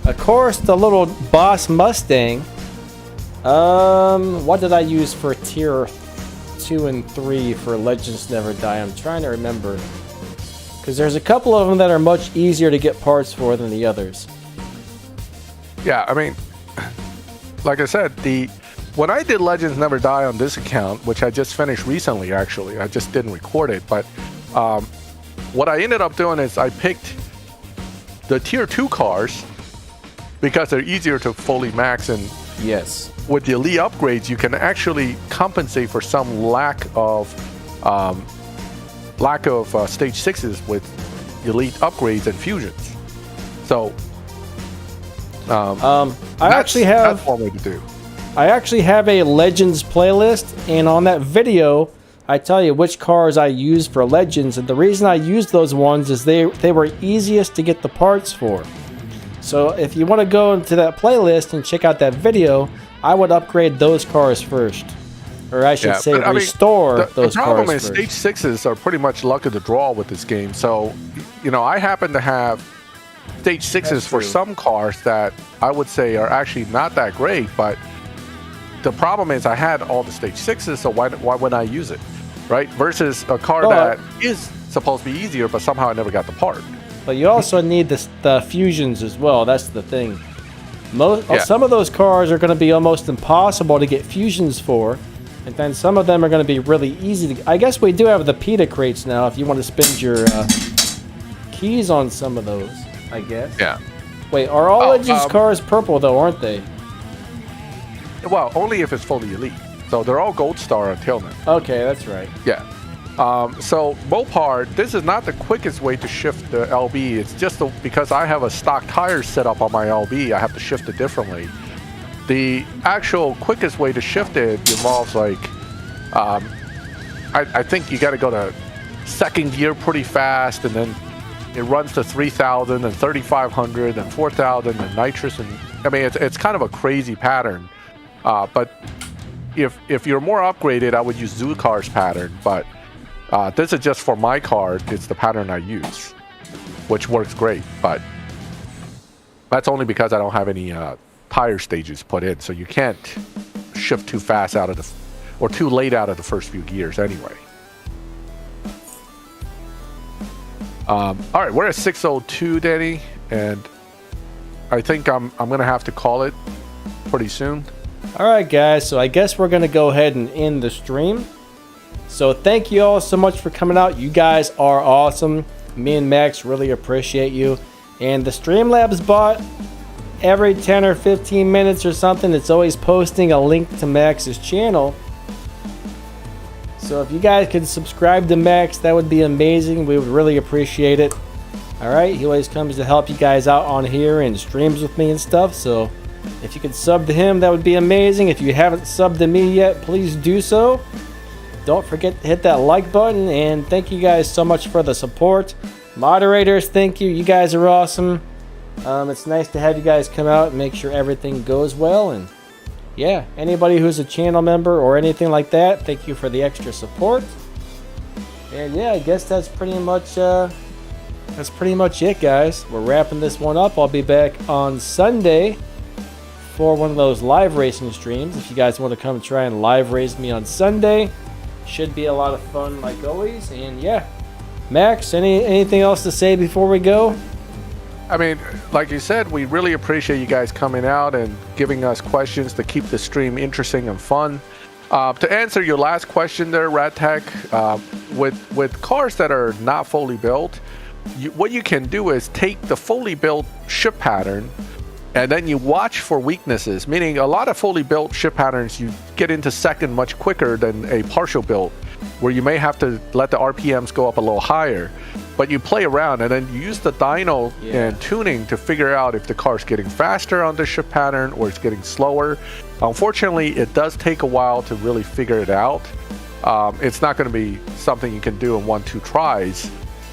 Speaker 1: of course the little Boss Mustang. What did I use for tier 2 and 3 for Legends Never Die? I'm trying to remember, because there's a couple of them that are much easier to get parts for than the others.
Speaker 2: Yeah, I mean, like I said, when I did Legends Never Die on this account, which I just finished recently, actually, I just didn't record it, but what I ended up doing is I picked the tier 2 cars because they're easier to fully max, and
Speaker 1: yes,
Speaker 2: with the elite upgrades, you can actually compensate for some lack of stage 6s with elite upgrades and fusions. So that's one way to do.
Speaker 1: I actually have a Legends playlist, and on that video I tell you which cars I use for Legends, and the reason I used those ones is they were easiest to get the parts for. So if you want to go into that playlist and check out that video, I would upgrade those cars first. Or I should say restore those cars.
Speaker 2: The problem is
Speaker 1: first.
Speaker 2: stage 6s are pretty much luck of the draw with this game. So, you know, I happen to have stage 6s for some cars that I would say are actually not that great, but the problem is I had all the stage 6s, so why wouldn't I use it, right? Versus a car that is supposed to be easier, but somehow I never got the part.
Speaker 1: But you also need the fusions as well. That's the thing. Some of those cars are going to be almost impossible to get fusions for, and then some of them are going to be really easy to. I guess we do have the PETA crates now if you want to spend your keys on some of those, I guess.
Speaker 2: Yeah.
Speaker 1: Wait, are all Legends cars purple though, aren't they?
Speaker 2: Well, only if it's fully elite. So they're all Gold Star until now.
Speaker 1: Okay, that's right.
Speaker 2: Yeah. So Mopar, this is not the quickest way to shift the LB. It's just because I have a stock tire set up on my LB, I have to shift it differently. The actual quickest way to shift it involves like, I think you got to go to second gear pretty fast, and then it runs to 3,000 and 3,500 and 4,000 and nitrous, and I mean it's kind of a crazy pattern. But if you're more upgraded, I would use Zukar's pattern, but this is just for my car. It's the pattern I use, which works great, but that's only because I don't have any tire stages put in, so you can't shift too fast out of or too late out of the first few gears anyway. All right, we're at 6:02, Danny, and I think I'm gonna have to call it pretty soon.
Speaker 1: All right, guys, so I guess we're gonna go ahead and end the stream. So thank you all so much for coming out. You guys are awesome. Me and Max really appreciate you. And the Streamlabs bot, every 10 or 15 minutes or something, it's always posting a link to Max's channel. So if you guys could subscribe to Max, that would be amazing. We would really appreciate it. All right, he always comes to help you guys out on here and streams with me and stuff. So if you could sub to him, that would be amazing. If you haven't subbed to me yet, please do so. Don't forget to hit that like button, and thank you guys so much for the support. Moderators, thank you. You guys are awesome. It's nice to have you guys come out and make sure everything goes well. And yeah, anybody who's a channel member or anything like that, thank you for the extra support. And yeah, I guess that's pretty much it, guys. We're wrapping this one up. I'll be back on Sunday for one of those live racing streams. If you guys want to come try and live race me on Sunday, should be a lot of fun like always. And yeah, Max, anything else to say before we go?
Speaker 2: I mean, like you said, we really appreciate you guys coming out and giving us questions to keep the stream interesting and fun. To answer your last question there, RadTech, with cars that are not fully built, what you can do is take the fully built ship pattern and then you watch for weaknesses, meaning a lot of fully built ship patterns you get into second much quicker than a partial build, where you may have to let the RPMs go up a little higher. But you play around and then you use the dyno and tuning to figure out if the car's getting faster on the ship pattern or it's getting slower. Unfortunately, it does take a while to really figure it out. It's not going to be something you can do in 1-2 tries.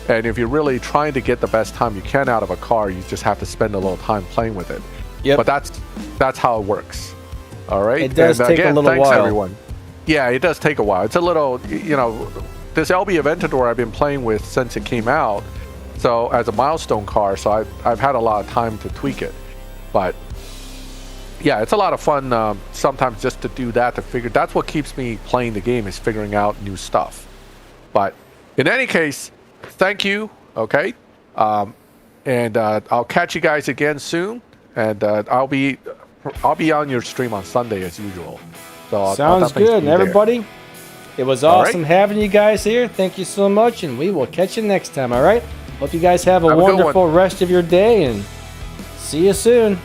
Speaker 2: And if you're really trying to get the best time you can out of a car, you just have to spend a little time playing with it. Yep. But that's how it works. All right.
Speaker 1: It does take a little
Speaker 2: thanks
Speaker 1: while.
Speaker 2: Everyone. Yeah, it does take a while. It's a little, you know, this LB Aventador I've been playing with since it came out. So as a milestone car, so I've had a lot of time to tweak it. But yeah, it's a lot of fun sometimes just to do that, to figure. That's what keeps me playing the game, is figuring out new stuff. But in any case, thank you. Okay. And I'll catch you guys again soon. And I'll be on your stream on Sunday as usual. So
Speaker 1: sounds good. And everybody, it was awesome having you guys here. Thank you so much, and we will catch you next time. All right. Hope you guys have a wonderful rest of your day, and see you soon.